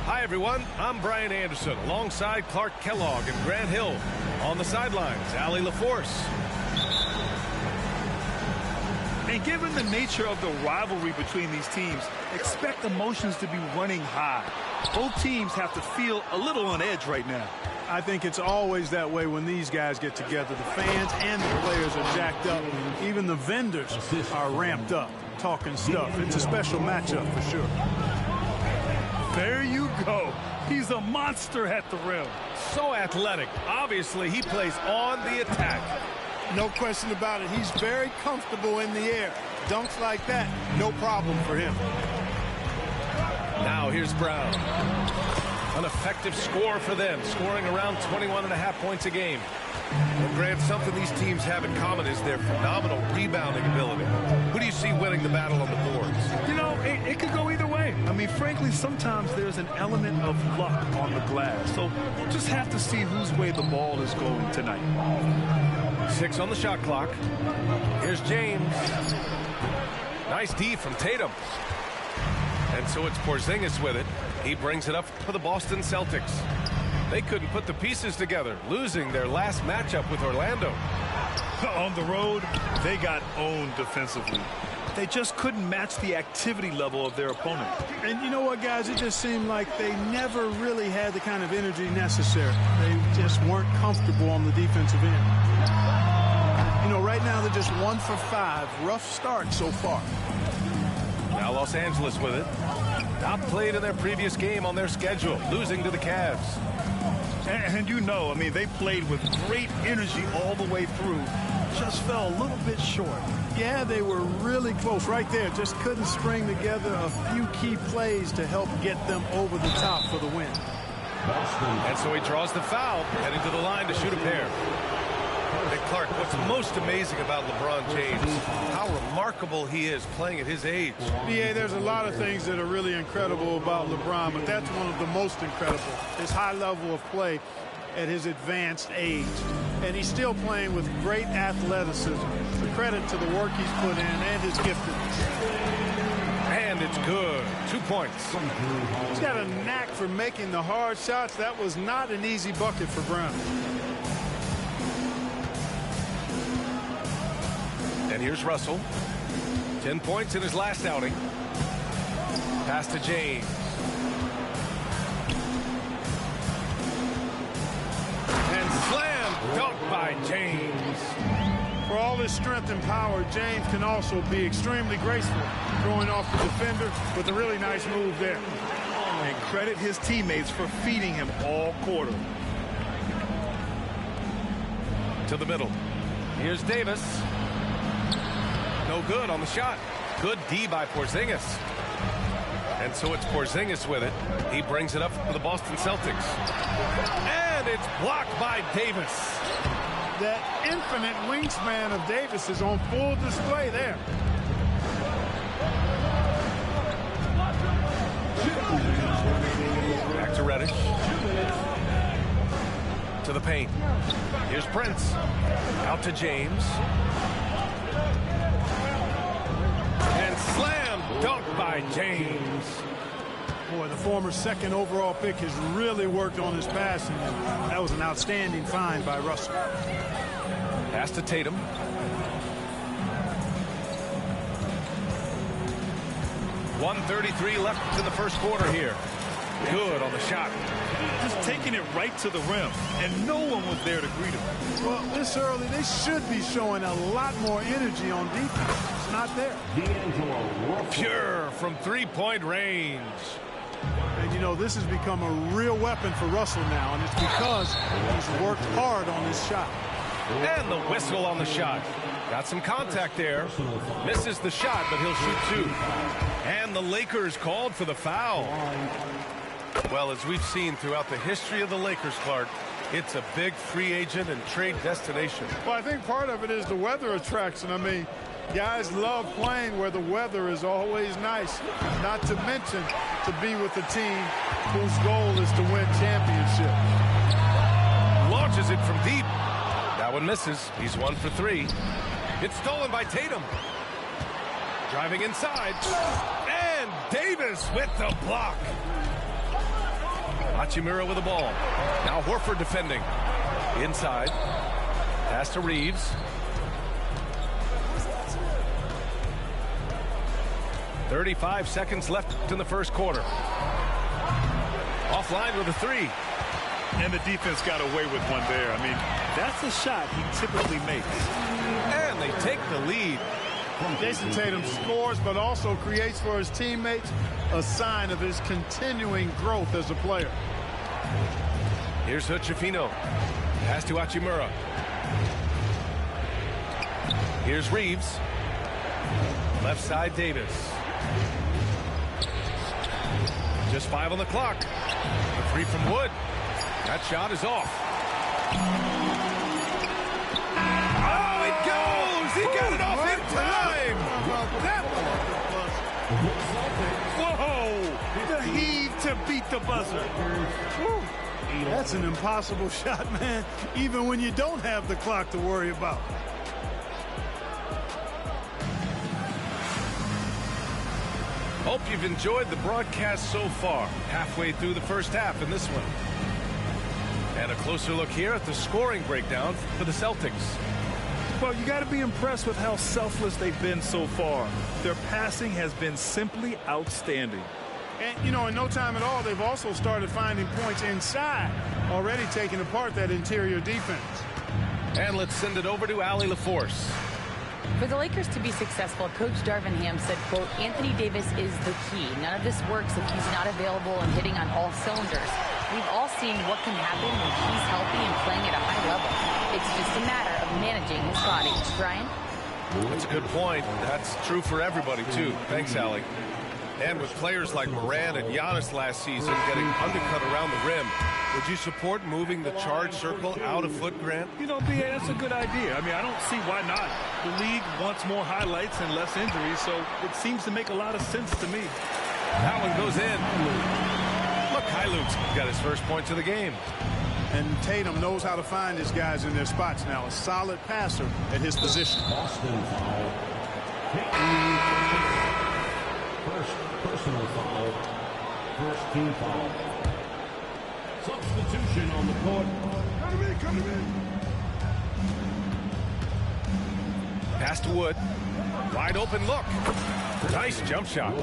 Hi, everyone. I'm Brian Anderson, alongside Clark Kellogg and Grant Hill. On the sidelines, Allie LaForce. And given the nature of the rivalry between these teams, expect emotions to be running high. Both teams have to feel a little on edge right now. I think it's always that way when these guys get together. The fans and the players are jacked up. Even the vendors are ramped up, talking stuff. It's a special matchup for sure. There you go. He's a monster at the rim. So athletic. Obviously, he plays on the attack. No question about it. He's very comfortable in the air. Dunks like that, no problem for him. Now here's Brown. An effective score for them, scoring around 21.5 points a game. Well, Grant, something these teams have in common is their phenomenal rebounding ability. Who do you see winning the battle on the boards? You know, it could go either way. I mean, frankly, sometimes there's an element of luck on the glass. So we'll just have to see whose way the ball is going tonight. 6 on the shot clock. Here's James. Nice D from Tatum. And so it's Porzingis with it. He brings it up for the Boston Celtics. They couldn't put the pieces together, losing their last matchup with Orlando. On the road, they got owned defensively. They just couldn't match the activity level of their opponent. And you know what, guys? It just seemed like they never really had the kind of energy necessary. They just weren't comfortable on the defensive end. You know, right now they're just 1 for 5. Rough start so far. Now Los Angeles with it. Not played in their previous game on their schedule, losing to the Cavs. And you know, I mean, they played with great energy all the way through. Just fell a little bit short. Yeah, they were really close right there. Just couldn't string together a few key plays to help get them over the top for the win. And so he draws the foul, heading to the line to shoot a pair. Hey, Clark, what's most amazing about LeBron James, how remarkable he is playing at his age. Yeah, there's a lot of things that are really incredible about LeBron, but that's one of the most incredible. His high level of play at his advanced age. And he's still playing with great athleticism. The credit to the work he's put in and his giftedness. And it's good. 2 points. He's got a knack for making the hard shots. That was not an easy bucket for Brown. And here's Russell. 10 points in his last outing. Pass to James. And slam dunk by James. For all his strength and power, James can also be extremely graceful, throwing off the defender with a really nice move there. And credit his teammates for feeding him all quarter. To the middle. Here's Davis. No good on the shot. Good D by Porzingis. And so it's Porzingis with it. He brings it up for the Boston Celtics. And it's blocked by Davis. That infinite wingspan of Davis is on full display there. Back to Reddish. To the paint. Here's Prince. Out to James. And slam dunk by James. Boy, the former second overall pick has really worked on his passing. That was an outstanding find by Russell. Pass to Tatum. .133 left in the first quarter here. Good on the shot. Just taking it right to the rim, and no one was there to greet him. Well, this early, they should be showing a lot more energy on defense. It's not there. Pure from three-point range. And, you know, this has become a real weapon for Russell now, and it's because he's worked hard on his shot. And the whistle on the shot. Got some contact there. Misses the shot, but he'll shoot two. And the Lakers called for the foul. Well, as we've seen throughout the history of the Lakers, Clark, it's a big free agent and trade destination. Well, I think part of it is the weather attraction. I mean, guys love playing where the weather is always nice. Not to mention to be with a team whose goal is to win championships. Launches it from deep. That one misses. He's 1 for 3. It's stolen by Tatum. Driving inside. And Davis with the block. Hachimura with the ball. Now Horford defending. Inside. Pass to Reeves. 35 seconds left in the first quarter. Offline with a three. And the defense got away with one there. I mean, that's a shot he typically makes. And they take the lead. Jason Tatum scores, but also creates for his teammates a sign of his continuing growth as a player. Here's Hochefino. Pass to Hachimura. Here's Reeves. Left side Davis. Just 5 on the clock. A three from Wood. That shot is off. Oh, it goes! He got it off in time! Whoa! The heave to beat the buzzer. That's an impossible shot, man, even when you don't have the clock to worry about. Hope you've enjoyed the broadcast so far. Halfway through the first half in this one. And a closer look here at the scoring breakdown for the Celtics. Well, you got to be impressed with how selfless they've been so far. Their passing has been simply outstanding. And, you know, in no time at all, they've also started finding points inside, already taking apart that interior defense. And let's send it over to Allie LaForce. For the Lakers to be successful, Coach Darvin Ham said, quote, Anthony Davis is the key. None of this works if he's not available and hitting on all cylinders. We've all seen what can happen when he's healthy and playing at a high level. It's just a matter of managing his body. Brian? That's a good point. That's true for everybody, too. Thanks, Allie. And with players like Moran and Giannis last season getting undercut around the rim, would you support moving the charge circle out a foot, Grant? You know, B.A., that's a good idea. I mean, I don't see why not. The league wants more highlights and less injuries, so it seems to make a lot of sense to me. That one goes in. Look, Luke's got his first points of the game. And Tatum knows how to find his guys in their spots now. A solid passer at his position. Boston foul. First personal foul. First team foul. Substitution on the court. Come to me. Pass to Wood. Wide open look. Nice jump shot.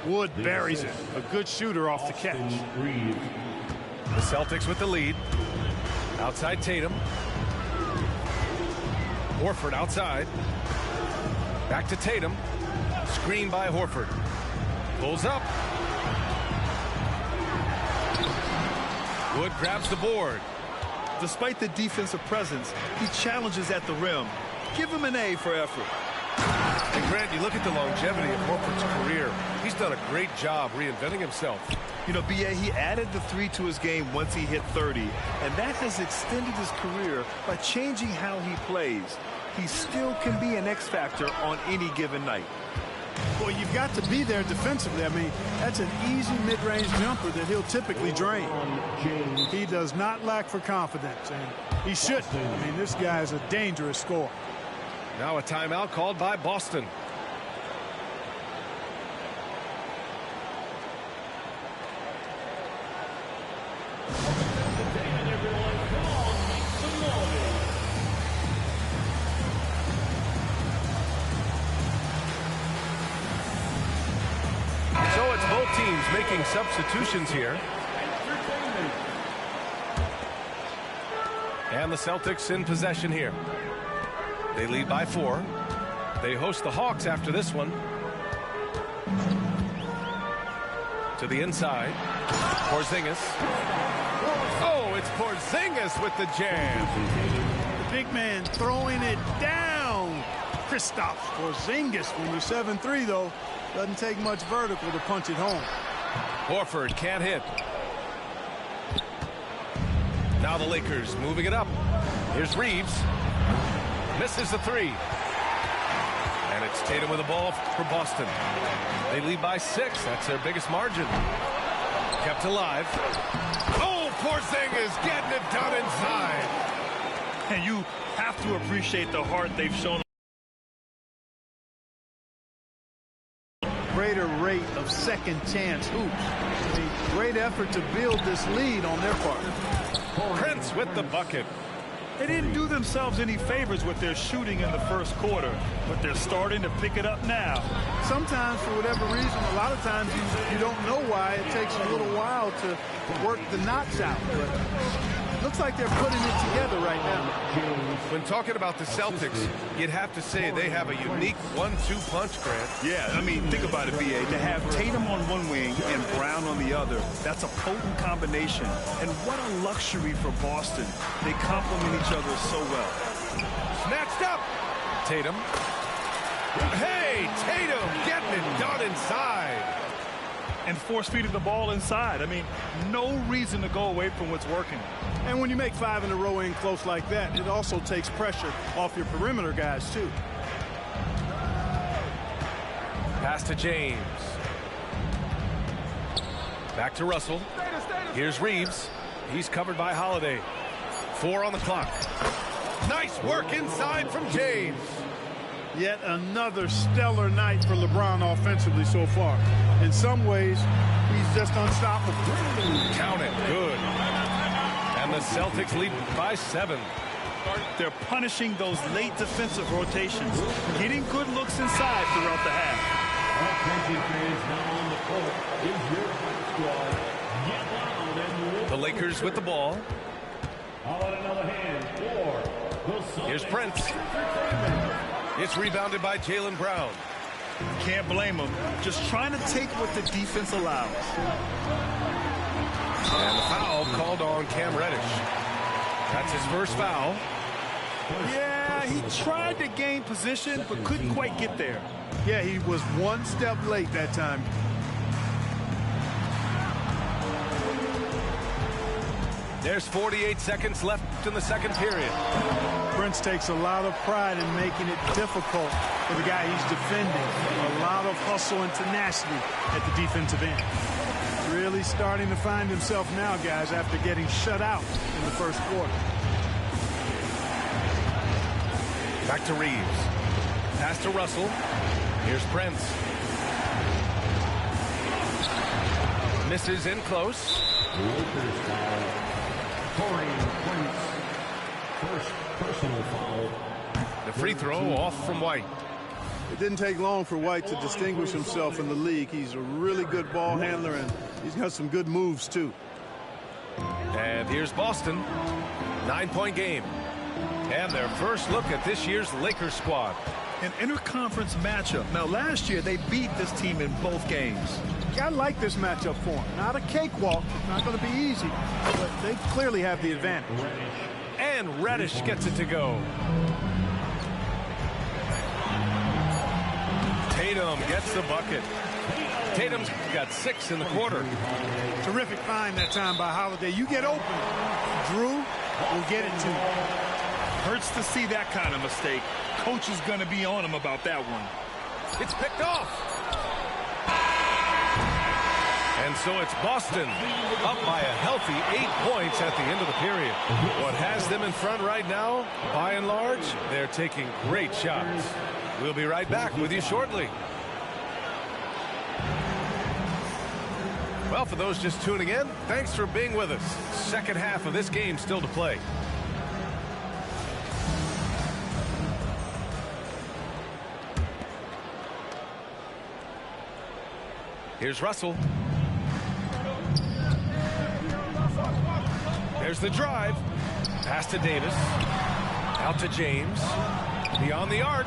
Wood buries it. A good shooter off the catch. The Celtics with the lead. Outside Tatum. Horford outside. Back to Tatum. Screen by Horford. Pulls up. Wood grabs the board. Despite the defensive presence, he challenges at the rim. Give him an A for effort. And Grant, you look at the longevity of Horford's career. He's done a great job reinventing himself. You know, B.A., he added the three to his game once he hit 30, and that has extended his career by changing how he plays. He still can be an X factor on any given night. Well, you've got to be there defensively. I mean, that's an easy mid-range jumper that he'll typically drain. He does not lack for confidence, and he should. I mean, this guy is a dangerous scorer. Now a timeout called by Boston. So it's both teams making substitutions here. And the Celtics in possession here. They lead by 4. They host the Hawks after this one. To the inside. Porzingis. Oh, it's Porzingis with the jam. The big man throwing it down. Kristaps Porzingis. When you're 7'3", though, doesn't take much vertical to punch it home. Horford can't hit. Now the Lakers moving it up. Here's Reeves. Misses the 3. And it's Tatum with the ball for Boston. They lead by 6. That's their biggest margin. Kept alive. Oh, Porzingis getting it done inside. And you have to appreciate the heart they've shown. Greater rate of second chance hoops. A Great effort to build this lead on their part. Prince with the bucket. They didn't do themselves any favors with their shooting in the first quarter, but they're starting to pick it up now. Sometimes, for whatever reason, a lot of times you don't know why. It takes a little while to work the knots out. But looks like they're putting it together right now. When talking about the Celtics, you'd have to say they have a unique 1-2 punch, Grant. Yeah, I mean, think about it, B.A. To have Tatum on one wing and Brown on the other, that's a potent combination. And what a luxury for Boston. They complement each other so well. Snatched up. Tatum. Hey, Tatum getting it done inside. And force-feeding the ball inside. I mean, no reason to go away from what's working. And when you make 5 in a row in close like that, it also takes pressure off your perimeter guys, too. Pass to James. Back to Russell. Here's Reeves. He's covered by Holiday. 4 on the clock. Nice work inside from James. Yet another stellar night for LeBron offensively so far. In some ways, he's just unstoppable. Count it. Good. And the Celtics lead by 7. They're punishing those late defensive rotations, getting good looks inside throughout the half. The Lakers with the ball. Here's Prince. It's rebounded by Jaylen Brown. Can't blame him. Just trying to take what the defense allows. And the foul called on Cam Reddish. That's his first foul. Yeah, he tried to gain position, but couldn't quite get there. Yeah, he was one step late that time. There's 48 seconds left in the second period. Prince takes a lot of pride in making it difficult for the guy he's defending. A lot of hustle and tenacity at the defensive end. Really starting to find himself now, guys, after getting shut out in the first quarter. Back to Reeves. Pass to Russell. Here's Prince. Misses in close. First personal foul. The free throw off from White. It didn't take long for White to distinguish himself in the league. He's a really good ball handler, and he's got some good moves, too. And here's Boston. 9-point game. And their first look at this year's Lakers squad. An interconference matchup. Now, last year, they beat this team in both games. I like this matchup for him. Not a cakewalk. Not going to be easy. But they clearly have the advantage. And Reddish gets it to go. Tatum gets the bucket. Tatum's got 6 in the quarter. Terrific find that time by Holiday. You get open. Drew will get it to you. Hurts to see that kind of mistake. Coach is going to be on him about that one. It's picked off. And so it's Boston up by a healthy 8 points at the end of the period. What has them in front right now, by and large, they're taking great shots. We'll be right back with you shortly. Well, for those just tuning in, thanks for being with us. Second half of this game still to play. Here's Russell. There's the drive. Pass to Davis. Out to James. Beyond the arc.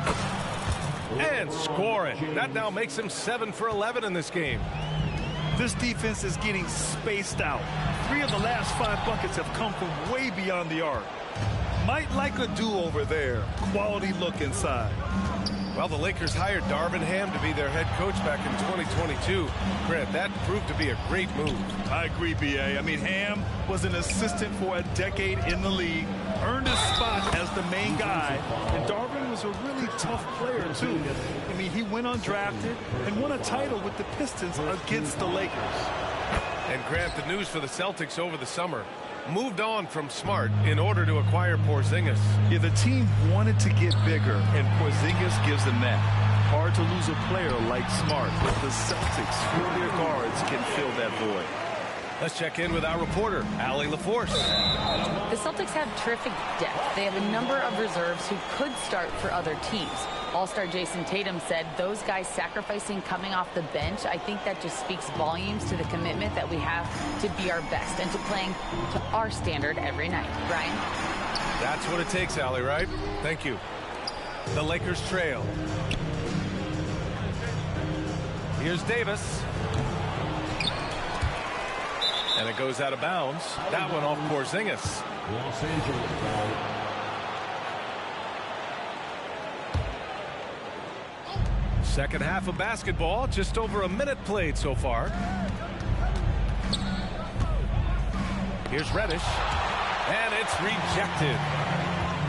And score it. That now makes him 7 for 11 in this game. This defense is getting spaced out. 3 of the last 5 buckets have come from way beyond the arc. Might like a do-over there. Quality look inside. Well, the Lakers hired Darvin Ham to be their head coach back in 2022. Grant, that proved to be a great move. I agree, B.A. I mean, Ham was an assistant for a decade in the league, earned his spot as the main guy, and Darvin was a really tough player, too. I mean, he went undrafted and won a title with the Pistons against the Lakers. And Grant, the news for the Celtics over the summer, moved on from Smart in order to acquire Porzingis. Yeah, the team wanted to get bigger, and Porzingis gives them that. Hard to lose a player like Smart, but the Celtics, through their guards, can fill that void. Let's check in with our reporter, Allie LaForce. The Celtics have terrific depth. They have a number of reserves who could start for other teams. All-star Jason Tatum said those guys sacrificing coming off the bench, I think that just speaks volumes to the commitment that we have to be our best and to playing to our standard every night. Brian? That's what it takes, Allie, right? Thank you. The Lakers trail. Here's Davis. And it goes out of bounds. That one off Porzingis. Los Angeles foul. Second half of basketball, just over a minute played so far. Here's Reddish, and it's rejected.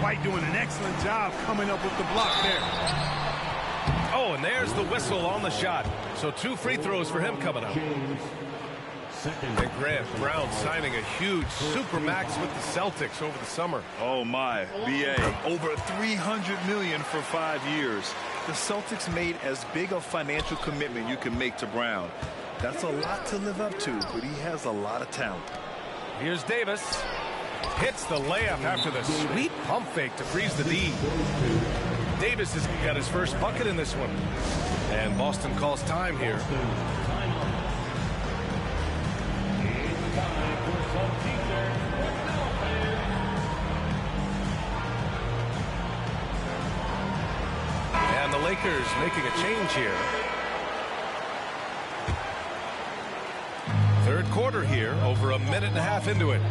White doing an excellent job coming up with the block there. Oh, and there's the whistle on the shot. So 2 free throws for him coming up. And Grant Brown signing a huge supermax with the Celtics over the summer. Oh my, BA, over $300 million for 5 years. The Celtics made as big a financial commitment you can make to Brown. That's a lot to live up to, but he has a lot of talent. Here's Davis. Hits the layup after the sweet pump fake to freeze the D. Davis has got his first bucket in this one. And Boston calls time here. And the Lakers making a change here. Third quarter here, over a minute and a half into it.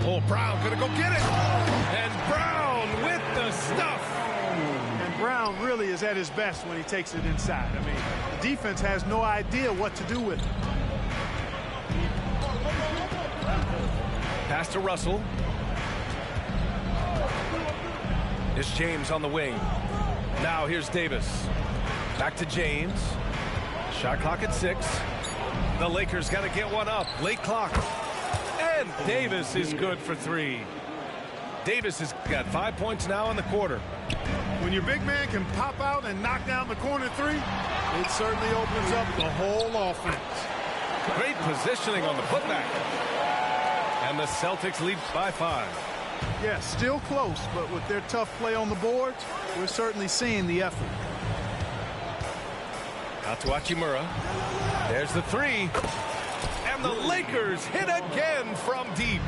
Oh, Brown gonna go get it. And Brown with the stuff. And Brown really is at his best when he takes it inside. I mean, the defense has no idea what to do with it. Pass to Russell. Here's James on the wing. Now here's Davis. Back to James. Shot clock at 6. The Lakers got to get one up. Late clock. And Davis is good for 3. Davis has got 5 points now in the quarter. When your big man can pop out and knock down the corner 3, it certainly opens up the whole offense. Great positioning on the putback. And the Celtics lead by 5. Yeah, still close, but with their tough play on the boards, we're certainly seeing the effort. Out to Hachimura. There's the 3. And the Lakers hit again from deep.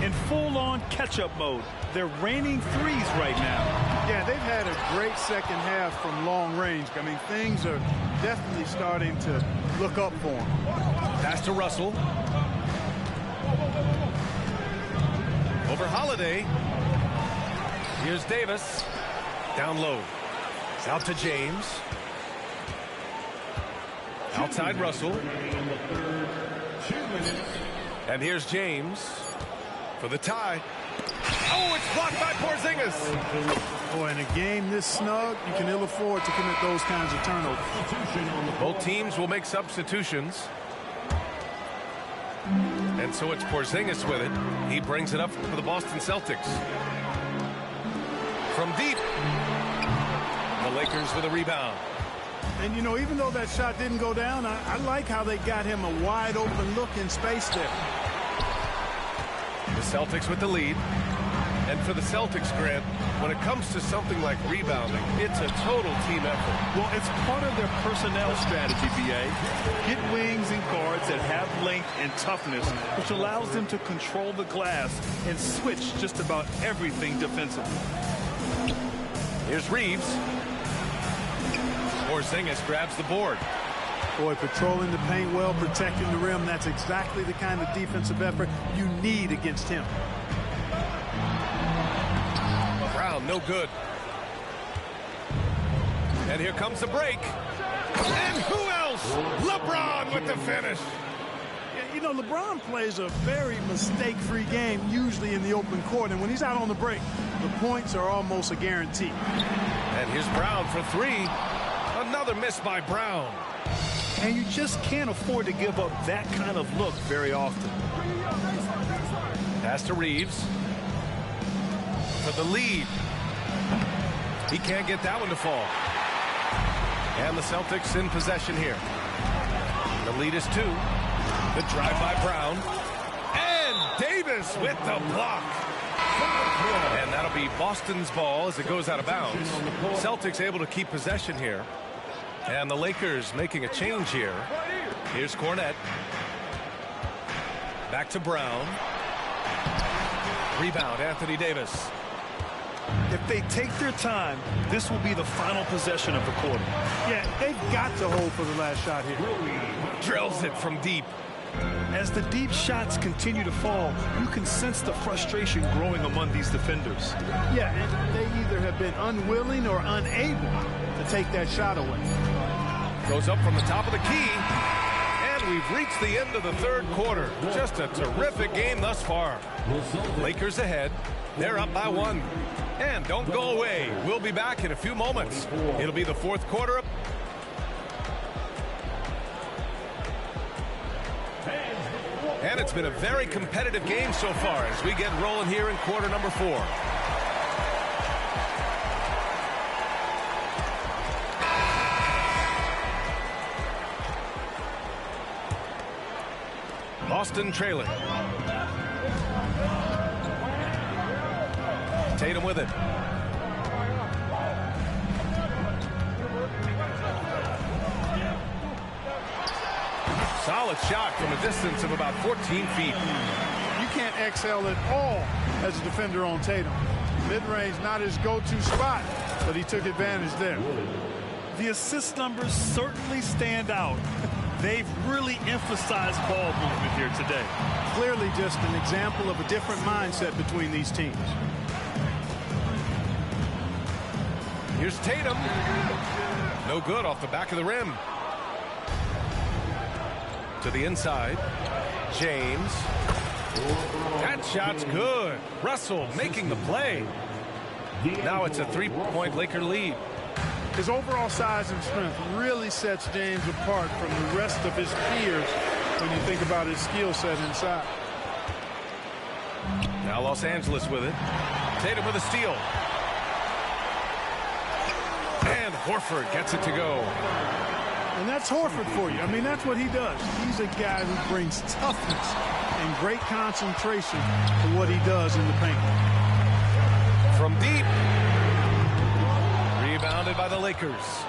In full-on catch-up mode. They're raining threes right now. Yeah, they've had a great second half from long range. I mean, things are definitely starting to look up for them. Pass to Russell. Over Holiday. Here's Davis. Down low. Out to James. Outside Russell. And here's James for the tie. Oh, it's blocked by Porzingis. Boy, in a game this snug, you can ill afford to commit those kinds of turnovers. Both teams will make substitutions. And so it's Porzingis with it. He brings it up for the Boston Celtics. From deep. The Lakers with a rebound. And, you know, even though that shot didn't go down, I like how they got him a wide open look in space there. The Celtics with the lead. And for the Celtics, Grant, when it comes to something like rebounding, it's a total team effort. Well, it's part of their personnel strategy, BA. Get wings and guards that have length and toughness, which allows them to control the glass and switch just about everything defensively. Here's Reeves. Porzingis grabs the board. Boy, patrolling the paint well, protecting the rim, that's exactly the kind of defensive effort you need against him. Brown, no good. And here comes the break. And who else? LeBron with the finish. Yeah, you know, LeBron plays a very mistake-free game, usually in the open court. And when he's out on the break, the points are almost a guarantee. And here's Brown for 3. Another miss by Brown. And you just can't afford to give up that kind of look very often. Pass to Reeves. For the lead. He can't get that one to fall. And the Celtics in possession here. The lead is 2. The drive by Brown. And Davis with the block. And that'll be Boston's ball as it goes out of bounds. Celtics able to keep possession here. And the Lakers making a change here. Here's Cornette. Back to Brown. Rebound, Anthony Davis. If they take their time, this will be the final possession of the quarter. Yeah, they've got to hold for the last shot here. Drills it from deep. As the deep shots continue to fall, you can sense the frustration growing among these defenders. Yeah, and they either have been unwilling or unable to take that shot away. Goes up from the top of the key. And we've reached the end of the third quarter. Just a terrific game thus far. Lakers ahead. They're up by 1. And don't go away. We'll be back in a few moments. It'll be the fourth quarter. And it's been a very competitive game so far as we get rolling here in quarter number 4. Boston trailing. Tatum with it. Solid shot from a distance of about 14 feet. You can't excel at all as a defender on Tatum. Mid-range, not his go-to spot, but he took advantage there. The assist numbers certainly stand out. They've really emphasized ball movement here today. Clearly just an example of a different mindset between these teams. Here's Tatum. No good off the back of the rim. To the inside. James. That shot's good. Russell making the play. Now it's a 3-point Laker lead. His overall size and strength really sets James apart from the rest of his peers when you think about his skill set inside. Now Los Angeles with it. Tatum with a steal. And Horford gets it to go. And that's Horford for you. I mean, that's what he does. He's a guy who brings toughness and great concentration to what he does in the paint. From deep. Rebounded by the Lakers.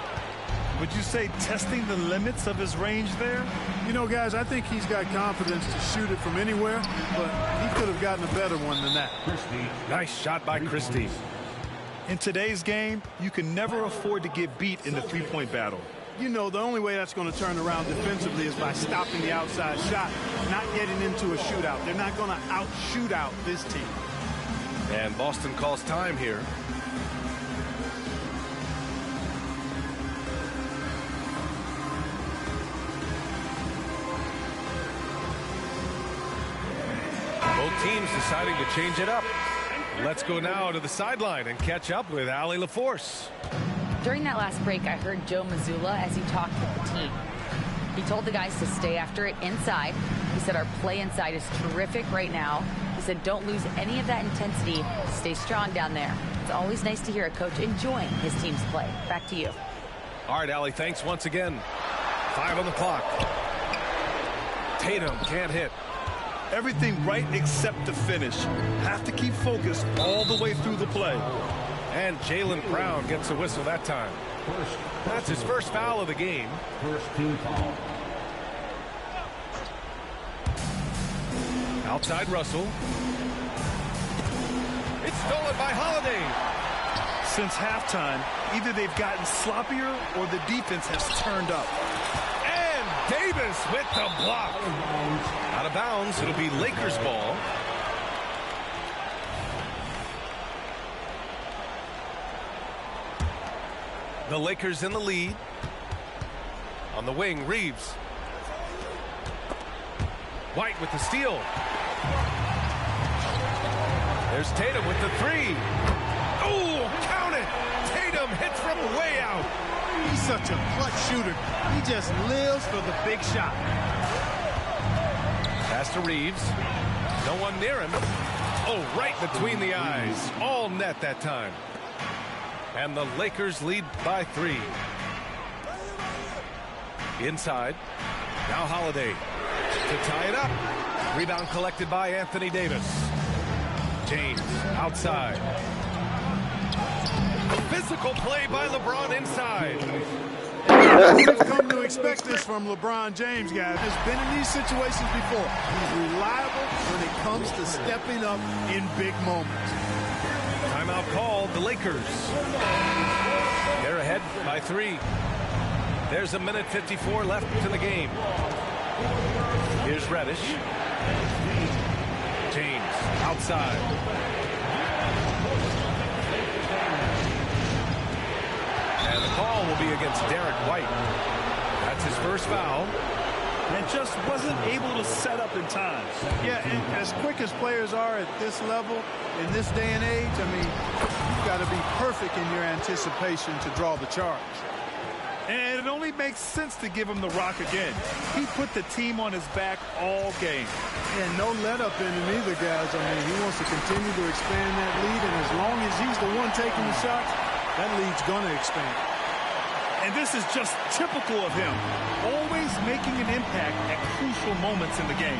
Would you say testing the limits of his range there? You know, guys, I think he's got confidence to shoot it from anywhere, but he could have gotten a better one than that. Nice shot by Christie. In today's game, you can never afford to get beat in the three-point battle. You know, the only way that's going to turn around defensively is by stopping the outside shot, not getting into a shootout. They're not going to out-shoot out this team. And Boston calls time here. Both teams deciding to change it up. Let's go now to the sideline and catch up with Allie LaForce. During that last break, I heard Joe Mazzulla as he talked with the team. He told the guys to stay after it inside. He said our play inside is terrific right now. He said don't lose any of that intensity. Stay strong down there. It's always nice to hear a coach enjoying his team's play. Back to you. All right, Allie, thanks once again. 5 on the clock. Tatum can't hit. Everything right except the finish. Have to keep focused all the way through the play. And Jaylen Brown gets a whistle that time. That's his first foul of the game. First team foul. Outside Russell. It's stolen by Holiday. Since halftime, either they've gotten sloppier or the defense has turned up. And Davis with the block. Out of bounds, it'll be Lakers ball. The Lakers in the lead. On the wing, Reeves. White with the steal. There's Tatum with the 3. Oh, count it! Tatum hits from way out. He's such a clutch shooter. He just lives for the big shot. Pass to Reeves. No one near him. Oh, right between the eyes. All net that time. And the Lakers lead by 3. Inside. Now Holiday. to tie it up. Rebound collected by Anthony Davis. James outside. Physical play by LeBron inside. We've come to expect this from LeBron James, guys. Has been in these situations before. He's reliable when it comes to stepping up in big moments. Timeout called, the Lakers. They're ahead by 3. There's 1:54 left in the game. Here's Reddish. James outside. And the call will be against Derek White. That's his first foul. And just wasn't able to set up in time. Yeah, and as quick as players are at this level, in this day and age, I mean, you've got to be perfect in your anticipation to draw the charge. And it only makes sense to give him the rock again. He put the team on his back all game. And no let up in him either, guys. I mean, he wants to continue to expand that lead, and as long as he's the one taking the shots, that lead's going to expand. And this is just typical of him, always making an impact at crucial moments in the game.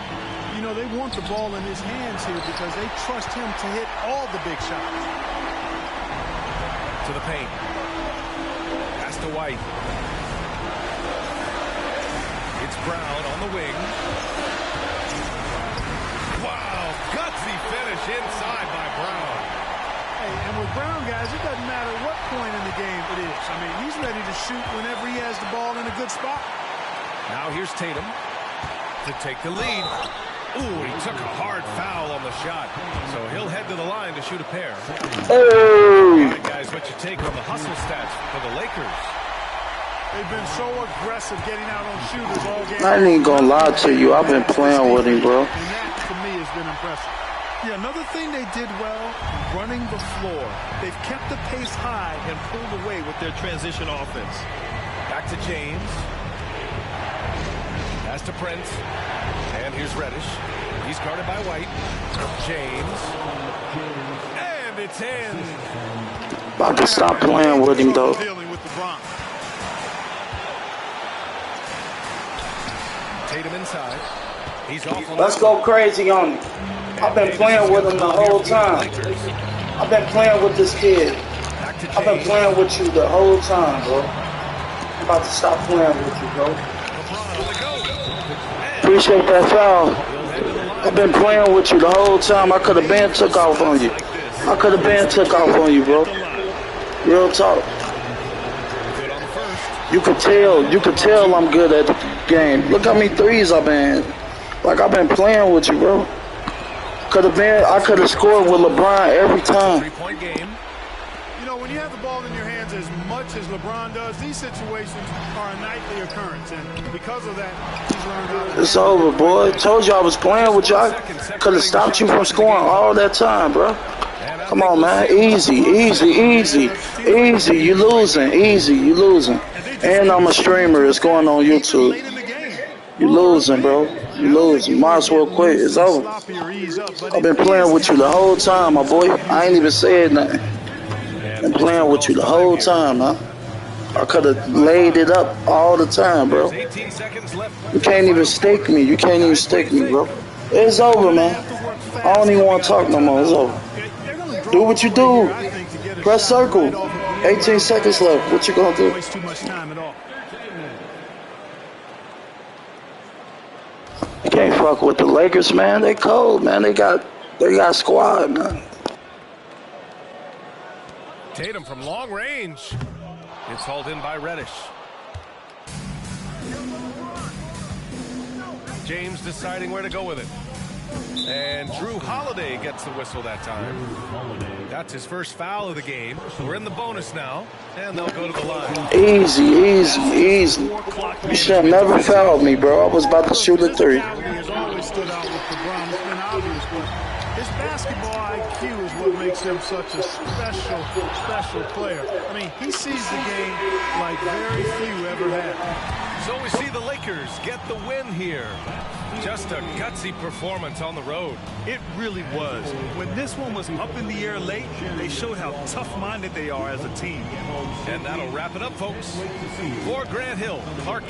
You know, they want the ball in his hands here because they trust him to hit all the big shots. To the paint. Pass to White. It's Brown on the wing. Wow, gutsy finish inside by Brown. And with Brown, guys, it doesn't matter what point in the game it is. I mean, he's ready to shoot whenever he has the ball in a good spot. Now here's Tatum to take the lead. Ooh, he took a hard foul on the shot. So he'll head to the line to shoot a pair. All right, guys, what you take on the hustle stats for the Lakers? They've been so aggressive getting out on shooters all game. I ain't gonna lie to you. I've been playing with him, bro. And that, to me, has been impressive. Yeah, another thing they did well, running the floor. They've kept the pace high and pulled away with their transition offense. Back to James. Pass to Prince. And here's Reddish. He's guarded by White. James. And it's in. About to stop playing with him, though. Dealing with the Bronx. Tatum inside. He's off on Let's go crazy on him. I've been playing with him the whole time. I've been playing with this kid. I've been playing with you the whole time, bro. I'm about to stop playing with you, bro. Appreciate that foul. I've been playing with you the whole time. I could have been took off on you. I could have been took off on you, bro. Real talk. You could tell I'm good at the game. Look how many threes I've been. Like, I've been playing with you, bro. I could have scored with LeBron every time. 3-point game. You know, when you have the ball in your hands as much as LeBron does, these situations are a nightly occurrence. And because of that, he's learned how to... It's over, boy. Told you I was playing with you. I could have stopped you from scoring all that time, bro. Come on, man. Easy. You losing. Easy, you losing. And I'm a streamer. It's going on YouTube. You losing, bro. You losing. Might as well quit. It's over. I've been playing with you the whole time, my boy. I ain't even said nothing. Been playing with you the whole time, huh? I could have laid it up all the time, bro. You can't even stick me. Bro. It's over, man. I don't even want to talk no more. It's over. Do what you do. Press circle. 18 seconds left. What you gonna do? Waste too much time at all. You can't fuck with the Lakers, man. They cold, man. They got squad, man. Tatum from long range. It's hauled in by Reddish. James deciding where to go with it. And Drew Holiday gets the whistle that time. That's his first foul of the game. We're in the bonus now, and they'll go to the line. Easy. You should have never fouled me, bro. I was about to shoot a 3. He has always stood out with LeBron. It's been obvious, but his basketball IQ is what makes him such a special player. I mean, he sees the game like very few ever have. So we see the Lakers get the win here. Just a gutsy performance on the road. It really was. When this one was up in the air late, they showed how tough-minded they are as a team. And that'll wrap it up, folks. For Grant Hill, Clark.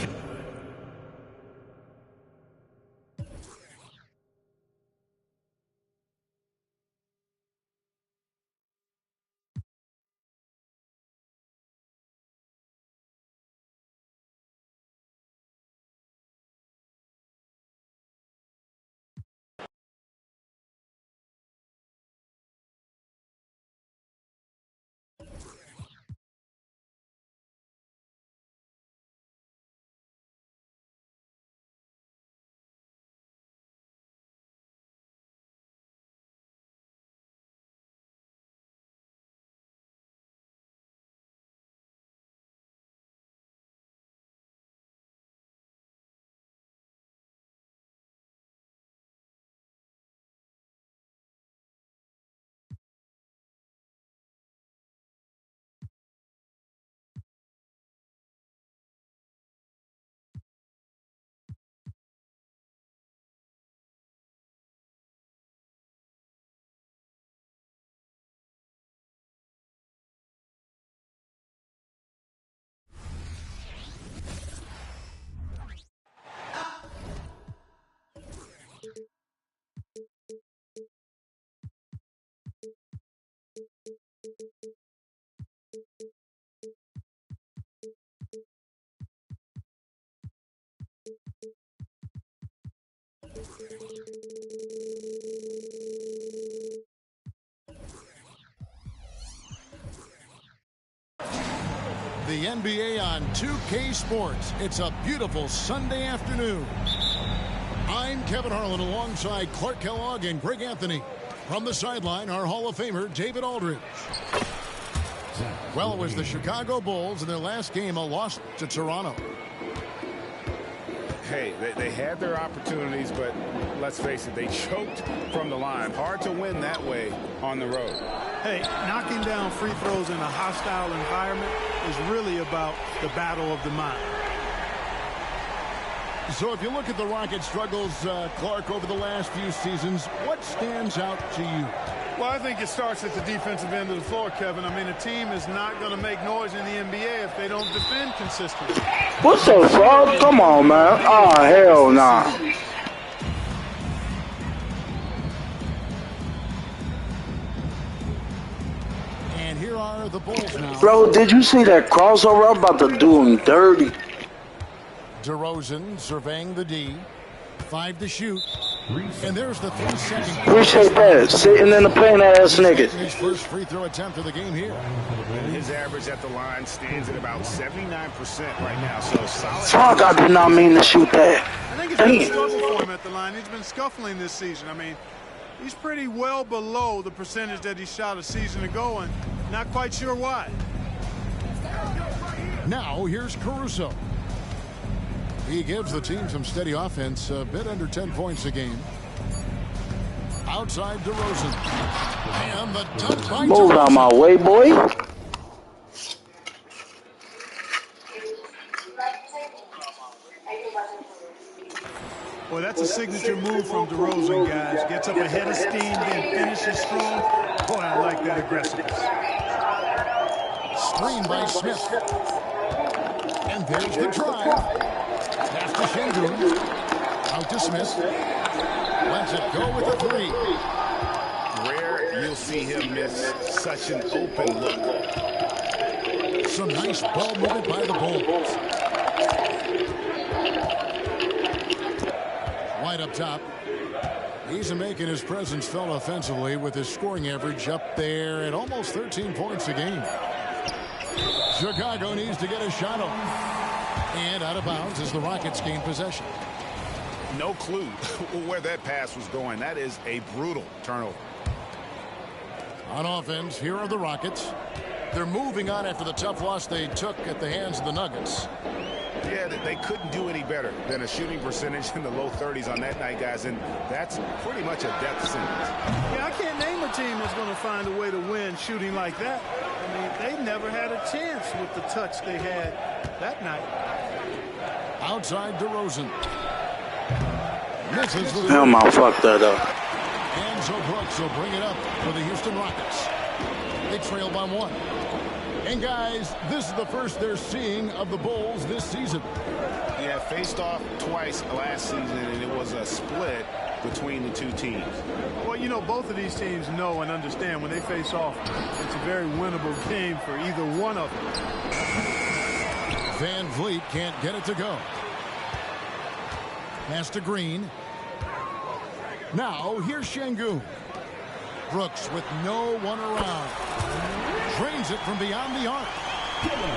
The NBA on 2K Sports. It's a beautiful Sunday afternoon. I'm Kevin Harlan alongside Clark Kellogg and Greg Anthony. From the sideline, our Hall of Famer, David Aldridge. Well, it was the Chicago Bulls in their last game, a loss to Toronto. Hey, they had their opportunities, but let's face it, they choked from the line. Hard to win that way on the road. Hey, knocking down free throws in a hostile environment is really about the battle of the mind. So if you look at the Rockets' struggles, Clark, over the last few seasons, what stands out to you? Well, I think it starts at the defensive end of the floor, Kevin. I mean, a team is not going to make noise in the NBA if they don't defend consistently. What's up, Frog? Come on, man. Oh, hell nah. And here are the Bulls now. Bro, did you see that crossover? I'm about to do him dirty. DeRozan surveying the D. 5 to shoot. And there's the 3-second. Appreciate that. Sitting in the paint, ass nigga. His first free throw attempt of the game here. And his average at the line stands at about 79% right now. So solid. Fuck, I did not mean to shoot that. I think it's been a struggle for him at the line. He's been scuffling this season. I mean, he's pretty well below the percentage that he shot a season ago, and not quite sure why. Now here's Caruso. He gives the team some steady offense, a bit under 10 points a game. Outside DeRozan. And the dunk by Move out DeRozan. my way, boy. Boy, that's a signature move from DeRozan, guys. Gets up ahead of steam, then finishes strong. Boy, I like that aggressiveness. Screen by Smith. And there's the drive. Pass to Şengün. Out to Smith. Lets it go with a 3. Rare you'll see him miss such an open look. Some nice ball movement by the Bulls. White up top. He's making his presence felt offensively with his scoring average up there at almost 13 points a game. Chicago needs to get a shot off. And out of bounds as the Rockets gain possession. No clue where that pass was going. That is a brutal turnover. On offense, here are the Rockets. They're moving on after the tough loss they took at the hands of the Nuggets. Yeah, they couldn't do any better than a shooting percentage in the low 30s on that night, guys, and that's pretty much a death sentence. Yeah, I can't name a team that's going to find a way to win shooting like that. I mean, they never had a chance with the touch they had that night. Outside DeRozan. Misses with Hell, I fucked that up. And so Brooks will bring it up for the Houston Rockets. They trail by 1. And guys, this is the first they're seeing of the Bulls this season. Yeah, faced off twice last season, and it was a split between the two teams. Well, you know, both of these teams know and understand when they face off, it's a very winnable game for either one of them. Van Vliet can't get it to go. Pass to Green. Now, here's Şengün. Brooks with no one around. Drains it from beyond the arc.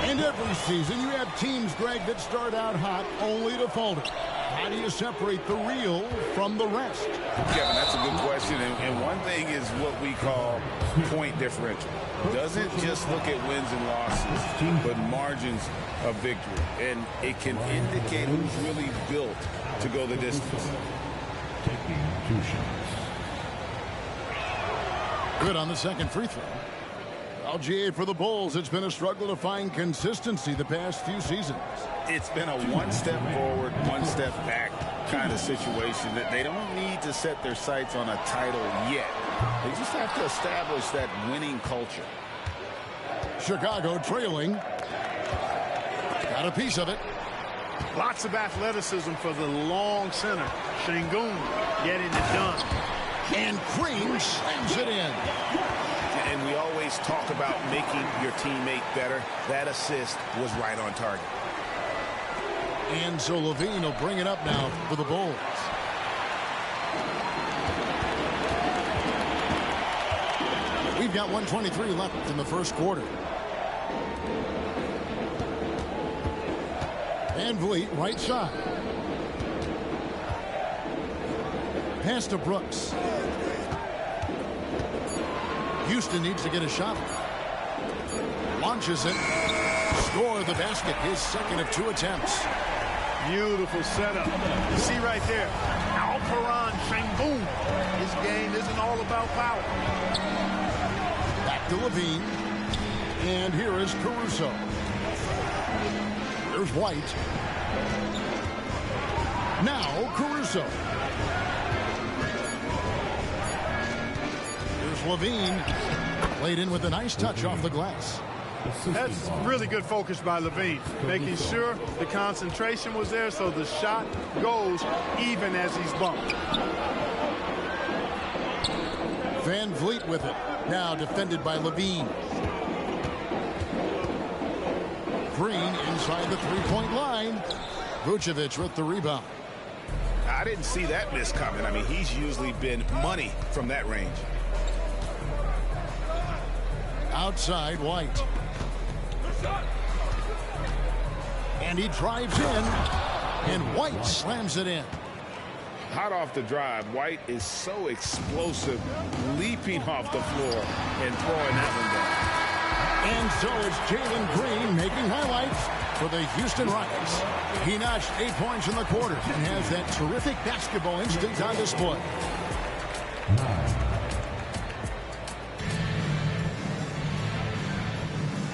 And every season you have teams, Greg, that start out hot only to falter. How do you separate the real from the rest? Kevin, that's a good question. And one thing is what we call point differential. Doesn't just look at wins and losses, but margins of victory. And it can indicate who's really built to go the distance. Taking 2 shots. Good on the second free throw. Well, GA, for the Bulls, it's been a struggle to find consistency the past few seasons. It's been a one step forward, one step back kind of situation that they don't need to set their sights on a title yet. They just have to establish that winning culture. Chicago trailing. Got a piece of it. Lots of athleticism for the long center. Şengün getting it done. And Green slams it in. And we always talk about making your teammate better. That assist was right on target. And so Levine will bring it up now for the Bulls. got 1:23 left in the first quarter. Van Vliet, right side. Pass to Brooks. Houston needs to get a shot. Launches it. Score the basket. His second of 2 attempts. Beautiful setup. You see right there, Alperon Şengün. His game isn't all about power. Back to Levine. And here is Caruso. There's White. Now Caruso. Here's Levine. Played in with a nice touch off the glass. That's really good focus by Levine, making sure the concentration was there so the shot goes even as he's bumped. Van Vliet with it. Now defended by Levine. Green inside the three-point line. Vucevic with the rebound. I didn't see that miss coming. I mean, he's usually been money from that range. Outside White. And he drives in. And White slams it in. Hot off the drive, White is so explosive, leaping off the floor and throwing that one down. And so it's Jalen Green making highlights for the Houston Rockets. He notched 8 points in the quarter and has that terrific basketball instinct on display.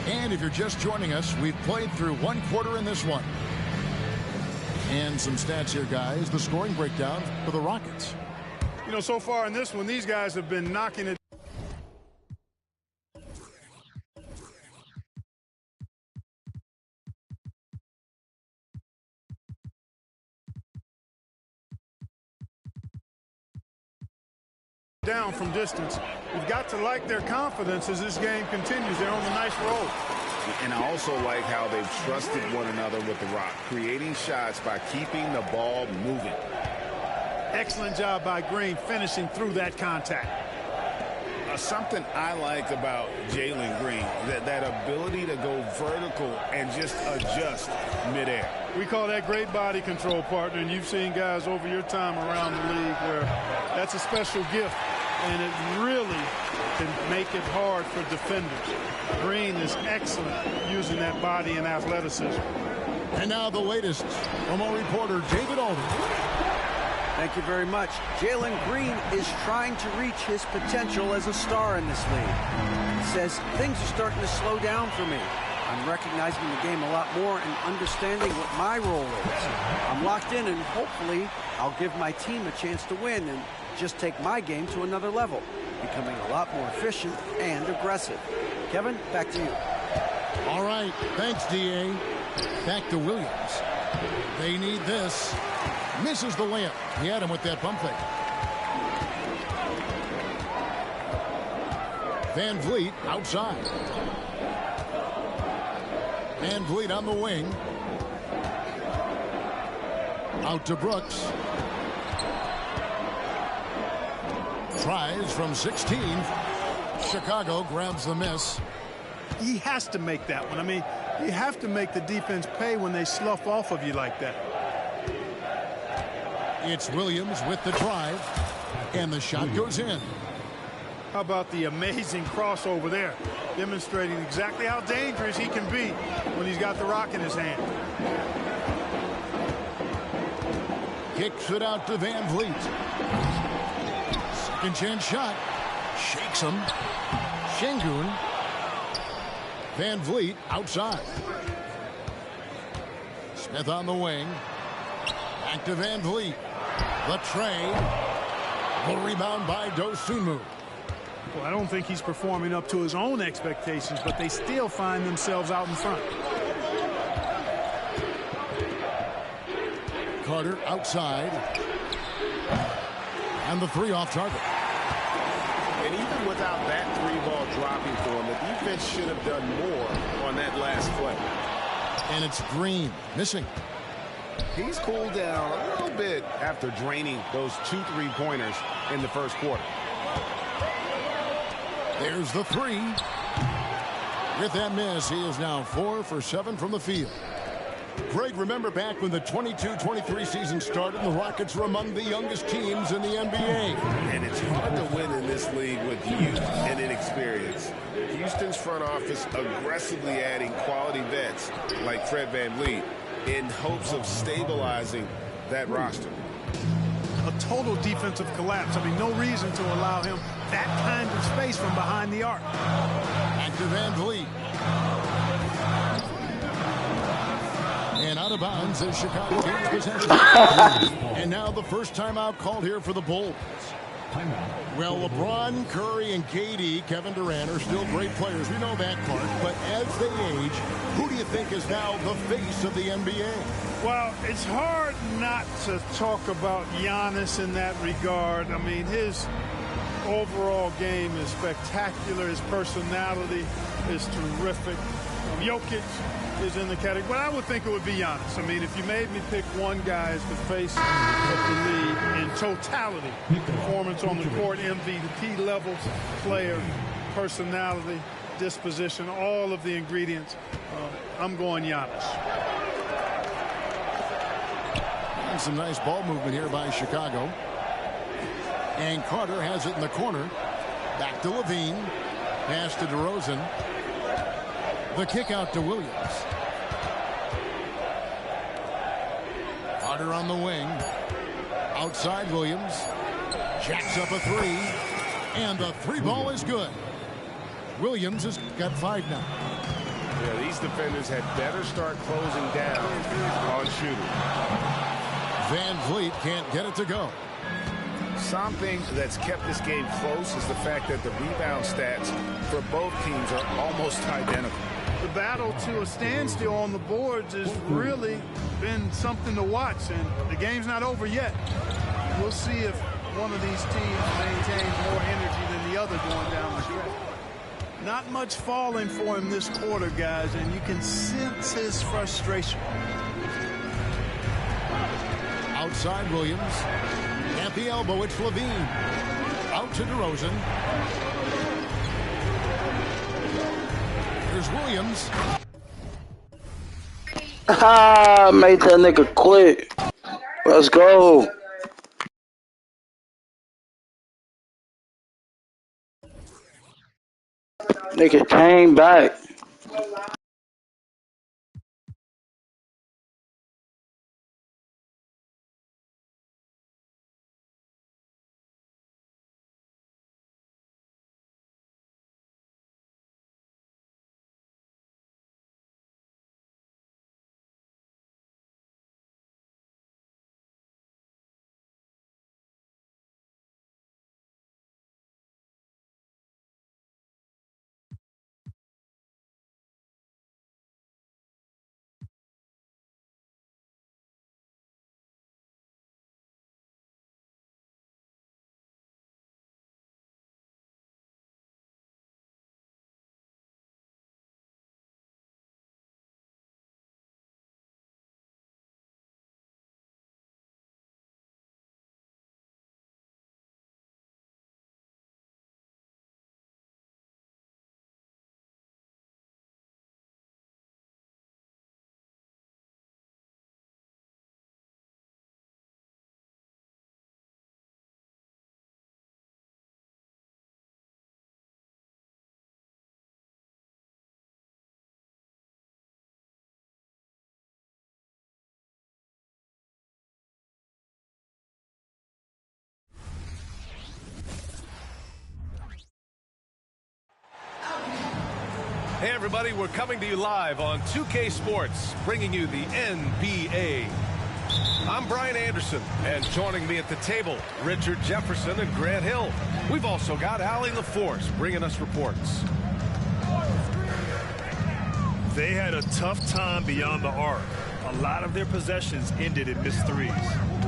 And if you're just joining us, we've played through 1 quarter in this one. And some stats here, guys. The scoring breakdown for the Rockets. You know, so far in this one, these guys have been knocking it down from distance. You've got to like their confidence as this game continues. They're on a nice roll. And I also like how they've trusted one another with the rock, creating shots by keeping the ball moving. Excellent job by Green finishing through that contact. Something I like about Jalen Green, that ability to go vertical and just adjust midair. We call that great body control, partner, and you've seen guys over your time around the league where that's a special gift, and it really can make it hard for defenders. Green is excellent using that body and athleticism. And now the latest from our reporter, David Alden. Thank you very much. Jalen Green is trying to reach his potential as a star in this league. He says things are starting to slow down for me. I'm recognizing the game a lot more and understanding what my role is. I'm locked in, and hopefully I'll give my team a chance to win and just take my game to another level, becoming a lot more efficient and aggressive. Kevin, back to you. All right. Thanks, D.A. Back to Williams. They need this. Misses the layup. He had him with that bump fake. Van Vliet outside. Van Vliet on the wing. Out to Brooks. Tries from 16. Chicago grabs the miss. He has to make that one. I mean, you have to make the defense pay when they slough off of you like that. It's Williams with the drive, and the shot goes in. How about the amazing crossover there, demonstrating exactly how dangerous he can be when he's got the rock in his hand. Kicks it out to Van Vliet. Second chance shot. Shakes him. Şengün. Van Vliet outside. Smith on the wing. Back to Van Vliet. The trade. The rebound by Dosunmu. Well, I don't think he's performing up to his own expectations, but they still find themselves out in front. Carter outside. And the three off target. And even without that three ball dropping for him, the defense should have done more on that last play. And it's Green missing. He's cooled down a little bit after draining those 2 3-pointers in the first quarter. There's the three. With that miss, he is now 4 for 7 from the field. Greg, remember back when the 22-23 season started, the Rockets were among the youngest teams in the NBA. And it's hard to win in this league with youth and inexperience. Houston's front office aggressively adding quality vets like Fred VanVleet in hopes of stabilizing that roster. A total defensive collapse. I mean, no reason to allow him that kind of space from behind the arc. After VanVleet. And out of bounds as Chicago gains possession. And now the first timeout called here for the Bulls. Well, LeBron, Curry, and KD, Kevin Durant, are still great players. We know that part. But as they age, who do you think is now the face of the NBA? Well, it's hard not to talk about Giannis in that regard. I mean, his overall game is spectacular. His personality is terrific. Jokic is in the category, but I would think it would be Giannis. I mean, if you made me pick one guy as the face of the league in totality, performance on the court, MVP level player, personality, disposition, all of the ingredients, I'm going Giannis. And some nice ball movement here by Chicago. And Carter has it in the corner. Back to Levine. Pass to DeRozan. The kick out to Williams. Carter on the wing. Outside Williams. Jacks up a three. And the three ball is good. Williams has got 5 now. Yeah, these defenders had better start closing down on shooting. VanVleet can't get it to go. Something that's kept this game close is the fact that the rebound stats for both teams are almost identical. The battle to a standstill on the boards has really been something to watch, and the game's not over yet. We'll see if one of these teams maintains more energy than the other going down the stretch. Not much falling for him this quarter, guys, and you can sense his frustration. Outside Williams. At the elbow, it's Levine. Out to DeRozan. Here's Williams. Made that nigga quit. Let's go. Nigga came back. Hey everybody, we're coming to you live on 2K Sports, bringing you the NBA. I'm Brian Anderson, and joining me at the table, Richard Jefferson and Grant Hill. We've also got Allie LaForce bringing us reports. They had a tough time beyond the arc. A lot of their possessions ended in missed threes.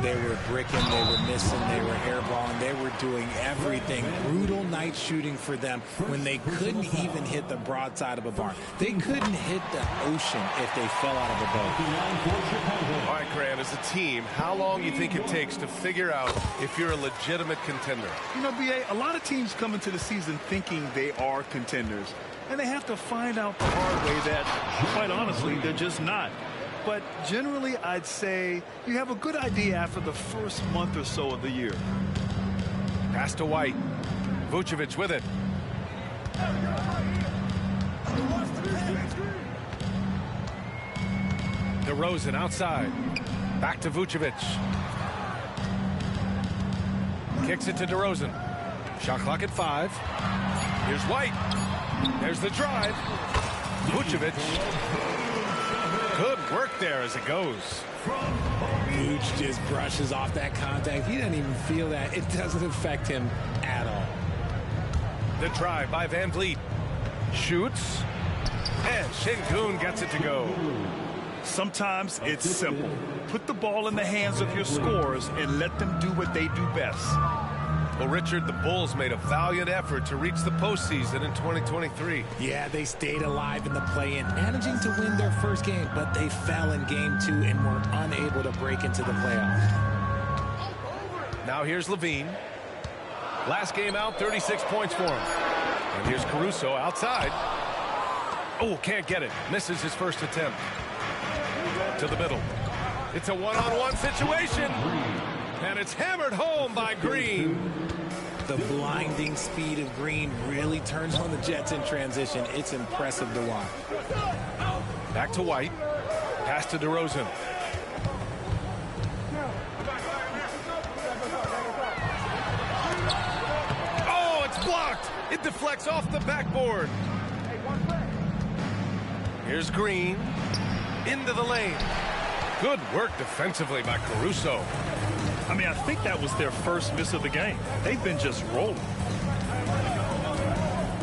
They were bricking, they were missing, they were airballing, they were doing everything. Brutal night shooting for them when they couldn't even hit the broadside of a barn. They couldn't hit the ocean if they fell out of a boat. All right, Grant, as a team, how long do you think it takes to figure out if you're a legitimate contender? You know, B.A., a lot of teams come into the season thinking they are contenders, and they have to find out the hard way that, quite honestly, they're just not. But generally, I'd say you have a good idea after the first month or so of the year. Pass to White. Vucevic with it. DeRozan outside. Back to Vucevic. Kicks it to DeRozan. Shot clock at 5. Here's White. There's the drive. Vucevic. Good work there as it goes. Vooch just brushes off that contact. He doesn't even feel that. It doesn't affect him at all. The drive by Van Vliet. Shoots. And Şengün gets it to go. Sometimes it's simple. Put the ball in the hands of your scorers and let them do what they do best. Well, Richard, the Bulls made a valiant effort to reach the postseason in 2023. Yeah, they stayed alive in the play-in, managing to win their first game, but they fell in game 2 and were unable to break into the playoffs. Now here's Levine. Last game out, 36 points for him. And here's Caruso outside. Oh, can't get it. Misses his first attempt. To the middle. It's a one-on-one situation. And it's hammered home by Green. The blinding speed of Green really turns on the Jets in transition. It's impressive to watch. Back to White. Pass to DeRozan. Oh, it's blocked. It deflects off the backboard. Here's Green. Into the lane. Good work defensively by Caruso. I mean, I think that was their first miss of the game. They've been just rolling.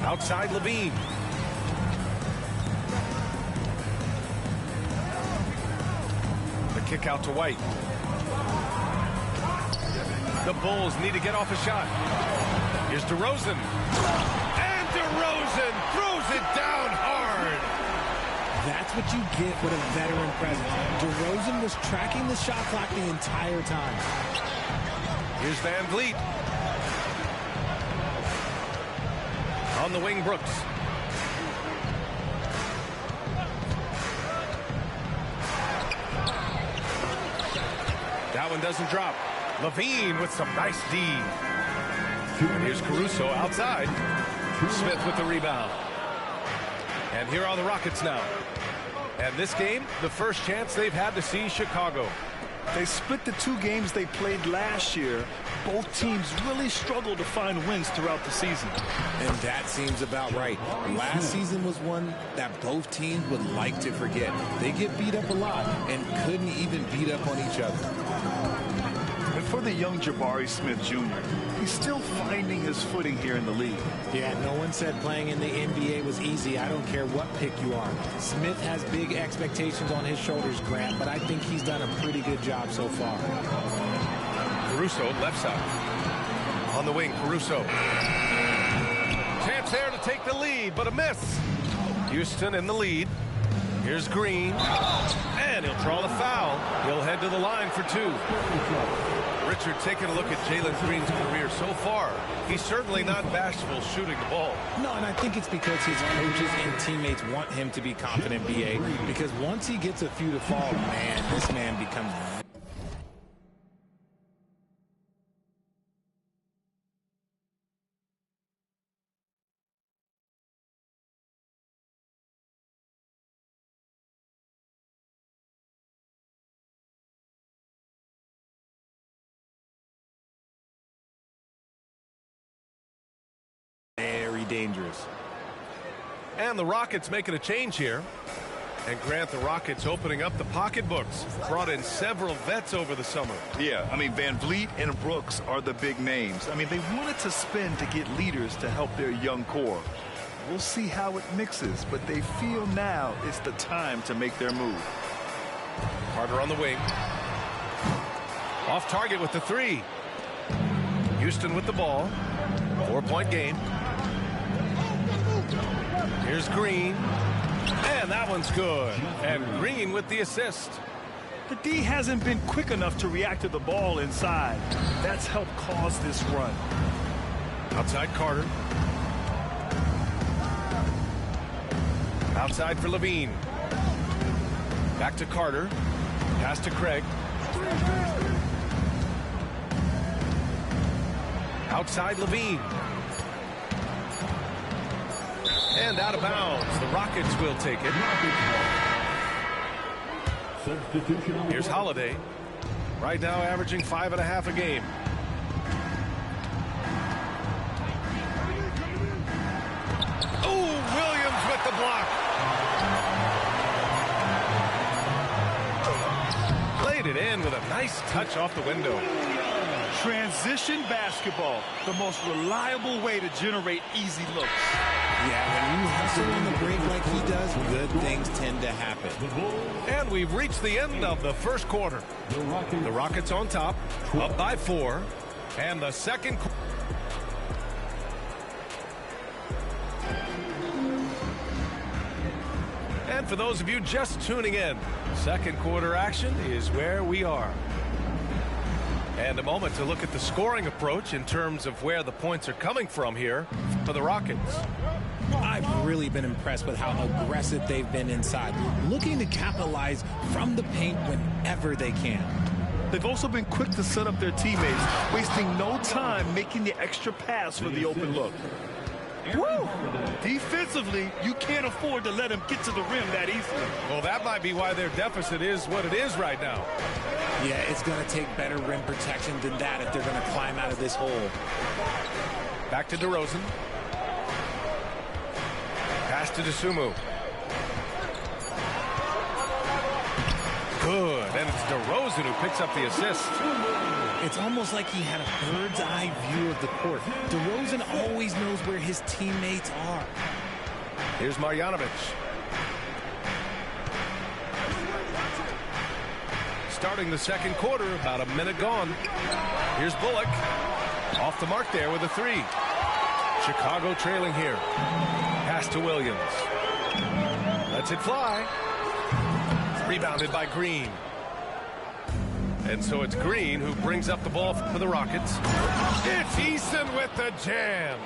Outside Levine. The kick out to White. The Bulls need to get off a shot. Here's DeRozan. And DeRozan throws it down hard. That's what you get with a veteran presence. DeRozan was tracking the shot clock the entire time. Here's Van Vliet. On the wing, Brooks. That one doesn't drop. Levine with some nice D. And here's Caruso outside. Smith with the rebound. And here are the Rockets now. And this game, the first chance they've had to see Chicago. They split the 2 games they played last year. Both teams really struggled to find wins throughout the season. And that seems about right. Last season was one that both teams would like to forget. They get beat up a lot and couldn't even beat up on each other. And for the young Jabari Smith Jr., he's still finding his footing here in the league. Yeah, no one said playing in the NBA was easy. I don't care what pick you are. Smith has big expectations on his shoulders, Grant, but I think he's done a pretty good job so far. Caruso, left side. On the wing, Caruso. Chance there to take the lead, but a miss. Houston in the lead. Here's Green. And he'll draw the foul. He'll head to the line for 2. Richard, taking a look at Jalen Green's career so far, he's certainly not bashful shooting the ball. No, and I think it's because his coaches and teammates want him to be confident, B.A., because once he gets a few to fall, man, this man becomes... very dangerous. And the Rockets making a change here. And Grant, the Rockets opening up the pocketbooks. Brought in several vets over the summer. Yeah, I mean, Van Vliet and Brooks are the big names. I mean, they wanted to spend to get leaders to help their young core. We'll see how it mixes, but they feel now is the time to make their move. Carter on the wing. Off target with the 3. Houston with the ball. 4-point game. Here's Green. And that one's good. And Green with the assist. The D hasn't been quick enough to react to the ball inside. That's helped cause this run. Outside Carter. Outside for Levine. Back to Carter. Pass to Craig. Outside Levine. And out of bounds. The Rockets will take it. Here's Holiday. Right now averaging 5.5 a game. Oh, Williams with the block. Laid it in with a nice touch off the window. Transition basketball, the most reliable way to generate easy looks. Yeah, when you hustle on the break like he does, good things tend to happen. And we've reached the end of the first quarter. The Rockets on top, up by 4. And the second quarter. And for those of you just tuning in, second quarter action is where we are. And a moment to look at the scoring approach in terms of where the points are coming from here for the Rockets. I've really been impressed with how aggressive they've been inside, looking to capitalize from the paint whenever they can. They've also been quick to set up their teammates, wasting no time making the extra pass for the open look. Woo! Defensively, you can't afford to let them get to the rim that easily. Well, that might be why their deficit is what it is right now. Yeah, it's going to take better rim protection than that if they're going to climb out of this hole. Back to DeRozan. Pass to DeSumo. Good, and it's DeRozan who picks up the assist. It's almost like he had a bird's eye view of the court. DeRozan always knows where his teammates are. Here's Marjanovic. Starting the second quarter, about a minute gone. Here's Bullock. Off the mark there with a 3. Chicago trailing here. Pass to Williams. Lets it fly. Rebounded by Green. And so it's Green who brings up the ball for the Rockets. It's Eason with the jam.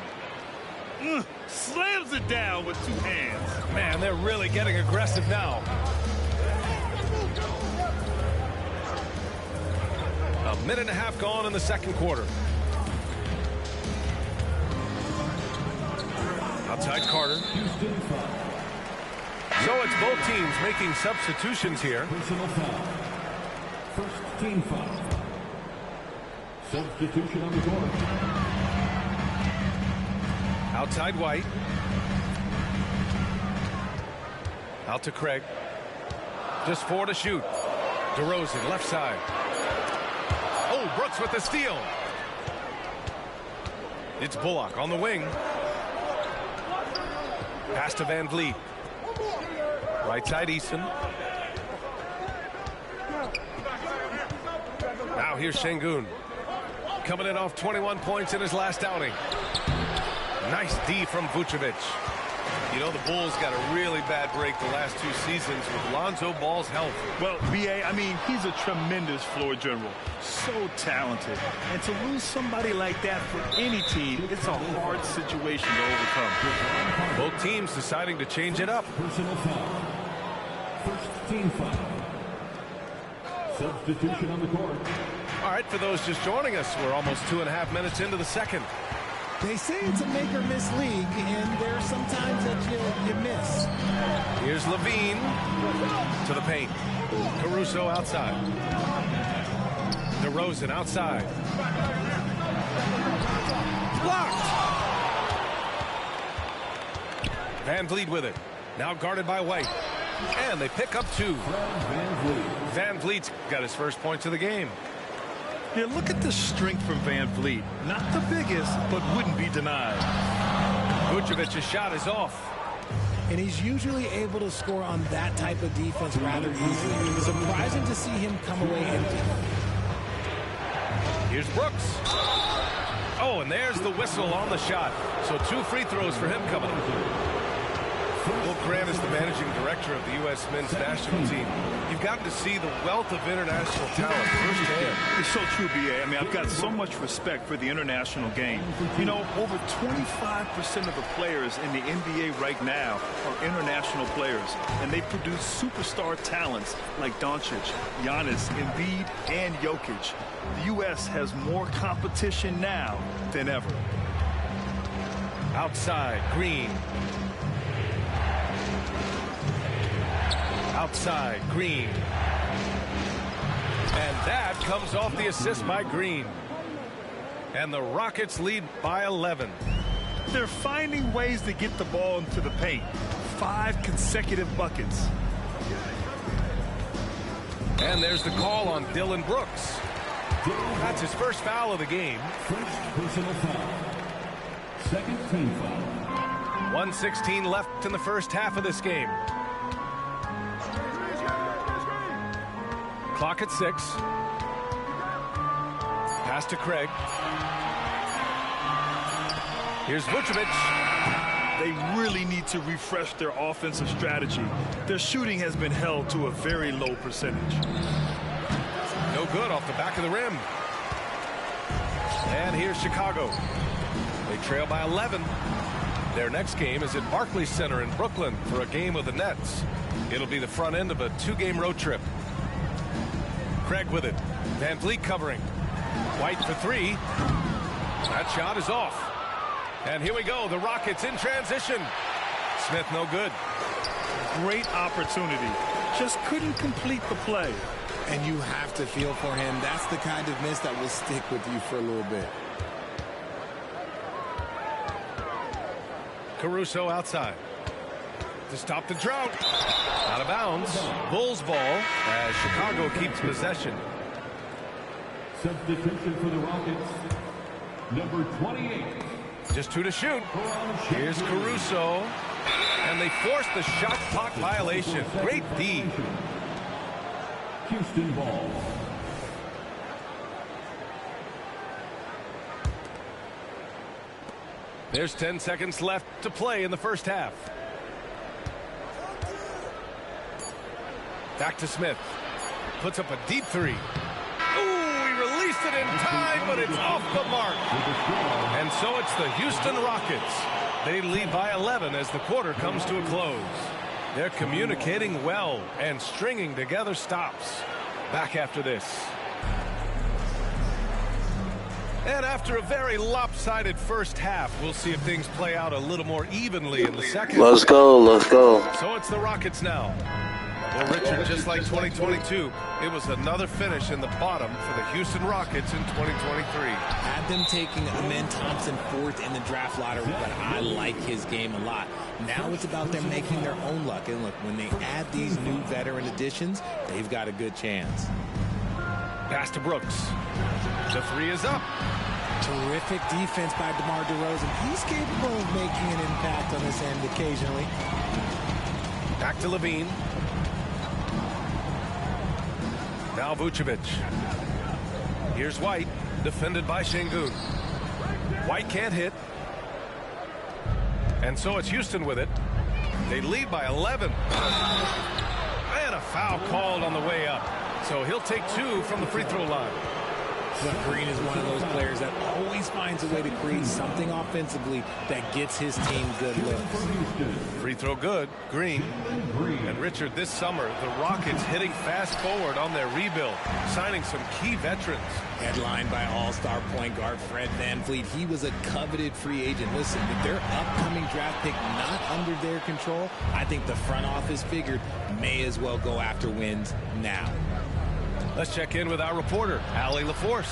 Slams it down with 2 hands. Man, they're really getting aggressive now. A minute and a half gone in the second quarter. Outside Carter. So it's both teams making substitutions here. First team foul. Substitution on the court. Outside White. Out to Craig. Just 4 to shoot. DeRozan left side. Oh, Brooks with the steal. It's Bullock on the wing. Pass to Van Vliet. Right side Eason. Now here's Şengün. Coming in off 21 points in his last outing. Nice D from Vucevic. You know, the Bulls got a really bad break the last 2 seasons with Lonzo Ball's health. Well, B.A., I mean, he's a tremendous floor general. So talented. And to lose somebody like that for any team, it's a hard situation to overcome. Both teams deciding to change it up. Personal foul. First team foul. Substitution on the court. All right, for those just joining us, we're almost 2.5 minutes into the second. They say it's a make or miss league, and there are some times that you miss. Here's Levine to the paint. Caruso outside. DeRozan outside. Blocked. Van Vliet with it. Now guarded by White. And they pick up 2. Van Vliet's got his first points of the game. Yeah, look at the strength from Van Vliet. Not the biggest, but wouldn't be denied. Vucevic's shot is off. And he's usually able to score on that type of defense rather easily. Surprising to see him come away empty. Here's Brooks. Oh, and there's the whistle on the shot. So 2 free throws for him coming up. Will Grant is the managing director of the U.S. men's national team. You've gotten to see the wealth of international talent firsthand. It's so true, B.A. I mean, I've got so much respect for the international game. You know, over 25% of the players in the NBA right now are international players, and they produce superstar talents like Doncic, Giannis, Embiid, and Jokic. The U.S. has more competition now than ever. Outside, Green. Outside, Green. And that comes off the assist by Green. And the Rockets lead by 11. They're finding ways to get the ball into the paint. 5 consecutive buckets. And there's the call on Dylan Brooks. That's his first foul of the game. First personal foul. Second team foul. 1:16 left in the first half of this game. Clock at 6. Pass to Craig. Here's Vucevic. They really need to refresh their offensive strategy. Their shooting has been held to a very low percentage. No good off the back of the rim. And here's Chicago. They trail by 11. Their next game is at Barclays Center in Brooklyn for a game with the Nets. It'll be the front end of a 2-game road trip. Craig with it. Van Vliet covering. White for 3. That shot is off. And here we go. The Rockets in transition. Smith no good. Great opportunity. Just couldn't complete the play. And you have to feel for him. That's the kind of miss that will stick with you for a little bit. Caruso outside to stop the drought. Out of bounds. Bulls ball as Chicago keeps possession. Substitution for the Rockets, number 28. Just 2 to shoot. Here's Caruso. And they force the shot clock violation. Great D. Houston ball. There's 10 seconds left to play in the first half. Back to Smith. Puts up a deep 3. Ooh, he released it in time, but it's off the mark. And so it's the Houston Rockets. They lead by 11 as the quarter comes to a close. They're communicating well and stringing together stops. Back after this. And after a very lopsided first half, we'll see if things play out a little more evenly in the second. Let's go, let's go. So it's the Rockets now. Well, Richard, just like 2022, it was another finish in the bottom for the Houston Rockets in 2023. Had them taking Amen Thompson 4th in the draft lottery, but I like his game a lot. Now it's about them making their own luck. And look, when they add these new veteran additions, they've got a good chance. Pass to Brooks. The 3 is up. Terrific defense by DeMar DeRozan. He's capable of making an impact on this end occasionally. Back to Levine. Now Vucevic. Here's White, defended by Şengün. White can't hit. And so it's Houston with it. They lead by 11. And a foul called on the way up. So he'll take 2 from the free throw line. But Green is one of those players that always finds a way to create something offensively that gets his team good looks. Free throw good. Green. And Richard, this summer, the Rockets hitting fast forward on their rebuild, signing some key veterans. Headlined by all-star point guard Fred VanVleet. He was a coveted free agent. Listen, with their upcoming draft pick not under their control, I think the front office figured may as well go after wins now. Let's check in with our reporter, Allie LaForce.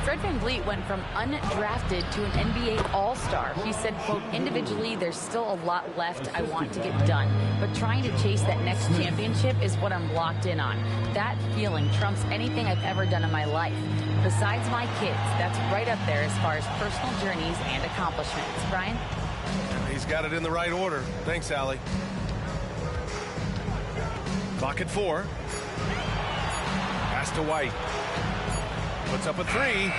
Fred VanVleet went from undrafted to an NBA All-Star. He said, quote, individually, there's still a lot left I want to get done, but trying to chase that next championship is what I'm locked in on. That feeling trumps anything I've ever done in my life. Besides my kids, that's right up there as far as personal journeys and accomplishments. Brian? He's got it in the right order. Thanks, Allie. Clock at 4. Pass to White. Puts up a three.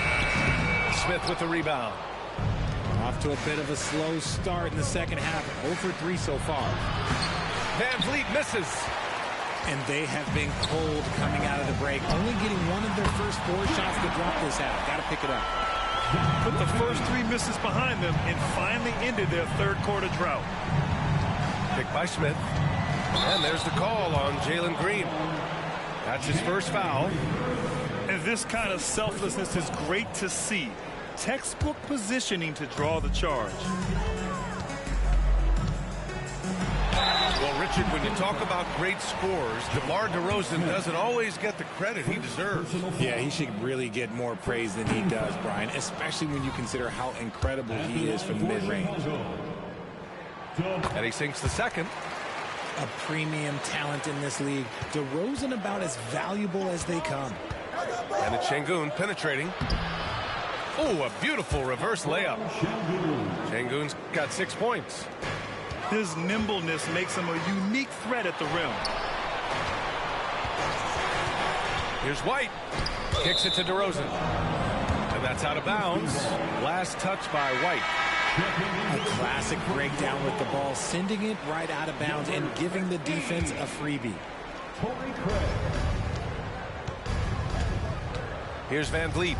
Smith with the rebound. Off to a bit of a slow start in the second half. 0 for 3 so far. Van Vliet misses. And they have been cold coming out of the break. Only getting one of their first 4 shots to drop this half. Got to pick it up. Put the first 3 misses behind them and finally ended their third quarter drought. Picked by Smith. And there's the call on Jalen Green. That's his first foul. And this kind of selflessness is great to see. Textbook positioning to draw the charge. Well, Richard, when you talk about great scores, DeMar DeRozan doesn't always get the credit he deserves. Yeah, he should really get more praise than he does, Brian, especially when you consider how incredible he is from mid-range. And he sinks the second. A premium talent in this league. DeRozan about as valuable as they come. And it's Şengün penetrating. Oh, a beautiful reverse layup. Şengün's got 6 points. His nimbleness makes him a unique threat at the rim. Here's White. Kicks it to DeRozan. And that's out of bounds. Last touch by White. A classic breakdown with the ball, sending it right out of bounds and giving the defense a freebie. Here's Van Vliet,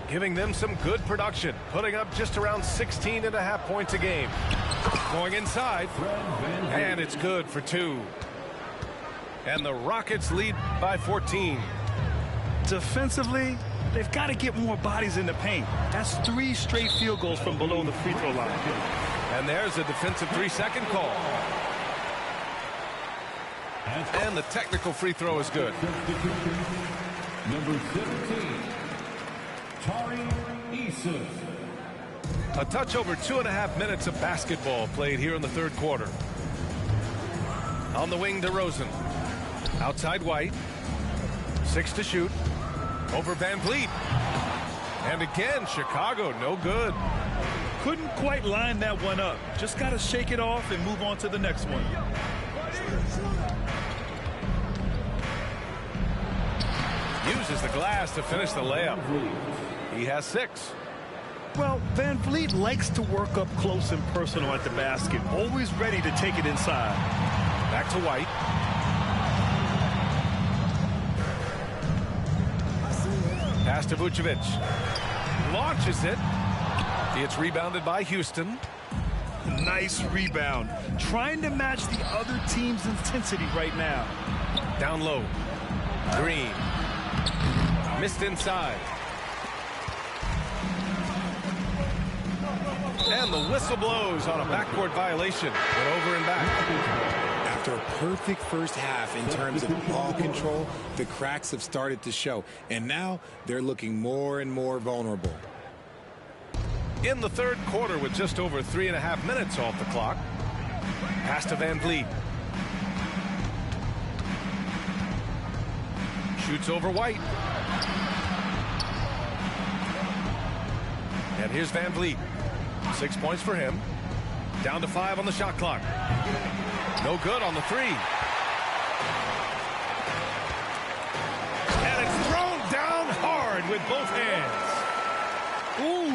giving them some good production, putting up just around 16.5 points a game. Going inside, and it's good for 2. And the Rockets lead by 14. Defensively, they've got to get more bodies in the paint. That's 3 straight field goals from below the free throw line. And there's a defensive 3-second call. And the technical free throw is good. Number 17, Tari Eason. A touch over 2.5 minutes of basketball played here in the third quarter. On the wing, DeRozan. Outside White. 6 to shoot. Over Van Vliet. And again, Chicago, no good. Couldn't quite line that one up. Just got to shake it off and move on to the next one. Uses the glass to finish the layup. He has 6. Well, Van Vliet likes to work up close and personal at the basket. Always ready to take it inside. Back to White. Pass to Vucevic. Launches it. It's rebounded by Houston. Nice rebound. Trying to match the other team's intensity right now. Down low. Green. Missed inside. And the whistle blows on a backcourt violation. Went over and back. After a perfect first half in terms of ball control, the cracks have started to show. And now they're looking more and more vulnerable. In the third quarter with just over 3.5 minutes off the clock. Pass to Van Vliet. Shoots over White. And here's Van Vliet. 6 points for him. Down to 5 on the shot clock. No good on the 3. And it's thrown down hard with both hands. Ooh,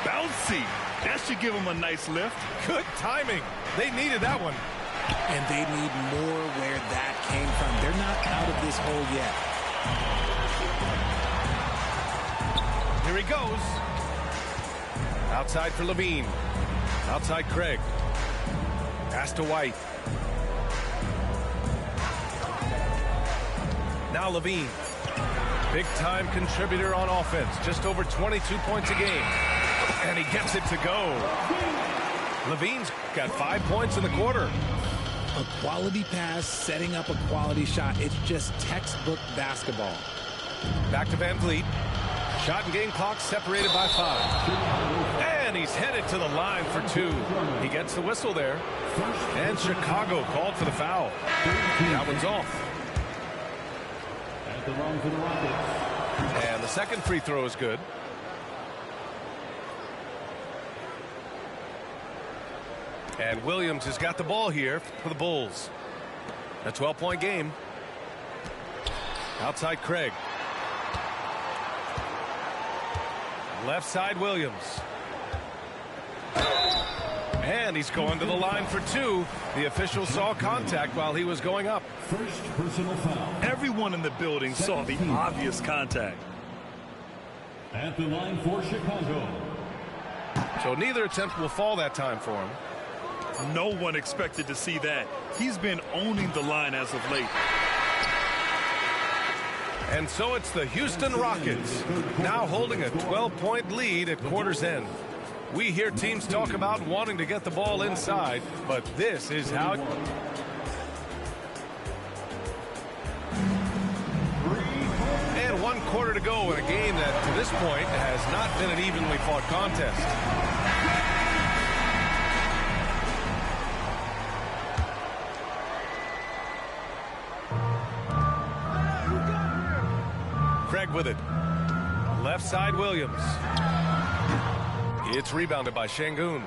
bouncy. That should give him a nice lift. Good timing. They needed that one. And they need more where that came from. They're not out of this hole yet. Here he goes. Outside for Levine. Outside Craig. Pass to White. Now Levine. Big-time contributor on offense. Just over 22 points a game. And he gets it to go. Levine's got 5 points in the quarter. A quality pass, setting up a quality shot. It's just textbook basketball. Back to Van Vliet. Shot and game clock separated by 5. And he's headed to the line for 2. He gets the whistle there. And Chicago called for the foul. That one's off. And the second free throw is good. And Williams has got the ball here for the Bulls. A 12-point game. Outside Craig. Left side, Williams. And he's going to the line for two. The official saw contact while he was going up. First personal foul. Everyone in the building saw the obvious contact. At the line for Chicago. So neither attempt will fall that time for him. No one expected to see that. He's been owning the line as of late. And so it's the Houston Rockets now holding a 12-point lead at quarter's end. We hear teams talk about wanting to get the ball inside, but this is how. And 1 quarter to go in a game that to this point has not been an evenly fought contest. Craig with it. Left side, Williams. It's rebounded by Şengün.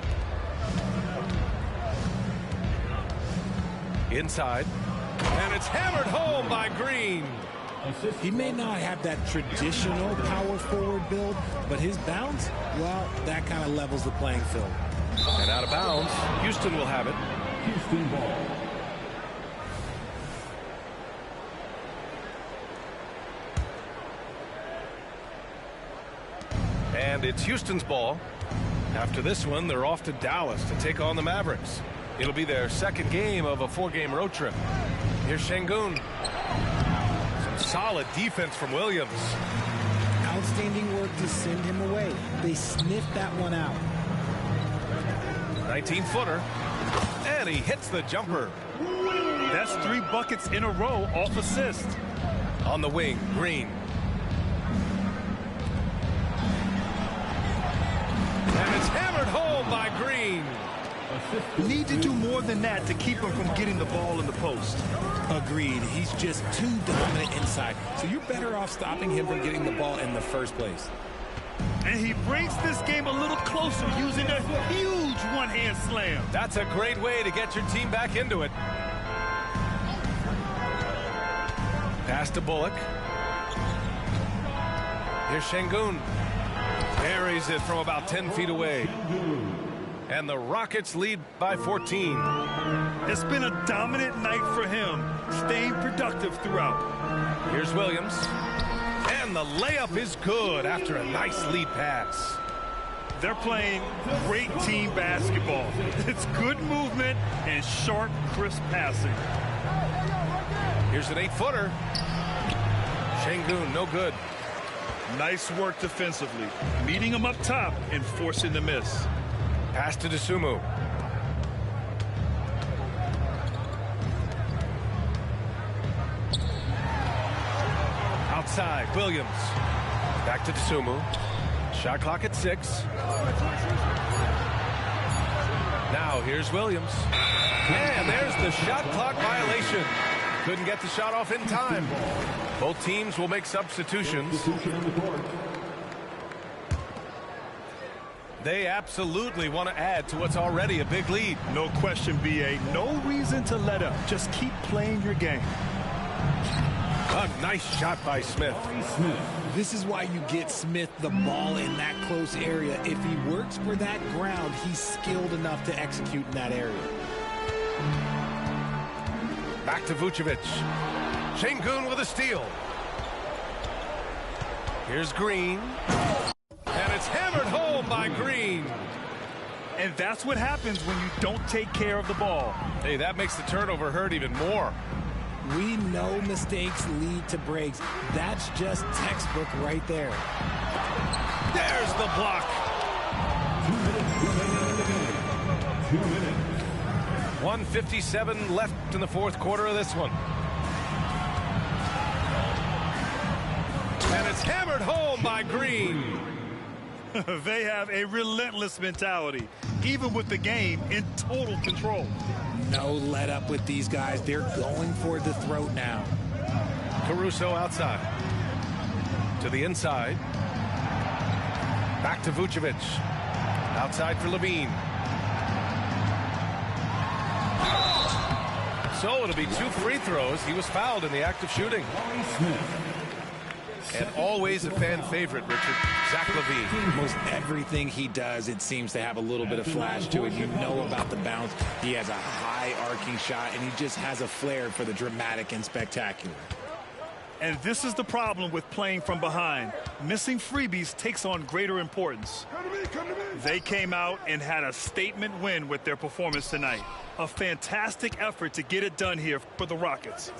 Inside. And it's hammered home by Green. He may not have that traditional power forward build, but his bounce, well, that kind of levels the playing field. And out of bounds, Houston will have it. Houston ball. And it's Houston's ball. After this one, they're off to Dallas to take on the Mavericks. It'll be their second game of a 4-game road trip. Here's Şengün. Some solid defense from Williams. Outstanding work to send him away. They sniffed that one out. 19-footer. And he hits the jumper. That's 3 buckets in a row off assist. On the wing, Green. And it's hammered home by Green. Need to do more than that to keep him from getting the ball in the post. Agreed. He's just too dominant inside. So you're better off stopping him from getting the ball in the first place. And he brings this game a little closer using a huge one-hand slam. That's a great way to get your team back into it. Pass to Bullock. Here's Şengün. Buries it from about 10 feet away. And the Rockets lead by 14. It's been a dominant night for him, staying productive throughout. Here's Williams. And the layup is good after a nice lead pass. They're playing great team basketball. It's good movement and sharp, crisp passing. Here's an 8-footer. Şengün, no good. Nice work defensively, meeting him up top and forcing the miss. Pass to Dosunmu. Outside, Williams. Back to Dosunmu. Shot clock at 6. Now here's Williams. And there's the shot clock violation. Couldn't get the shot off in time. Both teams will make substitutions. They absolutely want to add to what's already a big lead. No question, B.A. No reason to let up. Just keep playing your game. A nice shot by Smith. This is why you get Smith the ball in that close area. If he works for that ground, he's skilled enough to execute in that area. Back to Vucevic. Şengün with a steal. Here's Green. And it's hammered home by Green. And that's what happens when you don't take care of the ball. Hey, that makes the turnover hurt even more. We know mistakes lead to breaks. That's just textbook right there. There's the block. 2 minutes. 1:57 left in the fourth quarter of this one. And it's hammered home by Green. They have a relentless mentality, even with the game in total control. No let up with these guys. They're going for the throat now. Caruso outside. To the inside. Back to Vucevic. Outside for Levine. So it'll be 2 free throws. He was fouled in the act of shooting. And always a fan favorite, Richard, Zach LaVine. Most everything he does, it seems to have a little bit of flash to it. You know about the bounce. He has a high arcing shot, and he just has a flair for the dramatic and spectacular. And this is the problem with playing from behind. Missing freebies takes on greater importance. They came out and had a statement win with their performance tonight. A fantastic effort to get it done here for the Rockets.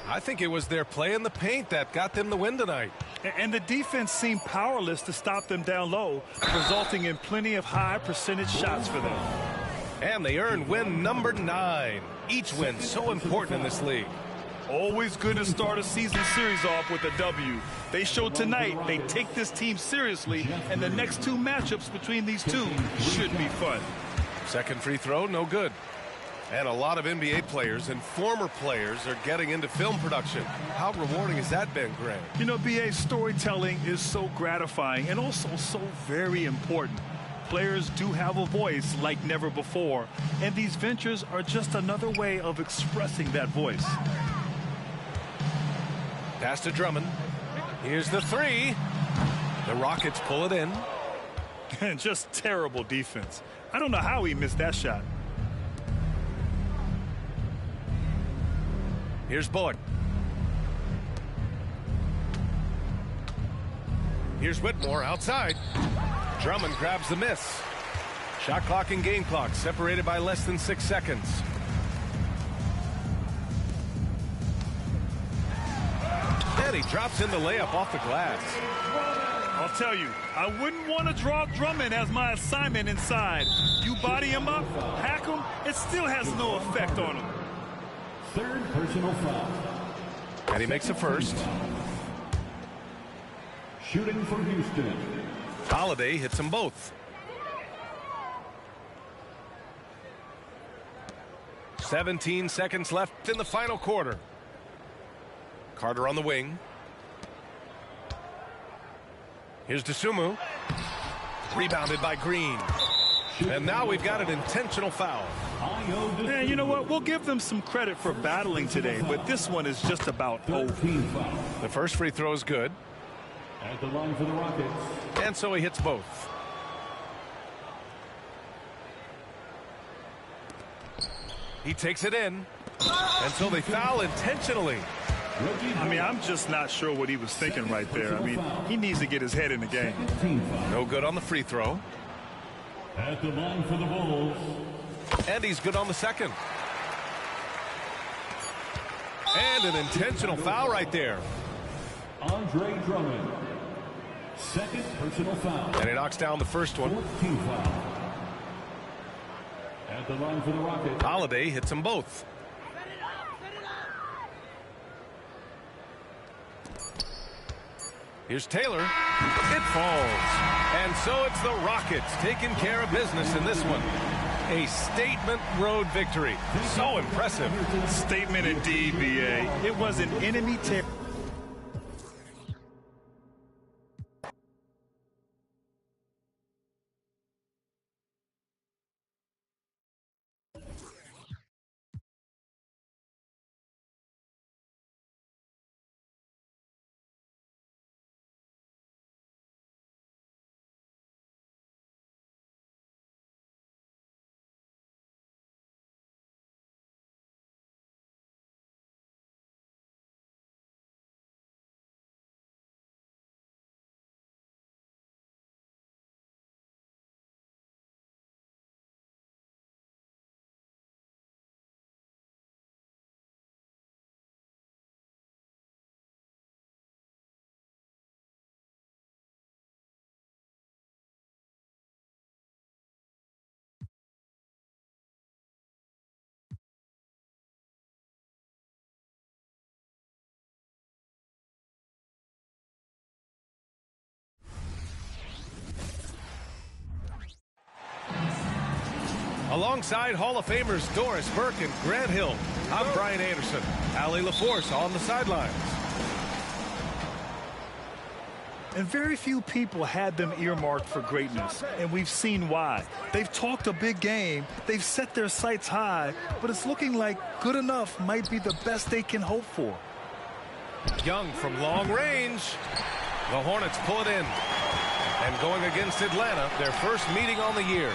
I think it was their play in the paint that got them the win tonight. And the defense seemed powerless to stop them down low, resulting in plenty of high percentage shots for them. And they earned win number 9. Each win so important in this league. Always good to start a season series off with a W. They showed tonight they take this team seriously, and the next 2 matchups between these two should be fun. Second free throw, no good. And a lot of NBA players and former players are getting into film production. How rewarding has that been, Graham? You know, BA, storytelling is so gratifying and also so very important. Players do have a voice like never before, and these ventures are just another way of expressing that voice. Pass to Drummond. Here's the 3. The Rockets pull it in. And just terrible defense. I don't know how he missed that shot. Here's Bullock. Here's Whitmore outside. Drummond grabs the miss. Shot clock and game clock separated by less than 6 seconds. And he drops in the layup off the glass. I'll tell you, I wouldn't want to draw Drummond as my assignment inside. You body him up, hack him, it still has no effect on him. Third personal foul. And he makes the first. Shooting for Houston. Holiday hits them both. 17 seconds left in the final quarter. Carter on the wing. Here's DeSumo. Rebounded by Green. And now we've got an intentional foul. And you know what? We'll give them some credit for battling today, but this one is just about over. The first free throw is good. At the line for the Rockets. And so he hits both. He takes it in. And so they foul intentionally. I mean, I'm just not sure what he was thinking right there. I mean, he needs to get his head in the game. No good on the free throw. At the line for the Bulls. And he's good on the second. And an intentional foul right there. Andre Drummond. Second personal foul. And he knocks down the first one. 14th foul. At the line for the Rockets. Holiday hits them both. Here's Taylor. It falls. And so it's the Rockets taking care of business in this one. A statement road victory. So impressive. Statement indeed, BA. It was an enemy tear. Alongside Hall of Famers Doris Burke and Grant Hill, I'm Brian Anderson. Allie LaForce on the sidelines. And very few people had them earmarked for greatness, and we've seen why. They've talked a big game, they've set their sights high, but it's looking like good enough might be the best they can hope for. Young from long range. The Hornets pull it in. And going against Atlanta, their first meeting on the year.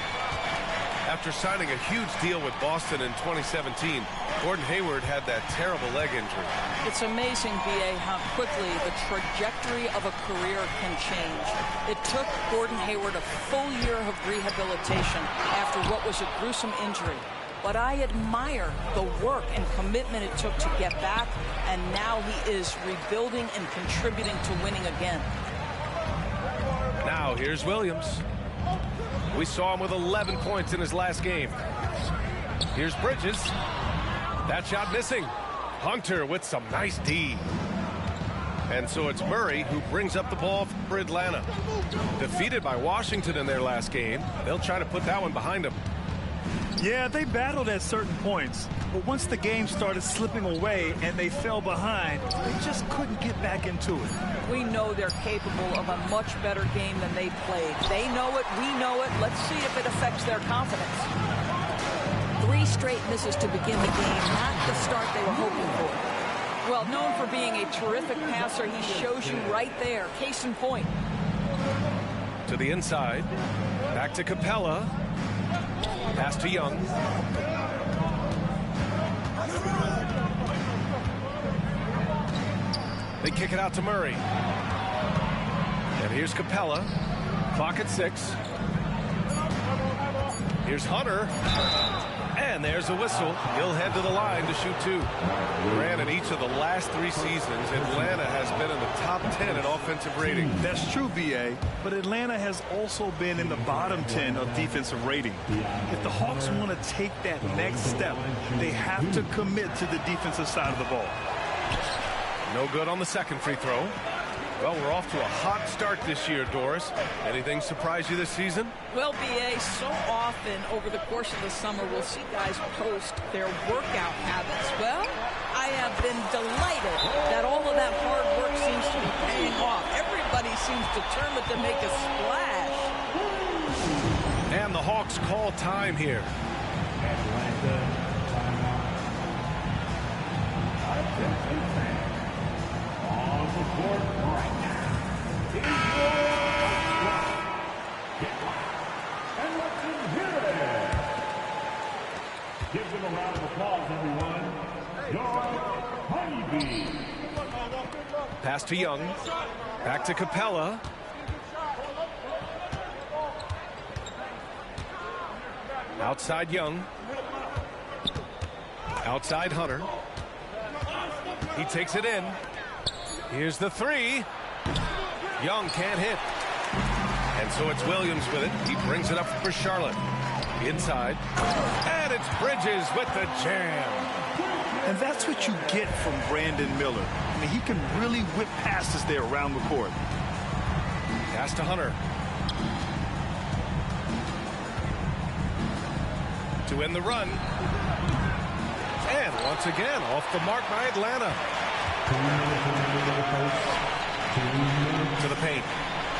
After signing a huge deal with Boston in 2017, Gordon Hayward had that terrible leg injury. It's amazing, B.A., how quickly the trajectory of a career can change. It took Gordon Hayward a full year of rehabilitation after what was a gruesome injury. But I admire the work and commitment it took to get back, and now he is rebuilding and contributing to winning again. Now here's Williams. We saw him with 11 points in his last game. Here's Bridges. That shot missing. Hunter with some nice D. And so it's Murray who brings up the ball for Atlanta. Defeated by Washington in their last game, they'll try to put that one behind them. Yeah, they battled at certain points, but once the game started slipping away and they fell behind, they just couldn't get back into it. We know they're capable of a much better game than they played. They know it, we know it. Let's see if it affects their confidence. 3 straight misses to begin the game, not the start they were hoping for. Well, known for being a terrific passer, he shows you right there. Case in point. To the inside. Back to Capella. Pass to Young. They kick it out to Murray. And here's Capella. Clock at 6. Here's Hunter. And there's a whistle. He'll head to the line to shoot 2. Grant, in each of the last 3 seasons, Atlanta has been in the top 10 in offensive rating. That's true, B.A., but Atlanta has also been in the bottom 10 of defensive rating. If the Hawks want to take that next step, they have to commit to the defensive side of the ball. No good on the second free throw. Well, we're off to a hot start this year, Doris. Anything surprise you this season? Well, B.A., so often over the course of the summer, we'll see guys post their workout habits. Well, I have been delighted that all of that hard work seems to be paying off. Everybody seems determined to make a splash. And the Hawks call time here. Atlanta timeout. On the court right now is and let's hear it. Give them a round of applause, everyone. Your Honeybee. Pass to Young. Back to Capella. Outside Young. Outside Hunter. He takes it in. Here's the 3. Young can't hit. And so it's Williams with it. He brings it up for Charlotte. Inside. And it's Bridges with the jam. And that's what you get from Brandon Miller. I mean, he can really whip passes there around the court. Pass to Hunter. To end the run. And once again, off the mark by Atlanta. To the paint.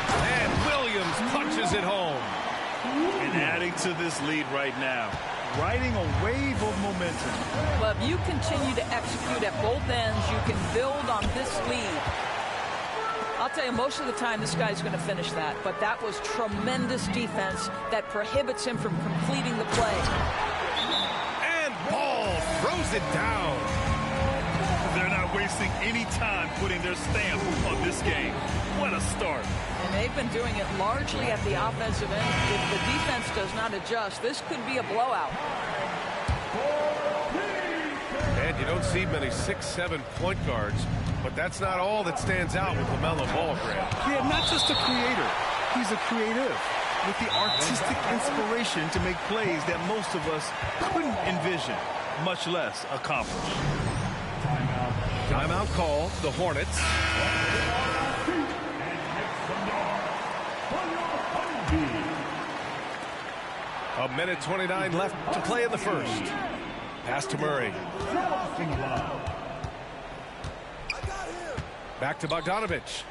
And Williams punches it home. And adding to this lead right now. Riding a wave of momentum. Well, if you continue to execute at both ends, you can build on this lead. I'll tell you, most of the time, this guy's going to finish that. But that was tremendous defense that prohibits him from completing the play. And Ball throws it down. They're not wasting any time putting their stamp on this game. What a start. And they've been doing it largely at the offensive end. If the defense does not adjust, this could be a blowout. And you don't see many 6'7" point guards, but that's not all that stands out with LaMelo Ball, Grant. Yeah, not just a creator. He's a creative with the artistic inspiration to make plays that most of us couldn't envision, much less accomplish. Timeout call, the Hornets. A minute 29 left to play in the first. Pass to Murray. Back to Bogdanovich.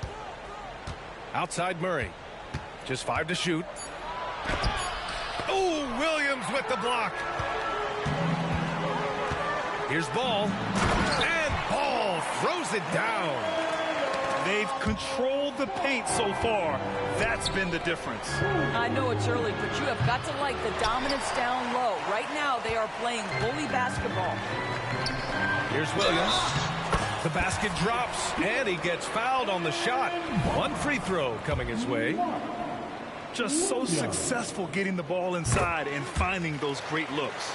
Outside Murray. Just 5 to shoot. Oh, Williams with the block. Here's Ball. And Ball throws it down. They've controlled the paint so far. That's been the difference. I know it's early, but you have got to like the dominance down low. Right now, they are playing bully basketball. Here's Williams. The basket drops, and he gets fouled on the shot. One free throw coming his way. Just so successful getting the ball inside and finding those great looks.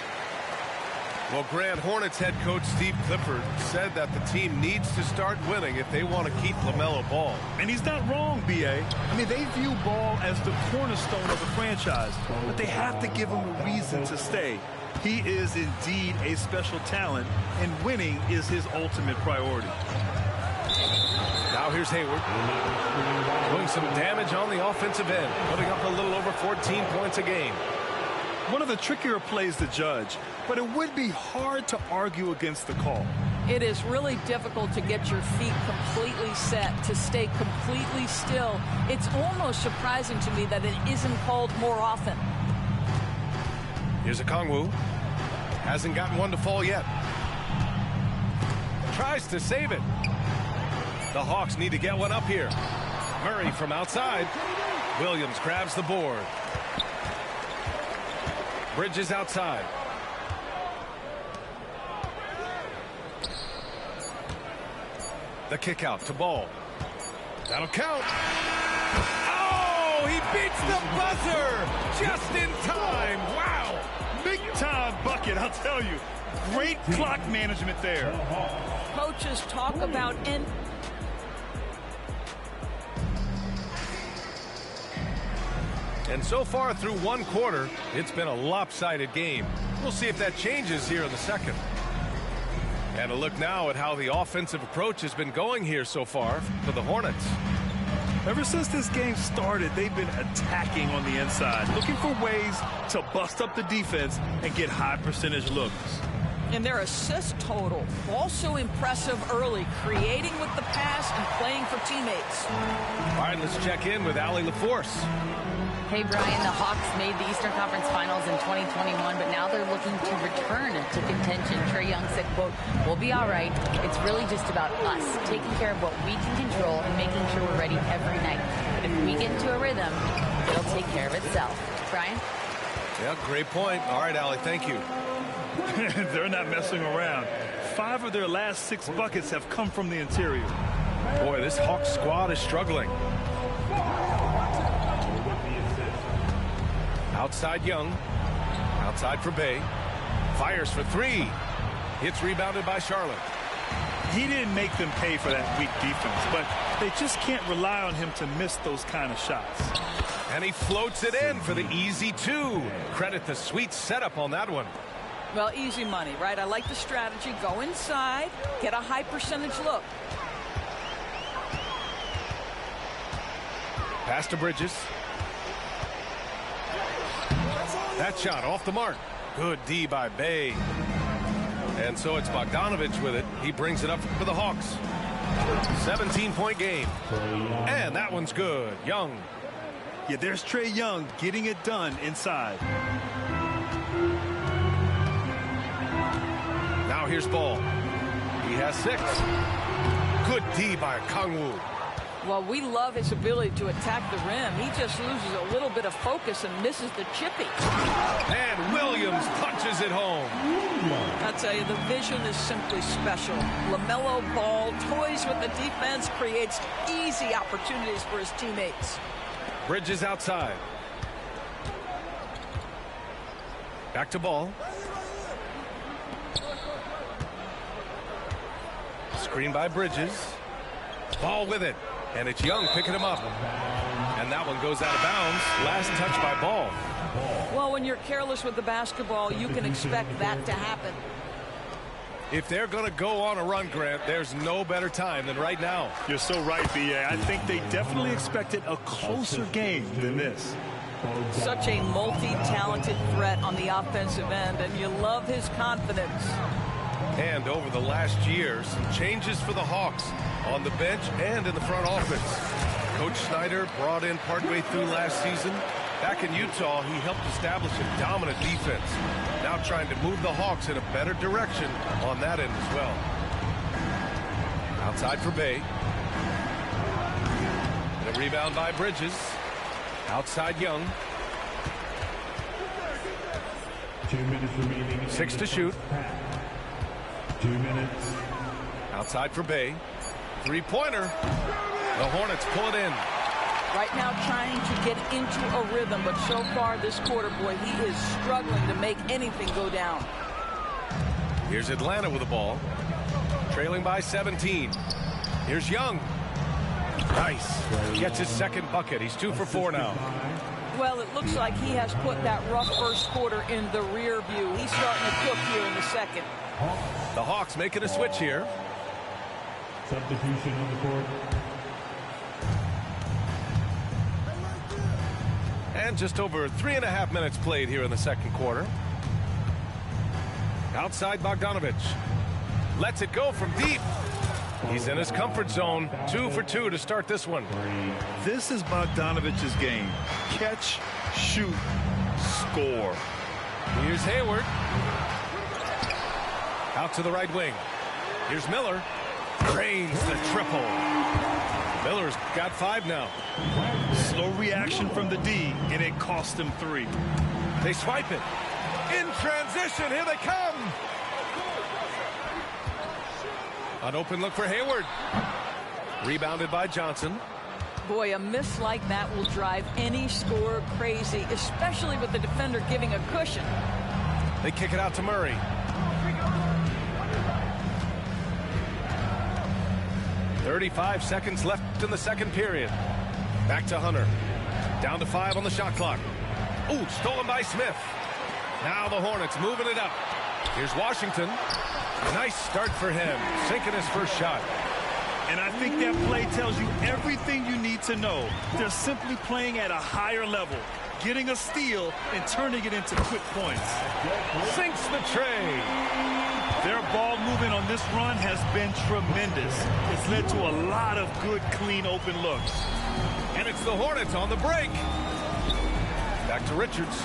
Well, Grant, Hornets head coach Steve Clifford said that the team needs to start winning if they want to keep LaMelo Ball. And he's not wrong, B.A. I mean, they view Ball as the cornerstone of the franchise, but they have to give him a reason to stay. He is indeed a special talent, and winning is his ultimate priority. Now here's Hayward. Doing some damage on the offensive end, putting up a little over 14 points a game. One of the trickier plays to judge, but it would be hard to argue against the call. It is really difficult to get your feet completely set, to stay completely still. It's almost surprising to me that it isn't called more often. Here's a Kongwu. Hasn't gotten one to fall yet. Tries to save it. The Hawks need to get one up here. Murray from outside. Williams grabs the board. Bridges outside. The kick out to Ball. That'll count. Oh, he beats the buzzer just in time. Wow. Big time bucket, I'll tell you. Great clock management there. Coaches talk about And so far through one quarter, it's been a lopsided game. We'll see if that changes here in the second. And a look now at how the offensive approach has been going here so far for the Hornets. Ever since this game started, they've been attacking on the inside, looking for ways to bust up the defense and get high percentage looks. And their assist total, also impressive early, creating with the pass and playing for teammates. All right, let's check in with Allie LaForce. Hey, Brian, the Hawks made the Eastern Conference Finals in 2021, but now they're looking to return to contention. Trae Young said, quote, "We'll be all right. It's really just about us, taking care of what we can control and making sure we're ready every night. But if we get into a rhythm, it'll take care of itself." Brian? Yeah, great point. All right, Allie, thank you. They're not messing around. 5 of their last 6 buckets have come from the interior. Boy, this Hawks squad is struggling. Outside Young. Outside for Bay. Fires for 3. It's rebounded by Charlotte. He didn't make them pay for that weak defense, but they just can't rely on him to miss those kind of shots. And he floats it in for the easy 2. Credit the sweet setup on that one. Well, easy money, right? I like the strategy. Go inside, get a high percentage look. Pass to Bridges. That shot off the mark. Good D by Bay. And so it's Bogdanovich with it. He brings it up for the Hawks. 17-point game. And that one's good. Young. Yeah, there's Trae Young getting it done inside. Now here's Ball. He has 6. Good D by Kongwu. Well, we love his ability to attack the rim. He just loses a little bit of focus and misses the chippy. And Williams punches it home. I tell you, the vision is simply special. LaMelo Ball toys with the defense, creates easy opportunities for his teammates. Bridges outside. Back to Ball. Screen by Bridges. Ball with it. And it's Young picking him up. And that one goes out of bounds. Last touch by Ball. Well, when you're careless with the basketball, you can expect that to happen. If they're going to go on a run, Grant, there's no better time than right now. You're so right, B.A. I think they definitely expected a closer game than this. Such a multi-talented threat on the offensive end, and you love his confidence. And over the last year, some changes for the Hawks on the bench and in the front office. Coach Snyder brought in partway through last season. Back in Utah, he helped establish a dominant defense. Now trying to move the Hawks in a better direction on that end as well. Outside for Bay. Rebound by Bridges. Outside Young. 2 minutes remaining. 6 to shoot. 2 minutes. Outside for Bay. Three-pointer. The Hornets pull it in. Right now trying to get into a rhythm, but so far this quarter, boy, he is struggling to make anything go down. Here's Atlanta with the ball. Trailing by 17. Here's Young. Nice. Gets his second bucket. He's 2 for 4 now. Well, it looks like he has put that rough first quarter in the rear view. He's starting to cook here in the second. The Hawks making a switch here. Substitution on the court. And just over 3.5 minutes played here in the second quarter. Outside Bogdanovich. Lets it go from deep. He's in his comfort zone. 2 for 2 to start this one. This is Bogdanovich's game. Catch, shoot, score. Here's Hayward. Out to the right wing. Here's Miller. Drains the triple. Miller's got 5 now. Slow reaction from the D, and it cost him 3. They swipe it. In transition, here they come. An open look for Hayward. Rebounded by Johnson. Boy, a miss like that will drive any scorer crazy, especially with the defender giving a cushion. They kick it out to Murray. "35 seconds left in the second period. Back to Hunter. Down to 5 on the shot clock. Ooh, stolen by Smith. Now the Hornets moving it up. Here's Washington. Nice start for him, sinking his first shot. And I think that play tells you everything you need to know. They're simply playing at a higher level, getting a steal and turning it into quick points. Sinks the tray. Their ball movement on this run has been tremendous. It's led to a lot of good, clean, open looks. And it's the Hornets on the break. Back to Richards.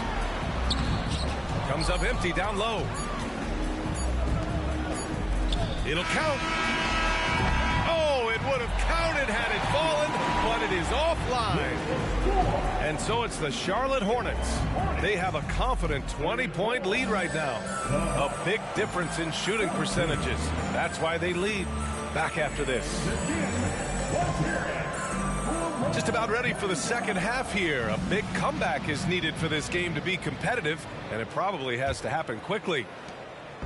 Comes up empty down low. It'll count. Oh, it would have counted had it fallen, but it is offline. And so it's the Charlotte Hornets. They have a confident 20-point lead right now. A big difference in shooting percentages. That's why they lead. Back after this. Just about ready for the second half here. A big comeback is needed for this game to be competitive, and it probably has to happen quickly.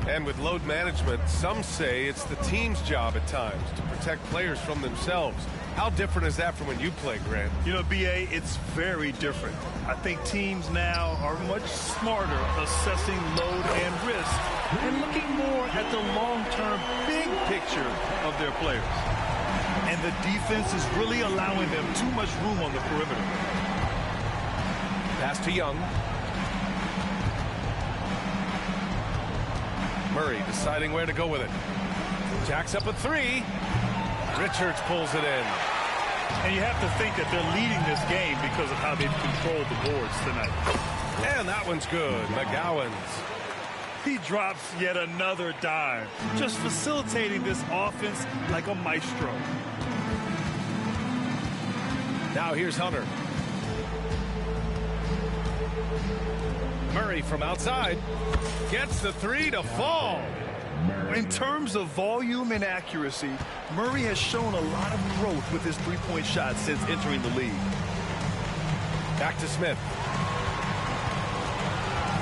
And with load management, some say it's the team's job at times to protect players from themselves. How different is that from when you play, Grant? You know, B.A., it's very different. I think teams now are much smarter assessing load and risk and looking more at the long-term big picture of their players. And the defense is really allowing them too much room on the perimeter. Pass to Young. Murray deciding where to go with it. Jacks up a 3. Richards pulls it in. And you have to think that they're leading this game because of how they've controlled the boards tonight. And that one's good. McGowan's. He drops yet another dime, just facilitating this offense like a maestro. Now here's Hunter. Murray from outside gets the 3 to fall. In terms of volume and accuracy, Murray has shown a lot of growth with his three-point shot since entering the league. Back to Smith.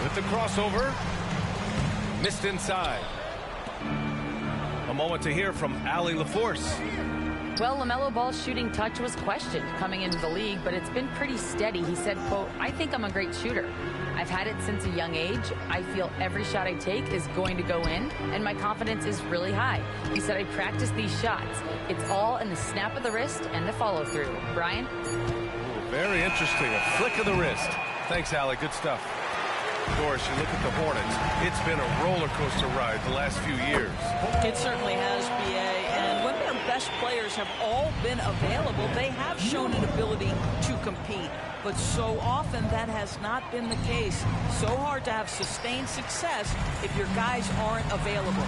With the crossover. Missed inside. A moment to hear from Allie LaForce. Well, LaMelo Ball's shooting touch was questioned coming into the league, but it's been pretty steady. He said, quote, "I think I'm a great shooter. I've had it since a young age. I feel every shot I take is going to go in, and my confidence is really high." He said, "I practice these shots. It's all in the snap of the wrist and the follow-through." Brian? Ooh, very interesting. A flick of the wrist. Thanks, Allie. Good stuff. Of course, you look at the Hornets. It's been a roller coaster ride the last few years. It certainly has, B.A., and when their best players have all been available, they have shown an ability to compete. But so often that has not been the case. So hard to have sustained success if your guys aren't available.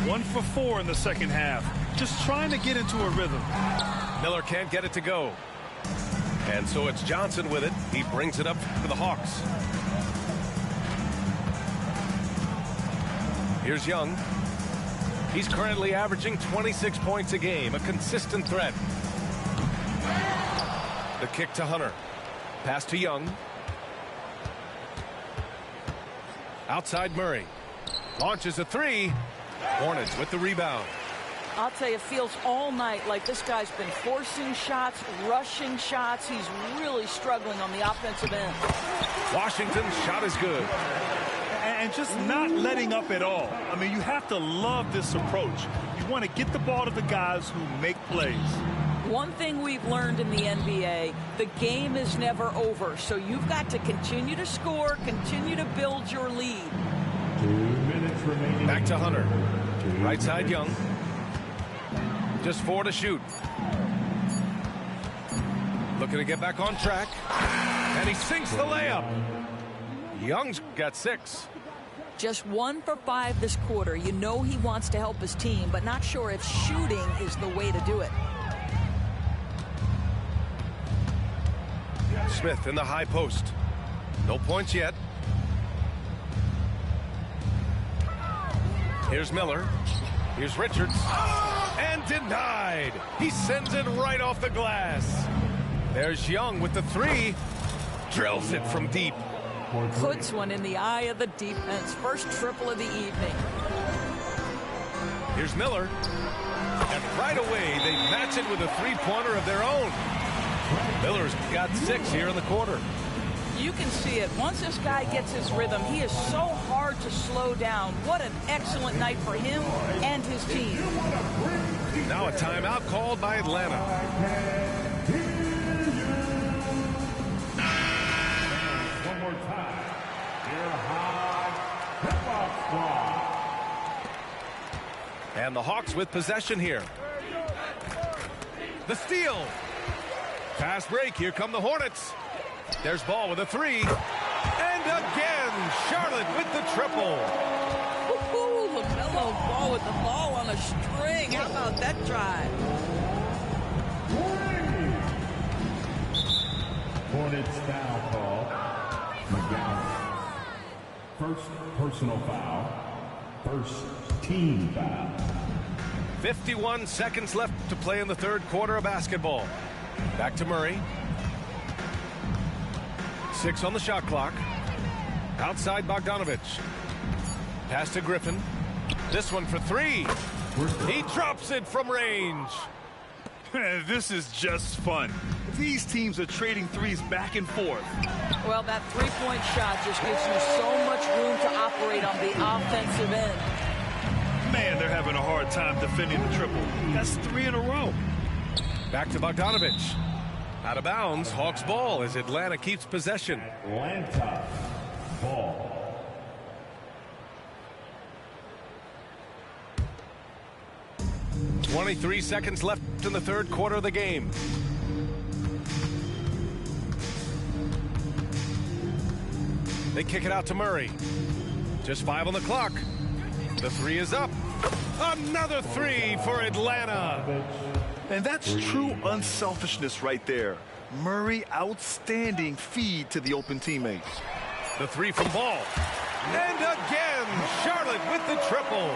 1 for 4 in the second half. Just trying to get into a rhythm. Miller can't get it to go. And so it's Johnson with it. He brings it up for the Hawks. Here's Young. He's currently averaging 26 points a game, a consistent threat. The kick to Hunter. Pass to Young. Outside Murray. Launches a three. Hornets with the rebound. I'll tell you, it feels all night like this guy's been forcing shots, rushing shots. He's really struggling on the offensive end. Washington's shot is good. And just not letting up at all. I mean, you have to love this approach. You want to get the ball to the guys who make plays. One thing we've learned in the NBA, the game is never over. So you've got to continue to score, continue to build your lead. 2 minutes remaining. Back to Hunter. Right side Young. Just 4 to shoot. Looking to get back on track. And he sinks the layup. Young's got 6. Just 1 for 5 this quarter. You know he wants to help his team, but not sure if shooting is the way to do it. Smith in the high post. No points yet. Here's Miller. Here's Richards. And denied. He sends it right off the glass. There's Young with the 3. Drills it from deep. Puts one in the eye of the defense. First triple of the evening. Here's Miller. And right away, they match it with a 3-pointer of their own. Miller's got 6 here in the quarter. You can see it. Once this guy gets his rhythm, he is so hard to slow down. What an excellent night for him and his team. Now a timeout called by Atlanta. And the Hawks with possession here. The steal. Fast break. Here come the Hornets. There's Ball with a 3. And again, Charlotte with the triple. Ooh, LaMelo Ball with the ball on a string. How about that drive? Hornets foul call. McGowan. First personal foul. First team foul. 51 seconds left to play in the third quarter of basketball. Back to Murray. 6 on the shot clock. Outside Bogdanovich. Pass to Griffin. This one for 3. He drops it from range. This is just fun. These teams are trading threes back and forth. Well, that three-point shot just gives you so much room to operate on the offensive end. Man, they're having a hard time defending the triple. That's 3 in a row. Back to Bogdanovich. Out of bounds, Hawks ball as Atlanta keeps possession. Atlanta ball. .23 seconds left in the third quarter of the game. They kick it out to Murray. Just 5 on the clock. The 3 is up. Another 3 for Atlanta. And that's true unselfishness right there. Murray, outstanding feed to the open teammates. The 3 from Ball. And again, Charlotte with the triple.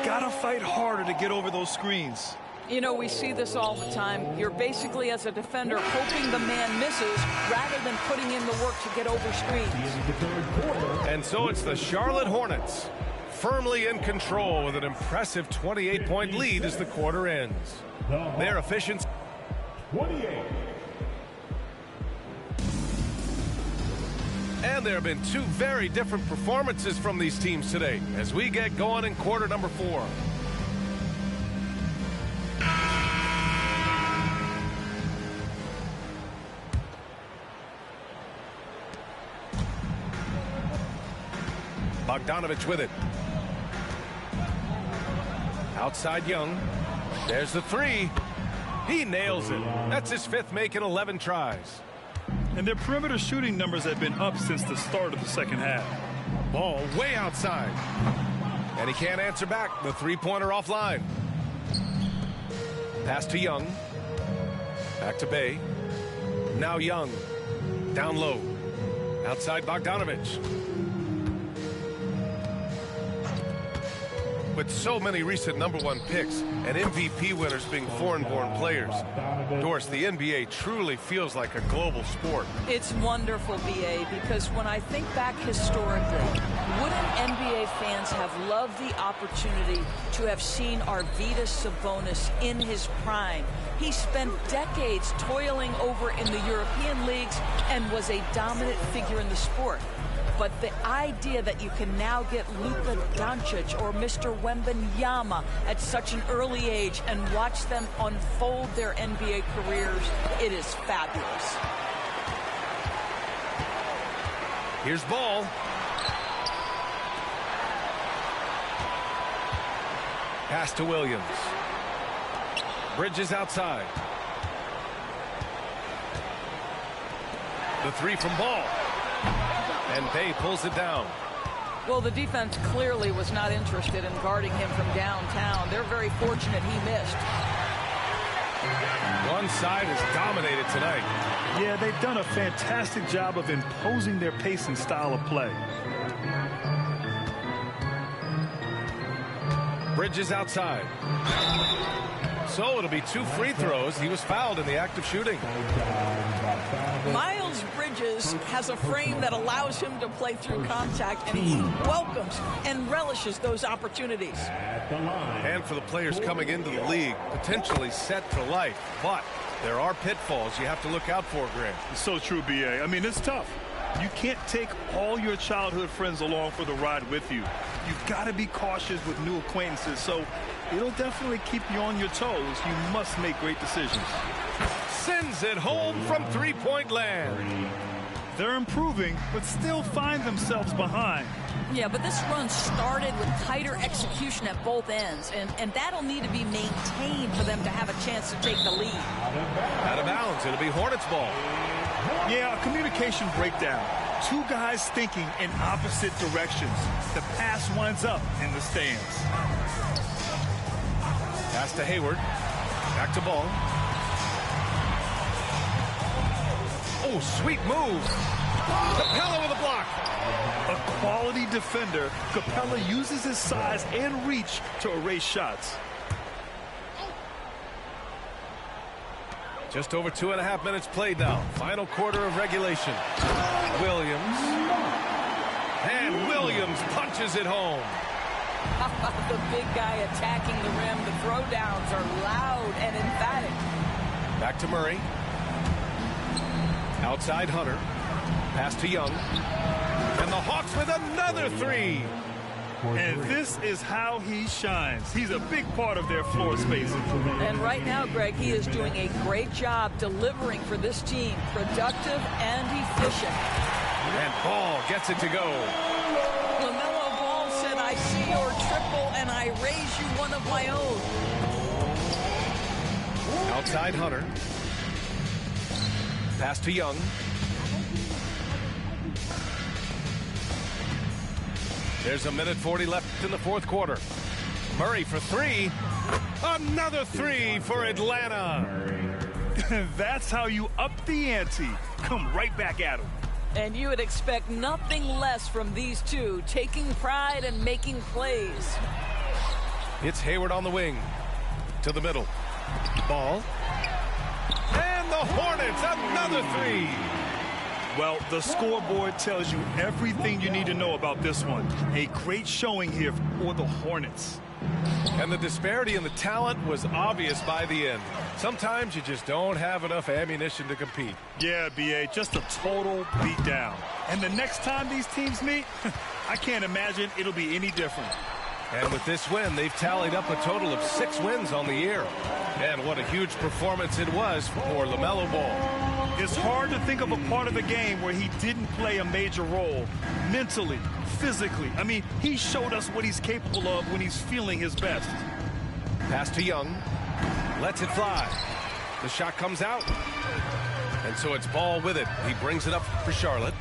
Gotta fight harder to get over those screens. You know, we see this all the time. You're basically, as a defender, hoping the man misses rather than putting in the work to get over screens. And so it's the Charlotte Hornets, firmly in control with an impressive 28-point lead as the quarter ends. Their efficiency. 28. And there have been 2 very different performances from these teams today as we get going in quarter number 4. Bogdanovich with it. Outside Young. There's the 3. He nails it. That's his 5th make in 11 tries. And their perimeter shooting numbers have been up since the start of the second half. Ball way outside. And he can't answer back. The 3-pointer offline. Pass to Young. Back to Bay. Now Young. Down low. Outside Bogdanovich. With so many recent #1 picks and MVP winners being foreign-born players, Doris, the NBA truly feels like a global sport. It's wonderful, BA, because when I think back historically, wouldn't NBA fans have loved the opportunity to have seen Arvydas Sabonis in his prime? He spent decades toiling over in the European leagues and was a dominant figure in the sport. But the idea that you can now get Luka Doncic or Mr. Wembanyama at such an early age and watch them unfold their NBA careers, it is fabulous. Here's Ball. Pass to Williams. Bridges outside. The three from Ball. And Bay pulls it down. Well, the defense clearly was not interested in guarding him from downtown. They're very fortunate he missed. One side is dominated tonight. Yeah, they've done a fantastic job of imposing their pace and style of play. Bridges outside. So it'll be 2 free throws. He was fouled in the act of shooting. Miles Bridges has a frame that allows him to play through contact, and he welcomes and relishes those opportunities. And for the players coming into the league, potentially set for life. But there are pitfalls you have to look out for, Grant. It's so true, BA. I mean, it's tough. You can't take all your childhood friends along for the ride with you. You've got to be cautious with new acquaintances, so it'll definitely keep you on your toes. You must make great decisions. Sends it home from three-point land. They're improving, but still find themselves behind. Yeah, but this run started with tighter execution at both ends, and that'll need to be maintained for them to have a chance to take the lead. Out of bounds. It'll be Hornets ball. Yeah, a communication breakdown. Two guys thinking in opposite directions. The pass winds up in the stands. Pass to Hayward. Back to Ball. Oh, sweet move. Capella with a block. A quality defender, Capella uses his size and reach to erase shots. Just over 2.5 minutes played now. Final quarter of regulation. Williams. And Williams punches it home. The big guy attacking the rim. The throwdowns are loud and emphatic. Back to Murray. Outside Hunter. Pass to Young. And the Hawks with another three. And this is how he shines. He's a big part of their floor spacing. And right now, Greg, he is doing a great job delivering for this team. Productive and efficient. And Ball gets it to go. LaMelo Ball said, I see your triple and I raise you one of my own. Outside Hunter. Pass to Young. There's 1:40 left in the fourth quarter. Murray for three. Another three for Atlanta. That's how you up the ante. Come right back at him. And you would expect nothing less from these two, taking pride and making plays. It's Hayward on the wing. To the middle. Ball. And the Hornets, another three. Well, the scoreboard tells you everything you need to know about this one. A great showing here for the Hornets. And the disparity in the talent was obvious by the end. Sometimes you just don't have enough ammunition to compete. Yeah, BA, just a total beatdown. And the next time these teams meet, I can't imagine it'll be any different. And with this win, they've tallied up a total of 6 wins on the year. And what a huge performance it was for LaMelo Ball. It's hard to think of a part of the game where he didn't play a major role. Mentally, physically. I mean, he showed us what he's capable of when he's feeling his best. Pass to Young. Lets it fly. The shot comes out. And so it's Ball with it. He brings it up for Charlotte.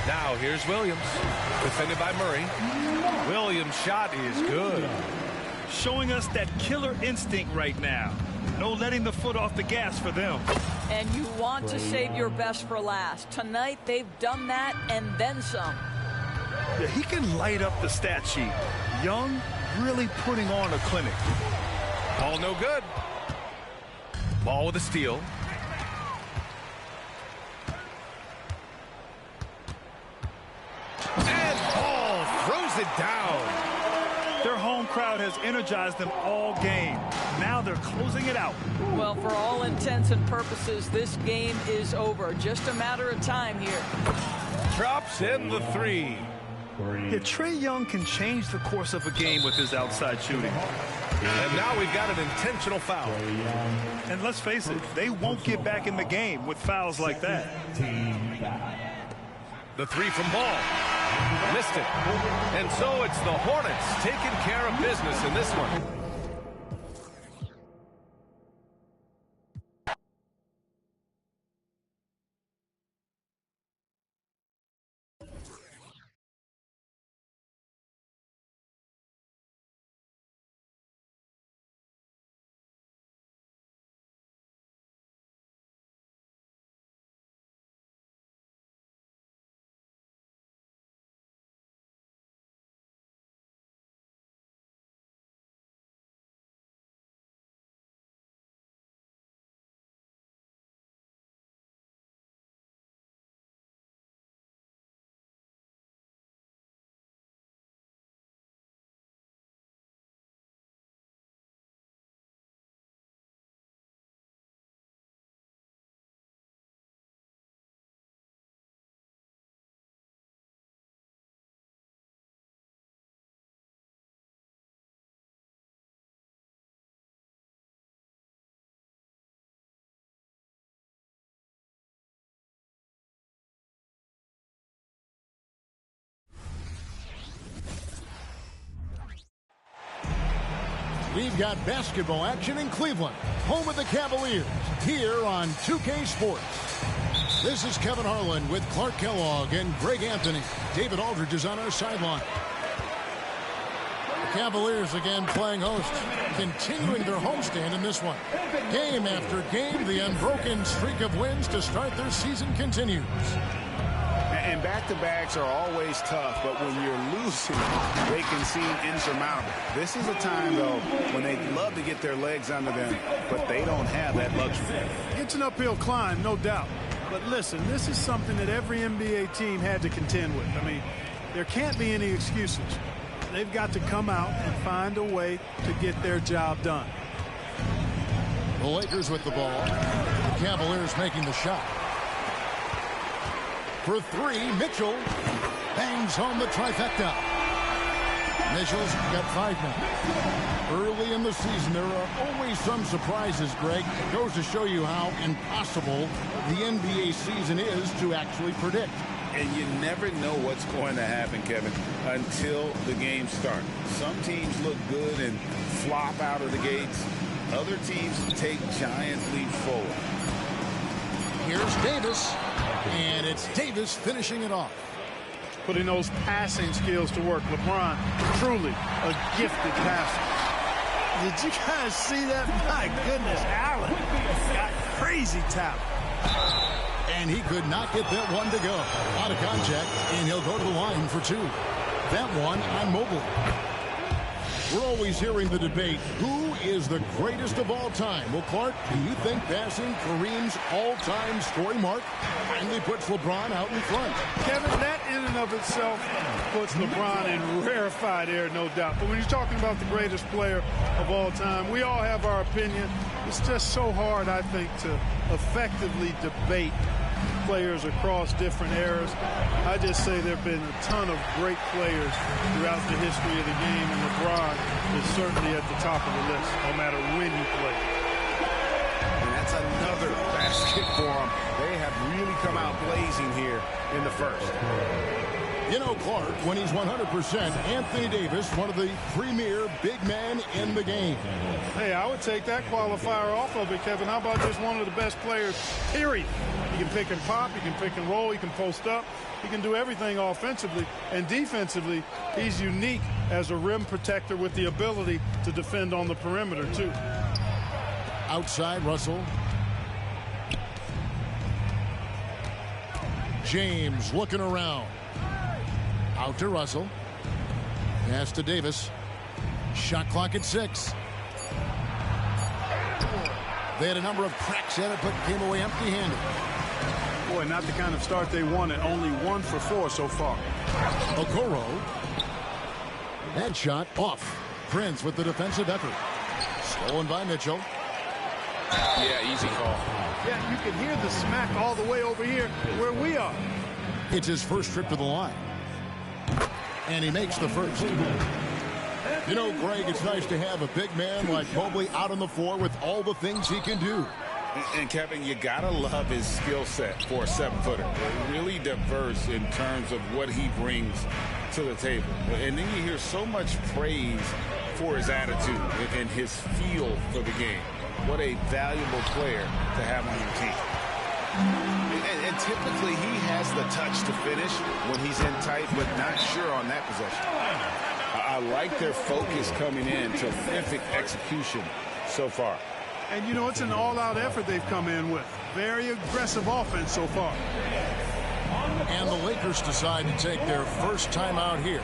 Now here's Williams. Defended by Murray. Williams' shot is good. Showing us that killer instinct right now. No letting the foot off the gas for them. And you want to save your best for last. Tonight, they've done that and then some. Yeah, he can light up the stat sheet. Young really putting on a clinic. Ball no good. Ball with a steal. And Ball throws it down. Their home crowd has energized them all game. Now they're closing it out. Well, for all intents and purposes, this game is over. Just a matter of time here. Drops in the three. Yeah, Trae Young can change the course of a game with his outside shooting. And now we've got an intentional foul. And let's face it, they won't get back in the game with fouls like that. The three from Ball. Missed it. And so it's the Hornets taking care of business in this one. We've got basketball action in Cleveland, home of the Cavaliers, here on 2K Sports. This is Kevin Harlan with Clark Kellogg and Greg Anthony. David Aldridge is on our sideline. The Cavaliers again playing host, continuing their homestand in this one. Game after game, the unbroken streak of wins to start their season continues. And back-to-backs are always tough, but when you're losing, they can seem insurmountable. This is a time, though, when they'd love to get their legs under them, but they don't have that luxury. It's an uphill climb, no doubt. But listen, this is something that every NBA team had to contend with. I mean, there can't be any excuses. They've got to come out and find a way to get their job done. The Lakers with the ball. The Cavaliers making the shot. For three, Mitchell bangs home the trifecta. Mitchell's got 5 minutes. Early in the season, there are always some surprises, Greg. It goes to show you how impossible the NBA season is to actually predict. And you never know what's going to happen, Kevin, until the game starts. Some teams look good and flop out of the gates. Other teams take giant leaps forward. Here's Davis. And it's Davis finishing it off. Putting those passing skills to work. LeBron, truly a gifted passer. Did you guys see that? My goodness, Allen got crazy talent. And he could not get that one to go. Out of contact, and he'll go to the line for 2. That one on Mobley. We're always hearing the debate, who is the greatest of all time? Well, Clark, do you think passing Kareem's all-time scoring mark finally puts LeBron out in front? Kevin, that in and of itself puts LeBron in rarefied air, no doubt. But when you're talking about the greatest player of all time, we all have our opinion. It's just so hard, I think, to effectively debate players across different eras. I just say there have been a ton of great players throughout the history of the game, and LeBron is certainly at the top of the list, no matter when you play. And that's another basket for them. They have really come out blazing here in the first. You know, Clark, when he's 100%, Anthony Davis, one of the premier big men in the game. Hey, I would take that qualifier off of it, Kevin. How about just one of the best players, period? He can pick and pop, he can pick and roll, he can post up, he can do everything offensively. And defensively, he's unique as a rim protector with the ability to defend on the perimeter, too. outside Russell. James looking around. Out to Russell. Pass to Davis. Shot clock at 6. They had a number of cracks at it, but came away empty-handed. Boy, not the kind of start they wanted. Only 1 for 4 so far. Okoro. That shot off. Prince with the defensive effort. Stolen by Mitchell. Yeah, easy call. Yeah, you can hear the smack all the way over here where we are. It's his first trip to the line. And he makes the first. You know, Greg, it's nice to have a big man like Mobley out on the floor with all the things he can do. And Kevin, you gotta love his skill set for a 7-footer. Really diverse in terms of what he brings to the table. And then you hear so much praise for his attitude and his feel for the game. What a valuable player to have on your team. And typically he has the touch to finish when he's in tight, but not sure on that possession. I like their focus coming in, terrific execution so far. And, you know, it's an all-out effort they've come in with. Very aggressive offense so far. And the Lakers decide to take their first time out here.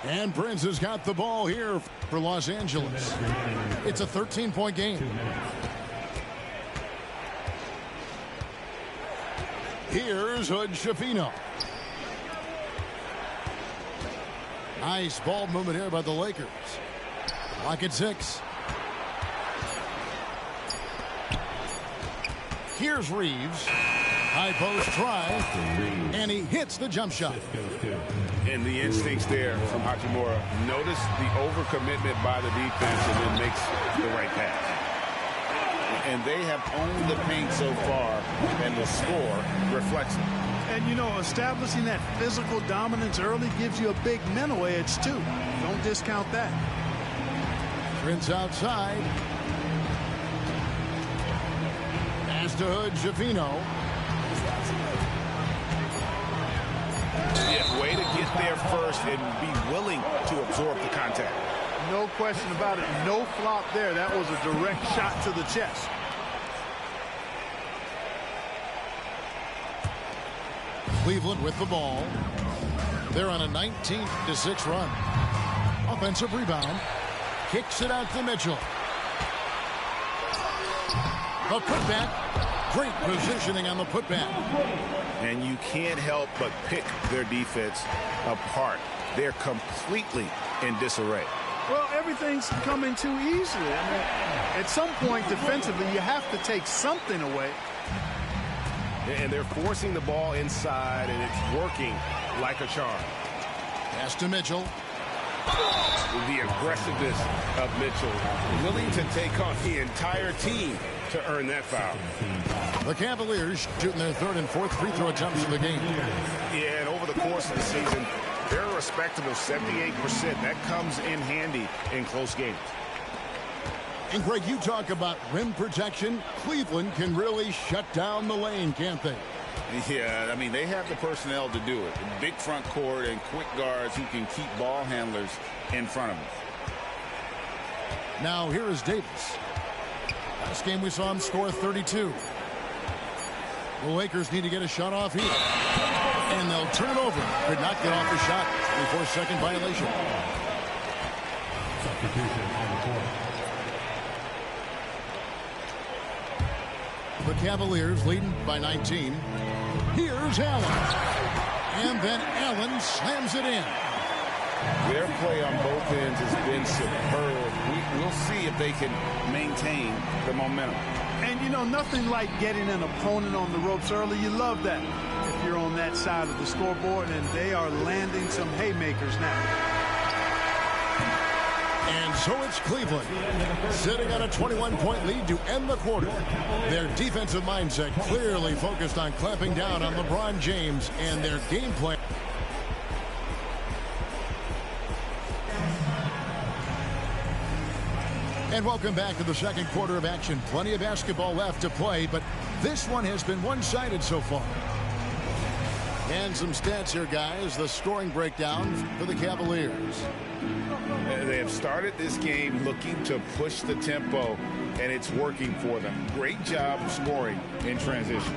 And Prince has got the ball here for Los Angeles. It's a 13-point game. Here's Hood-Schifino. Nice ball movement here by the Lakers. Clock at 6. Here's Reeves. High post try. And he hits the jump shot. And the instincts there from Hachimura. Notice the overcommitment by the defense and then makes the right pass. And they have owned the paint so far, and the score reflects it. And, you know, establishing that physical dominance early gives you a big mental edge, too. Don't discount that. Prince outside. Pass to Hood-Schifino. Yeah, way to get there first and be willing to absorb the contact. No question about it. No flop there. That was a direct shot to the chest. Cleveland with the ball. They're on a 19-6 run. Offensive rebound. Kicks it out to Mitchell. A putback. Great positioning on the putback. And you can't help but pick their defense apart. They're completely in disarray. Well, everything's coming too easily. I mean, at some point defensively, you have to take something away. And they're forcing the ball inside, and it's working like a charm. Pass to Mitchell. The aggressiveness of Mitchell, willing to take on the entire team to earn that foul. The Cavaliers shooting their third and fourth free throw attempts of the game. Yeah, and over the course of the season, they're a respectable 78%. That comes in handy in close games. And Greg, you talk about rim protection. Cleveland can really shut down the lane, can't they? Yeah, I mean, they have the personnel to do it. Big front court and quick guards who can keep ball handlers in front of them. Now here is Davis. Last game we saw him score 32. The Lakers need to get a shot off here. And they'll turn it over. Could not get off the shot before second violation. Substitution on the court. The Cavaliers leading by 19. Here's Allen. And then Allen slams it in. Their play on both ends has been superb. We'll see if they can maintain the momentum. And, you know, nothing like getting an opponent on the ropes early. You love that if you're on that side of the scoreboard, and they are landing some haymakers now. And so it's Cleveland, sitting on a 21-point lead to end the quarter. Their defensive mindset clearly focused on clamping down on LeBron James and their game plan. And welcome back to the second quarter of action. Plenty of basketball left to play, but this one has been one-sided so far. And some stats here, guys. The scoring breakdown for the Cavaliers. They have started this game looking to push the tempo, and it's working for them. Great job of scoring in transition.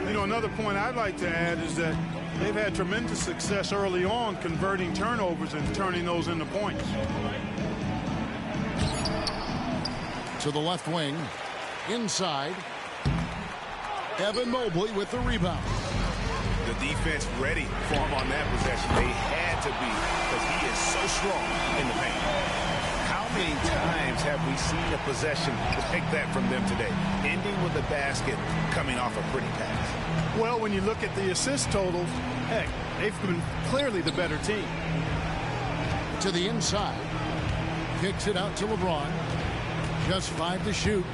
You know, another point I'd like to add is that they've had tremendous success early on converting turnovers and turning those into points. To the left wing, inside. Evan Mobley with the rebound. The defense ready for him on that possession. They had to be, because he is so strong in the paint. How many times have we seen a possession like that from them today? Ending with the basket, coming off a pretty pass. Well, when you look at the assist totals, heck, they've been clearly the better team. To the inside. Kicks it out to LeBron. Just 5 to shoot.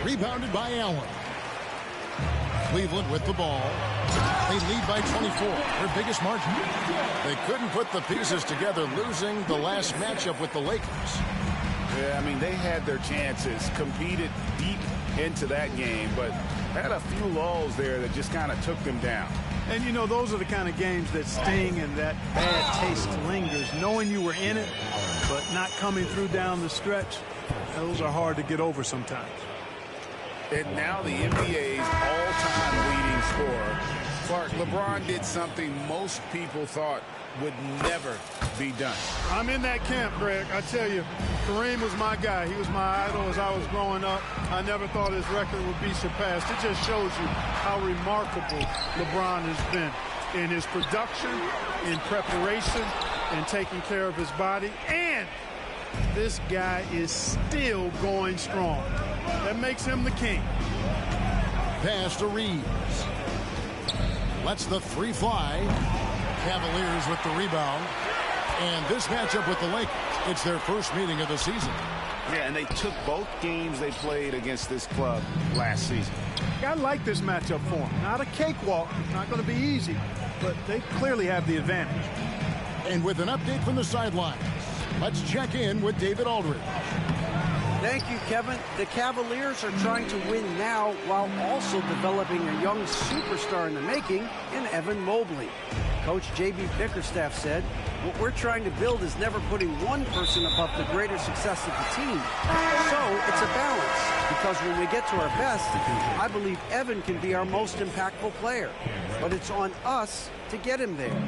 Rebounded by Allen. Cleveland with the ball. They lead by 24. Their biggest margin. They couldn't put the pieces together, losing the last matchup with the Lakers. Yeah, I mean, they had their chances, competed deep into that game, but had a few lulls there that just kind of took them down. And, you know, those are the kind of games that sting and that bad taste lingers. Knowing you were in it, but not coming through down the stretch, those are hard to get over sometimes. And now the NBA's all-time leading scorer. Clark, LeBron did something most people thought would never be done. I'm in that camp, Greg. I tell you, Kareem was my guy. He was my idol as I was growing up. I never thought his record would be surpassed. It just shows you how remarkable LeBron has been in his production, in preparation, and taking care of his body. And this guy is still going strong. That makes him the king. Pass to Reeves. Lets the three fly. Cavaliers with the rebound. And this matchup with the Lakers, it's their first meeting of the season. Yeah, and they took both games they played against this club last season. I like this matchup for them. Not a cakewalk, not going to be easy, but they clearly have the advantage. And with an update from the sidelines, let's check in with David Aldridge. Thank you, Kevin. The Cavaliers are trying to win now while also developing a young superstar in the making in Evan Mobley. Coach J.B. Bickerstaff said, what we're trying to build is never putting one person above the greater success of the team. So it's a balance, because when we get to our best, I believe Evan can be our most impactful player. But it's on us to get him there.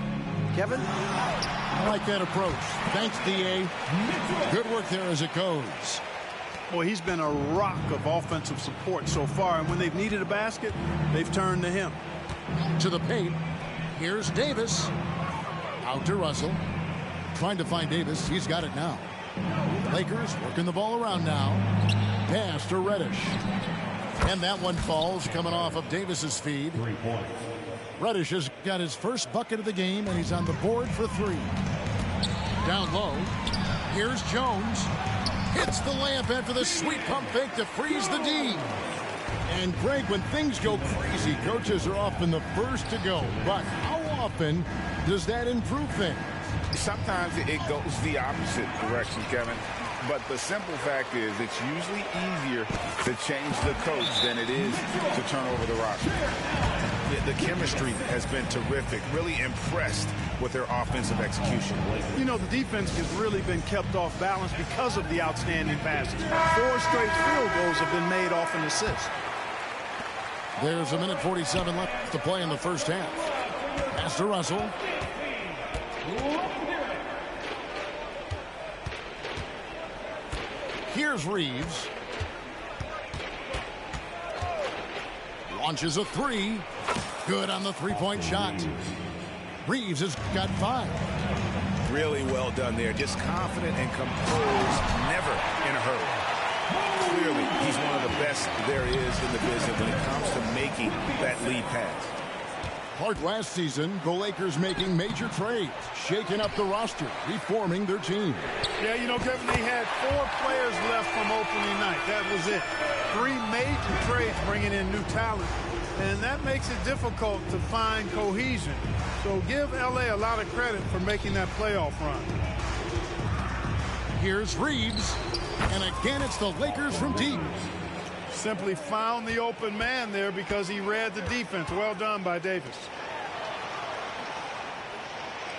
Kevin? I like that approach. Thanks, D.A. Good work there as it goes. Boy, he's been a rock of offensive support so far, and when they've needed a basket, they've turned to him. To the paint. Here's Davis. Out to Russell. Trying to find Davis. He's got it now. Lakers working the ball around now. Pass to Reddish. And that one falls, coming off of Davis's feed. Reddish has got his first bucket of the game, and he's on the board for 3. Down low. Here's Jones. Hits the layup after the sweet pump fake to freeze the D. And Greg, when things go crazy, coaches are often the first to go. But how often does that improve things? Sometimes it goes the opposite direction, Kevin. But the simple fact is it's usually easier to change the coach than it is to turn over the roster. The chemistry has been terrific. Really impressed with their offensive execution. You know, the defense has really been kept off balance because of the outstanding passes. 4 straight field goals have been made off an assist. There's a minute 47 left to play in the first half. Pass to Russell. Here's Reeves. Launches a 3. Good on the three-point shot. Reeves has got 5. Really well done there. Just confident and composed, never in a hurry. Clearly, he's one of the best there is in the business when it comes to making that lead pass. Clark, last season, the Lakers making major trades, shaking up the roster, reforming their team. Yeah, you know, Kevin, they had 4 players left from opening night. That was it. 3 major trades bringing in new talent, and that makes it difficult to find cohesion. So give L.A. a lot of credit for making that playoff run. Here's Reeves, and again it's the Lakers from deep. Simply found the open man there because he read the defense. Well done by Davis.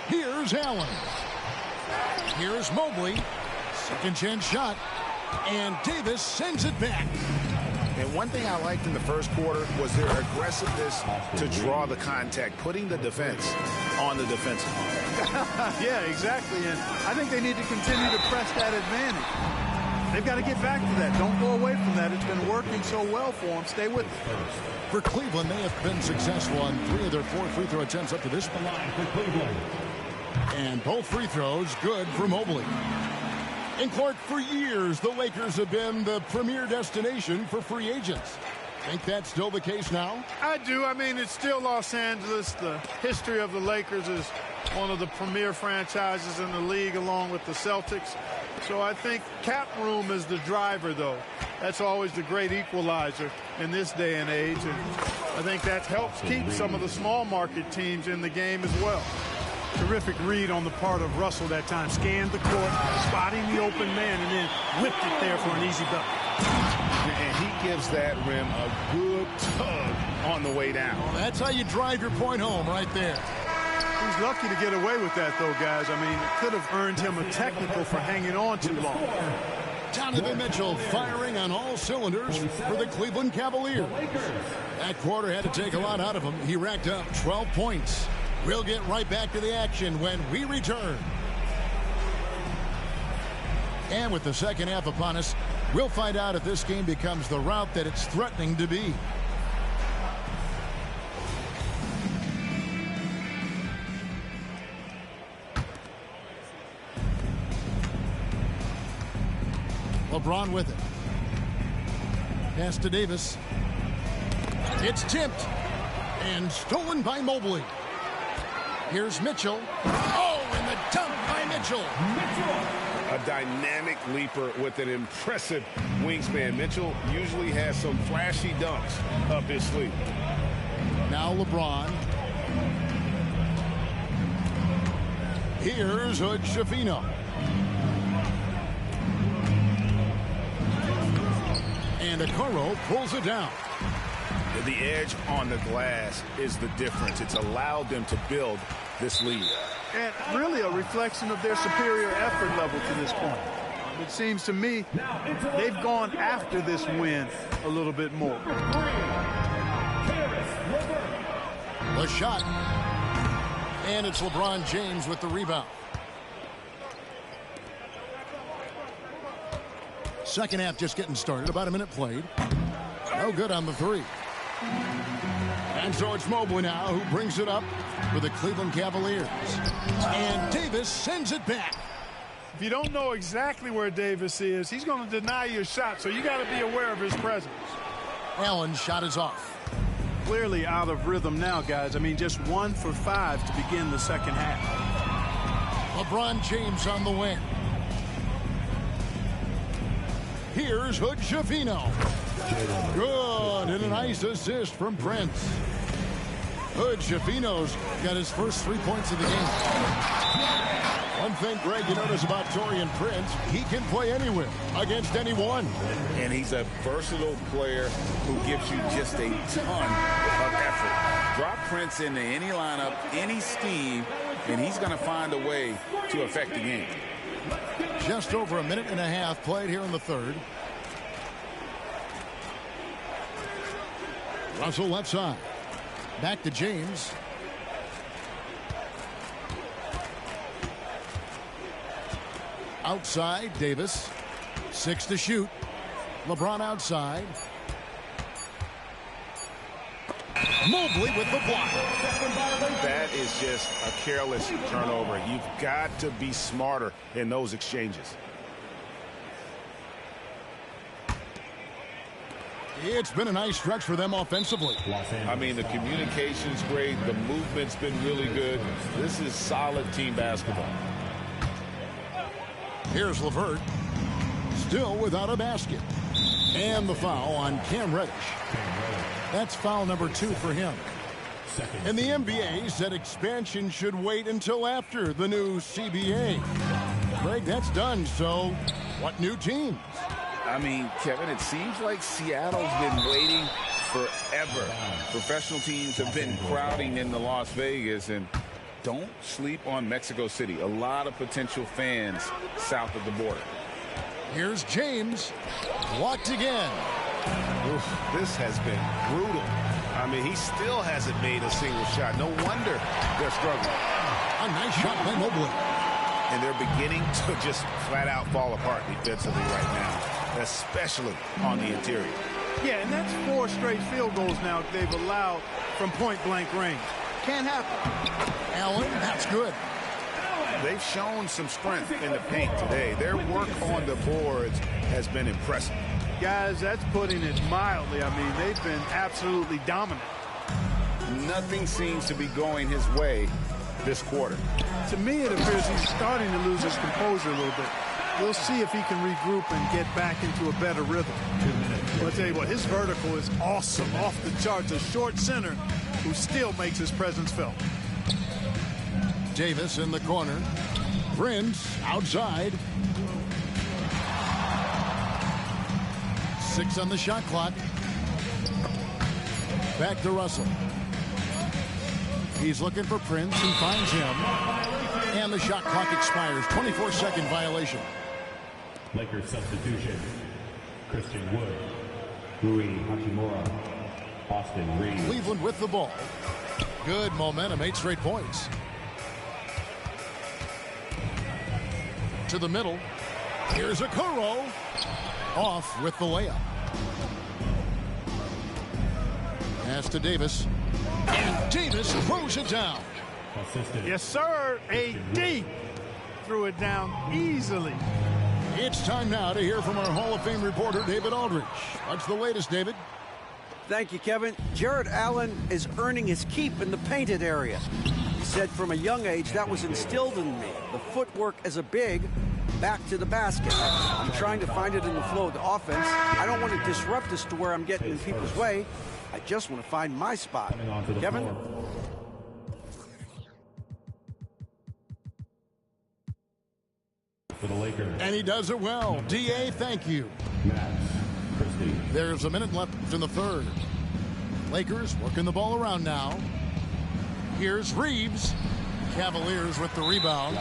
Here's Allen. Here's Mobley. Second chance shot. And Davis sends it back. And one thing I liked in the first quarter was their aggressiveness to draw the contact, putting the defense on the defensive. Yeah, exactly. And I think they need to continue to press that advantage. They've got to get back to that. Don't go away from that. It's been working so well for them. Stay with it. For Cleveland, they have been successful on 3 of their 4 free throw attempts up to this point. And both free throws good for Mobley. And Clark, for years, the Lakers have been the premier destination for free agents. Think that's still the case now? I do. I mean, it's still Los Angeles. The history of the Lakers is one of the premier franchises in the league, along with the Celtics. So I think cap room is the driver, though. That's always the great equalizer in this day and age. And I think that helps keep some of the small market teams in the game as well. Terrific read on the part of Russell that time. Scanned the court, spotting the open man, and then whipped it there for an easy bucket. And he gives that rim a good tug on the way down. Well, that's how you drive your point home right there. He's lucky to get away with that, though, guys. I mean, it could have earned him a technical for hanging on too long. Donovan Mitchell firing on all cylinders for the Cleveland Cavaliers. That quarter had to take a lot out of him. He racked up 12 points. We'll get right back to the action when we return. And with the second half upon us, we'll find out if this game becomes the route that it's threatening to be. LeBron with it. Pass to Davis. It's tipped and stolen by Mobley. Here's Mitchell. Oh, and the dunk by Mitchell. A dynamic leaper with an impressive wingspan. Mitchell usually has some flashy dunks up his sleeve. Now LeBron. Here's Shafino. And Okoro pulls it down. The edge on the glass is the difference. It's allowed them to build this lead. And really a reflection of their superior effort level to this point. It seems to me they've gone after this win a little bit more. The shot. And it's LeBron James with the rebound. Second half just getting started. About a minute played. No good on the 3. And so it's Mobley now who brings it up for the Cleveland Cavaliers. And Davis sends it back. If you don't know exactly where Davis is, he's going to deny you a shot, so you got to be aware of his presence. Allen's shot is off. Clearly out of rhythm now, guys. I mean, just 1 for 5 to begin the second half. LeBron James on the wing. Here's Shafino. Good, and a nice assist from Prince. Shafino's got his first 3 points of the game. One thing, Greg, you notice about Taurean Prince, he can play anywhere, against anyone. And he's a versatile player who gives you just a ton of effort. Drop Prince into any lineup, any scheme, and he's going to find a way to affect the game. Just over a minute and a half played here in the third. Russell left side. Back to James. Outside, Davis. 6 to shoot. LeBron outside. Mobley with the block. That is just a careless turnover. You've got to be smarter in those exchanges. It's been a nice stretch for them offensively. I mean, the communication's great. The movement's been really good. This is solid team basketball. Here's LeVert. Still without a basket. And the foul on Cam Reddish. That's foul number 2 for him. And the NBA said expansion should wait until after the new CBA. Greg, that's done, so what new teams? I mean, Kevin, it seems like Seattle's been waiting forever. Professional teams have been crowding into Las Vegas, and don't sleep on Mexico City. A lot of potential fans south of the border. Here's James. Blocked again. Oof, this has been brutal. I mean, he still hasn't made a single shot. No wonder they're struggling. A nice shot by Mobley. And they're beginning to just flat out fall apart defensively right now, especially on the interior. Yeah, and that's 4 straight field goals now they've allowed from point-blank range. Can't happen. Allen, that's good. They've shown some strength in the paint today. Their work on the boards has been impressive. Guys, that's putting it mildly. I mean, they've been absolutely dominant. Nothing seems to be going his way this quarter. To me, it appears he's starting to lose his composure a little bit. We'll see if he can regroup and get back into a better rhythm. I'll tell you what, his vertical is awesome, off the charts. A short center who still makes his presence felt. Davis in the corner. Prince outside. 6 on the shot clock. Back to Russell. He's looking for Prince and finds him. And the shot clock expires. 24-second violation. Lakers substitution. Christian Wood. Rui Hachimura. Austin Reeves. Cleveland with the ball. Good momentum. 8 straight points. To the middle. Here's a Okoro. Off with the layup. Pass to Davis. And Davis throws it down. Yes, sir. AD threw it down easily. It's time now to hear from our Hall of Fame reporter, David Aldridge. What's the latest, David? Thank you, Kevin. Jared Allen is earning his keep in the painted area. He said from a young age that was instilled in me. The footwork as a big, back to the basket. I'm trying to find it in the flow of the offense. I don't want to disrupt this to where I'm getting in people's way. I just want to find my spot. Kevin? For the Lakers. And he does it well. D.A., thank you. There's a minute left in the third. Lakers working the ball around now. Here's Reeves. Cavaliers with the rebound.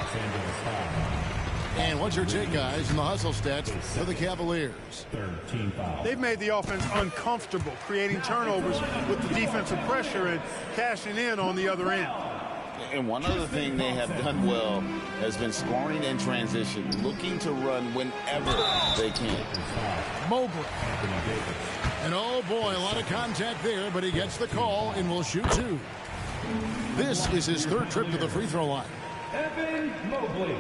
And what's your take, guys, in the hustle stats for the Cavaliers? 13 fouls. They've made the offense uncomfortable, creating turnovers with the defensive pressure and cashing in on the other end. And one other thing they have done well has been scoring in transition, looking to run whenever they can. Mobley. And oh boy, a lot of contact there, but he gets the call and will shoot 2. This is his 3rd trip to the free throw line. Evan Mobley.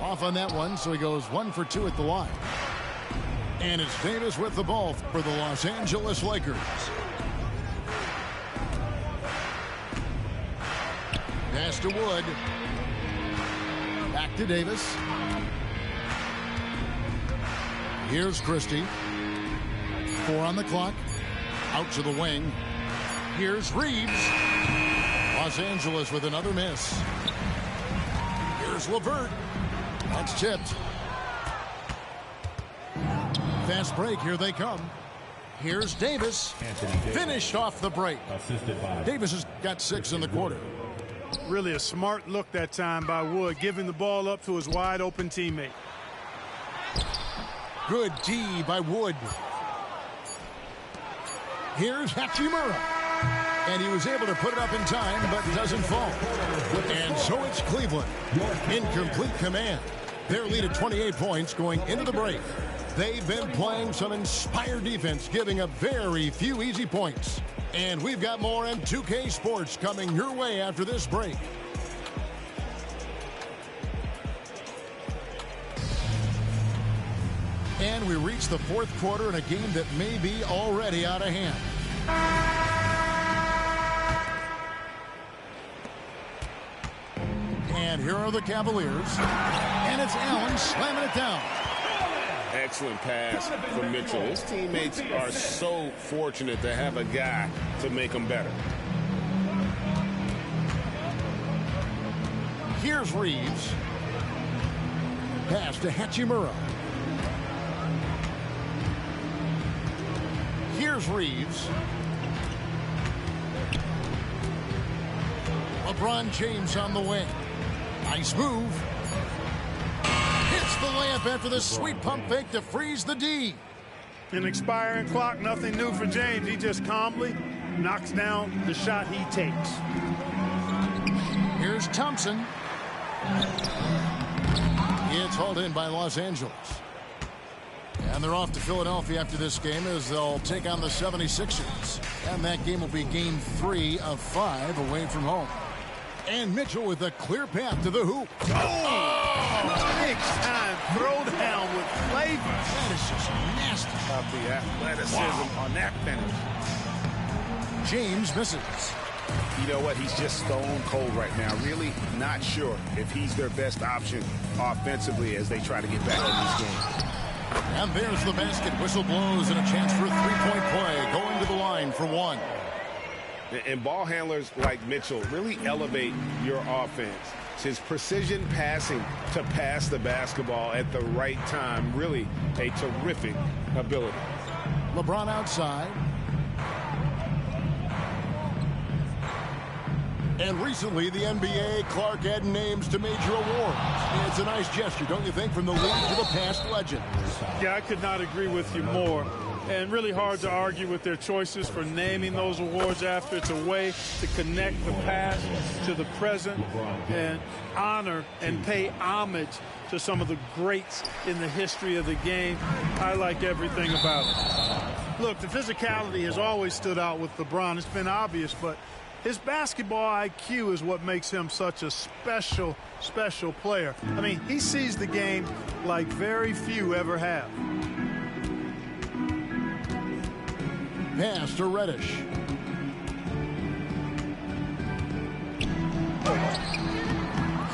Off on that one, so he goes 1 for 2 at the line. And it's Davis with the ball for the Los Angeles Lakers. Pass to Wood. Back to Davis. Here's Christie. 4 on the clock. Out to the wing. Here's Reeves. Los Angeles with another miss. Here's LeVert. That's tipped. Fast break. Here they come. Here's Davis. Finished off the break. Davis has got 6 in the quarter. Really a smart look that time by Wood, giving the ball up to his wide-open teammate. Good D by Wood. Here's Hachimura. And he was able to put it up in time, but doesn't fall. And so it's Cleveland in complete command. Their lead at 28 points going into the break. They've been playing some inspired defense, giving up very few easy points. And we've got more M2K Sports coming your way after this break. And again, we reach the fourth quarter in a game that may be already out of hand. And here are the Cavaliers. And it's Allen slamming it down. Excellent pass from Mitchell. His teammates are so fortunate to have a guy to make them better. Here's Reeves. Pass to Hachimura. Here's Reeves. LeBron James on the wing. Nice move. Hits the layup after the sweet pump fake to freeze the D. An expiring clock, nothing new for James. He just calmly knocks down the shot he takes. Here's Thompson. It's hauled in by Los Angeles. And they're off to Philadelphia after this game as they'll take on the 76ers. And that game will be game 3 of 5 away from home. And Mitchell with a clear path to the hoop. Big time throwdown with flavor. That is just nasty. About the athleticism on that finish. James misses. You know what? He's just stone cold right now. Really not sure if he's their best option offensively as they try to get back in this game. And there's the basket. Whistle blows and a chance for a three-point play. Going to the line for one. And ball handlers like Mitchell really elevate your offense. His precision passing to pass the basketball at the right time. Really a terrific ability. LeBron outside. And recently, the NBA, Clark added names to major awards. And it's a nice gesture, don't you think, from the league to the past legends? Yeah, I could not agree with you more. And really hard to argue with their choices for naming those awards after. It's a way to connect the past to the present and honor and pay homage to some of the greats in the history of the game. I like everything about it. Look, the physicality has always stood out with LeBron. It's been obvious, but his basketball IQ is what makes him such a special, special player. I mean, he sees the game like very few ever have. Pass to Reddish.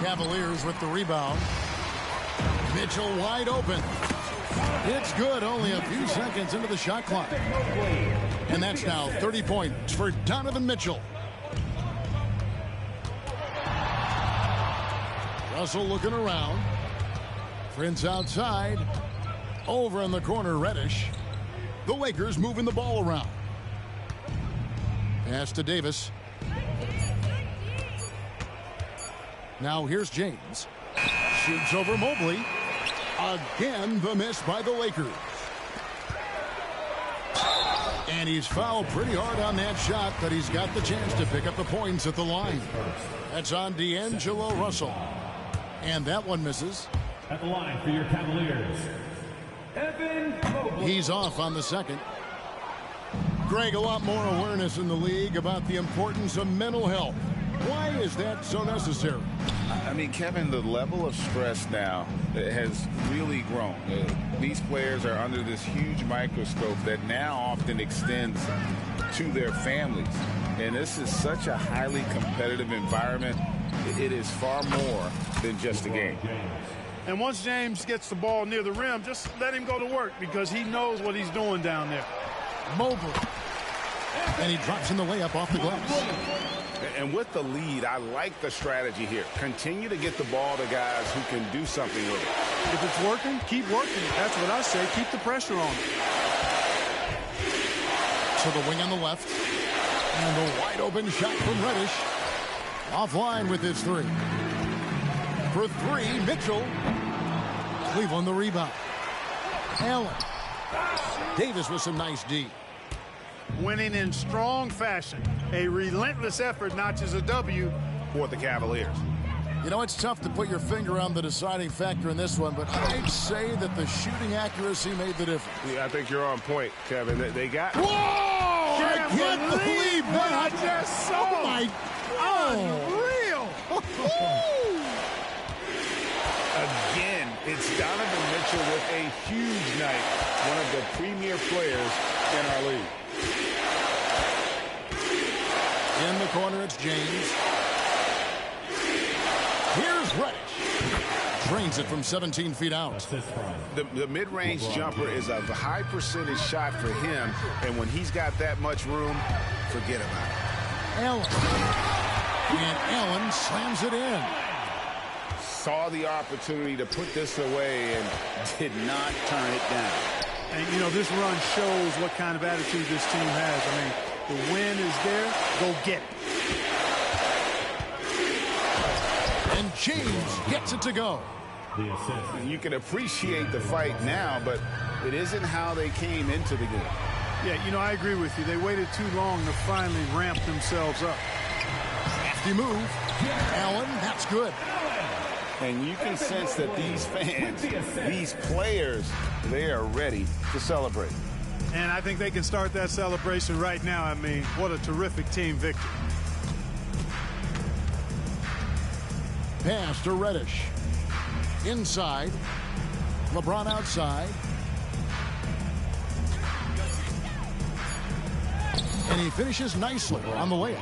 Cavaliers with the rebound. Mitchell wide open. It's good, only a few seconds into the shot clock. And that's now 30 points for Donovan Mitchell. Russell looking around. Prince outside. Over in the corner, Reddish. The Lakers moving the ball around. Pass to Davis. Now here's James. Shoots over Mobley. Again, the miss by the Lakers. And he's fouled pretty hard on that shot, but he's got the chance to pick up the points at the line. That's on D'Angelo Russell. And that one misses. At the line for your Cavaliers, Evan Mobley. He's off on the second. Greg, a lot more awareness in the league about the importance of mental health. Why is that so necessary? I mean, Kevin, the level of stress now has really grown. These players are under this huge microscope that now often extends to their families. And this is such a highly competitive environment. It is far more than just a game. And once James gets the ball near the rim, just let him go to work because he knows what he's doing down there. Mobley. And he drops in the layup off the glass. And with the lead, I like the strategy here. Continue to get the ball to guys who can do something with it. If it's working, keep working. That's what I say. Keep the pressure on. To the wing on the left. And the wide open shot from Reddish. Offline with his three. For three, Mitchell. Cleveland the rebound. Allen. Davis with some nice D. Winning in strong fashion. A relentless effort notches a W for the Cavaliers. You know, it's tough to put your finger on the deciding factor in this one, but I'd say that the shooting accuracy made the difference. Yeah, I think you're on point, Kevin. They got... Whoa! I can't believe what that. I just saw. Oh, my God. Unreal. Again, It's Donovan Mitchell with a huge night, one of the premier players in our league. In the corner, it's James. Here's Reddish. Drains it from 17 feet out. The mid-range jumper is a high percentage shot for him, and when he's got that much room, forget about it. Allen. And Allen slams it in. Saw the opportunity to put this away and did not turn it down. And, you know, this run shows what kind of attitude this team has. I mean, the win is there. Go get it. And James gets it to go. You can appreciate the fight now, but it isn't how they came into the game. Yeah, you know, I agree with you. They waited too long to finally ramp themselves up. Hefty move. Allen, that's good. And you can sense that these fans, these players, they are ready to celebrate. And I think they can start that celebration right now. I mean, what a terrific team victory. Pass to Reddish. Inside. LeBron outside. And he finishes nicely on the layup.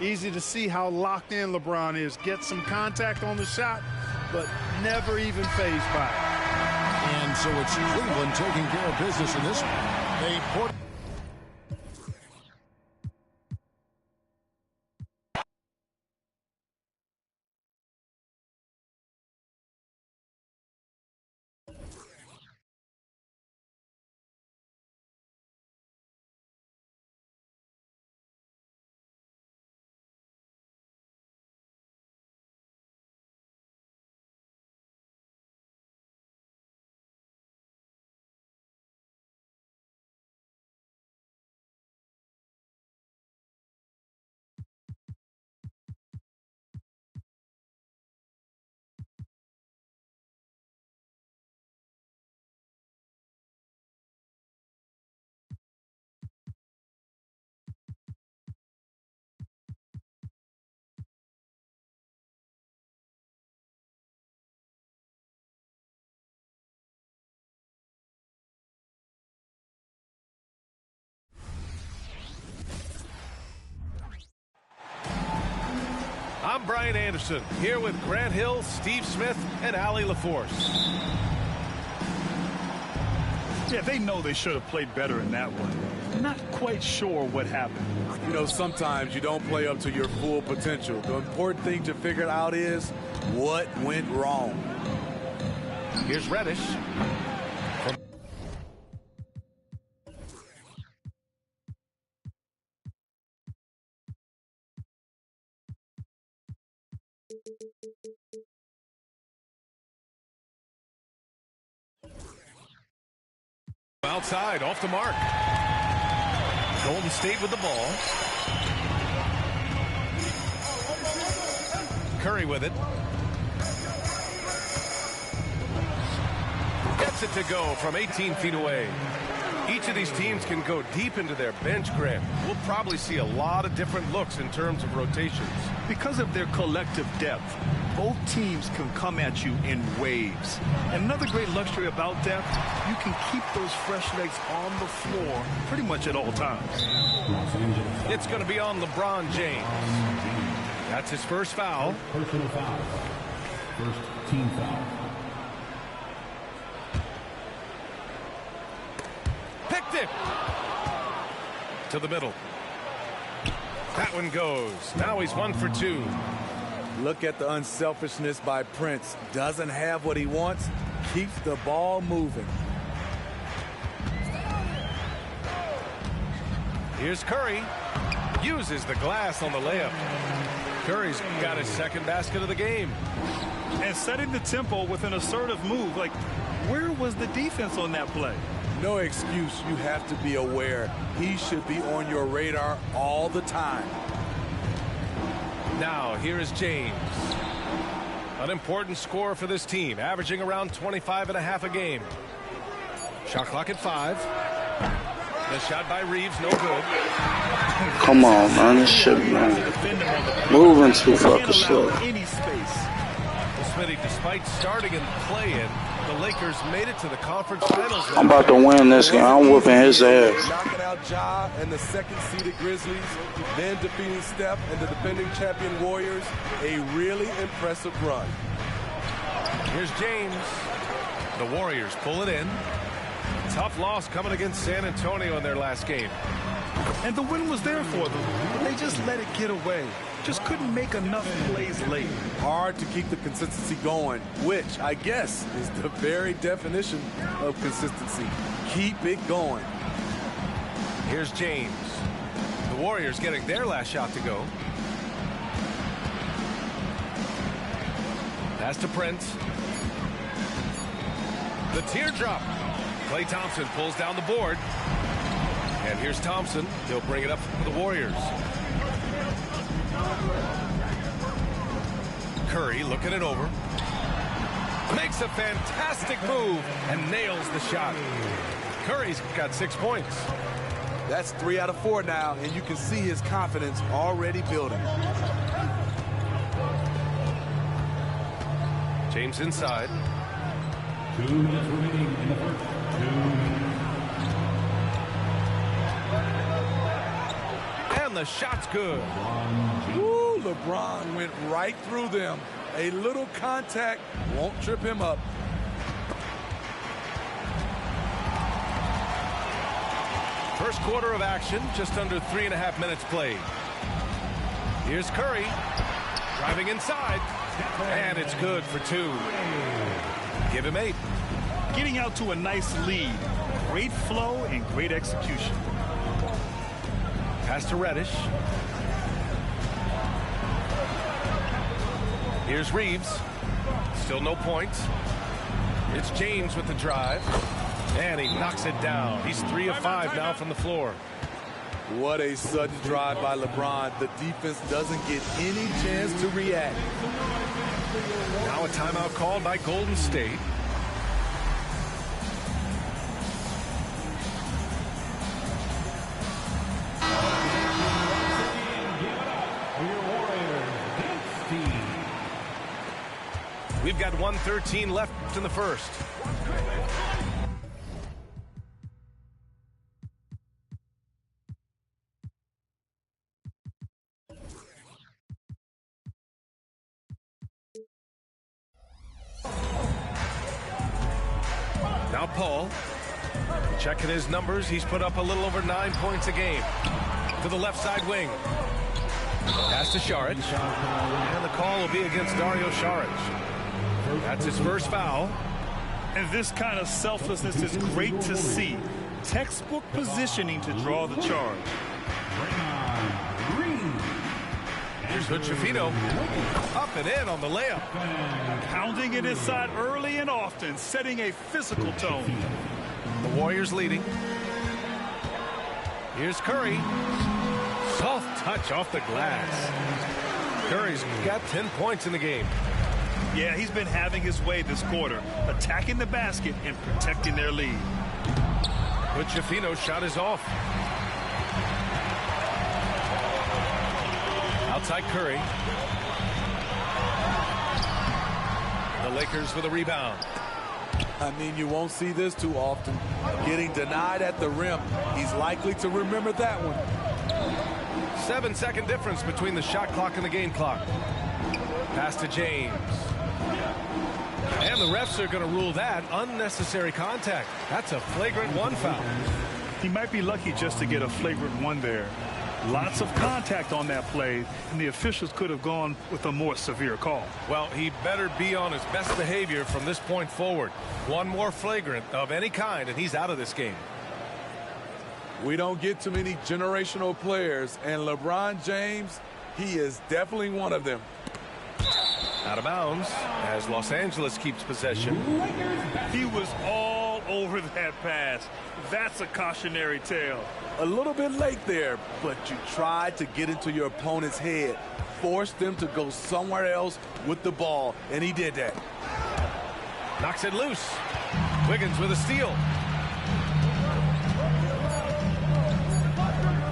Easy to see how locked in LeBron is. Gets some contact on the shot, but never even fazed by it. And so it's Cleveland taking care of business in this one. They put I'm Brian Anderson, here with Grant Hill, Steve Smith, and Allie LaForce. Yeah, they know they should have played better in that one. Not quite sure what happened. You know, sometimes you don't play up to your full potential. The important thing to figure out is what went wrong. Here's Reddish. Outside, off the mark. Golden State with the ball. Curry with it. Gets it to go from 18 feet away. Each of these teams can go deep into their bench, Grant. We'll probably see a lot of different looks in terms of rotations. Because of their collective depth, both teams can come at you in waves. And another great luxury about depth, you can keep those fresh legs on the floor pretty much at all times. It's going to be on LeBron James. That's his first foul. Personal foul. First team foul. Picked it. To the middle. That one goes. Now he's 1 for 2. Look at the unselfishness by Prince. Doesn't have what he wants. Keeps the ball moving. Here's Curry. Uses the glass on the layup. Curry's got his second basket of the game. And setting the tempo with an assertive move. Like, where was the defense on that play? No excuse. You have to be aware. He should be on your radar all the time. Now, here is James. An important scorer for this team, averaging around 25.5 a game. Shot clock at 5. The shot by Reeves, no good. Come on, man. This shit, man. Moving too fucking slow. Any space. Well, Smitty, despite starting and playing, the Lakers made it to the conference finals. I'm about to win this game. I'm whooping his ass. Knocking out Ja and the second-seeded Grizzlies, then defeating Steph and the defending champion Warriors. A really impressive run. Here's James. The Warriors pull it in. Tough loss coming against San Antonio in their last game. And the win was there for them, but they just let it get away. Just couldn't make enough plays late. Hard to keep the consistency going, which I guess is the very definition of consistency. Keep it going. Here's James. The Warriors getting their last shot to go. Pass to Prince. The teardrop. Klay Thompson pulls down the board. And here's Thompson. He'll bring it up for the Warriors. Curry looking it over. Makes a fantastic move and nails the shot. Curry's got 6 points. That's 3 out of 4 now, and you can see his confidence already building. James inside. 2 minutes remaining in the first. 2 minutes. And the shot's good. Ooh, LeBron went right through them. A little contact won't trip him up. First quarter of action, just under 3.5 minutes played. Here's Curry, driving inside, and it's good for 2. Give him 8. Getting out to a nice lead. Great flow and great execution. Pass to Reddish. Here's Reeves. Still no points. It's James with the drive. And he knocks it down. He's 3 of 5 now from the floor. What a sudden drive by LeBron. The defense doesn't get any chance to react. Now a timeout called by Golden State. We've got 1:13 left in the first. Now Paul, checking his numbers, he's put up a little over 9 points a game. To the left side wing. Pass to Saric. And the call will be against Dario Saric. That's his first foul. And this kind of selflessness is great to see. Textbook positioning to draw the charge. Here's Hood-Schifino. Up and in on the layup. Pounding it inside early and often, setting a physical tone. The Warriors leading. Here's Curry. Soft touch off the glass. Curry's got 10 points in the game. Yeah, he's been having his way this quarter, attacking the basket and protecting their lead. Hood-Schifino's shot is off. Outside Curry. The Lakers with a rebound. I mean, you won't see this too often. Getting denied at the rim. He's likely to remember that one. 7-second difference between the shot clock and the game clock. Pass to James. And the refs are going to rule that unnecessary contact. That's a flagrant 1 foul. He might be lucky just to get a flagrant 1 there. Lots of contact on that play, and the officials could have gone with a more severe call. Well, he better be on his best behavior from this point forward. One more flagrant of any kind, and he's out of this game. We don't get too many generational players, and LeBron James, he is definitely one of them. Out of bounds as Los Angeles keeps possession. He was all over that pass. That's a cautionary tale. A little bit late there, but you tried to get into your opponent's head. Forced them to go somewhere else with the ball, and he did that. Knocks it loose. Wiggins with a steal.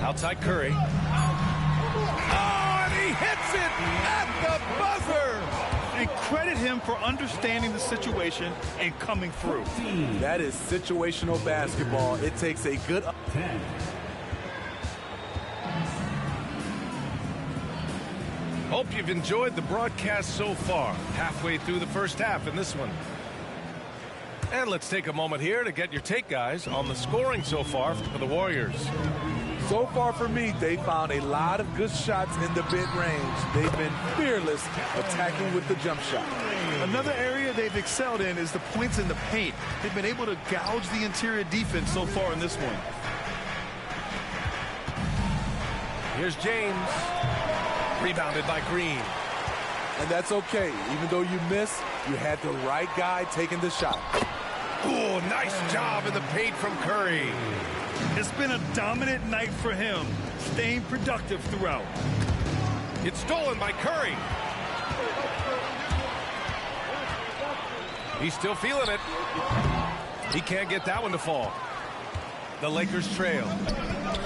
Outside Curry. Oh, and he hits it at the buzzer. credit him for understanding the situation and coming through. That is situational basketball. It takes a good... 10. Hope you've enjoyed the broadcast so far. Halfway through the first half in this one. And let's take a moment here to get your take, guys, on the scoring so far for the Warriors. So far for me, they found a lot of good shots in the mid-range. They've been fearless attacking with the jump shot. Another area they've excelled in is the points in the paint. They've been able to gouge the interior defense so far in this one. Here's James. Rebounded by Green. And that's okay. Even though you miss, you had the right guy taking the shot. Ooh, nice job in the paint from Curry. It's been a dominant night for him, staying productive throughout. It's stolen by Curry. He's still feeling it. He can't get that one to fall. The Lakers trail.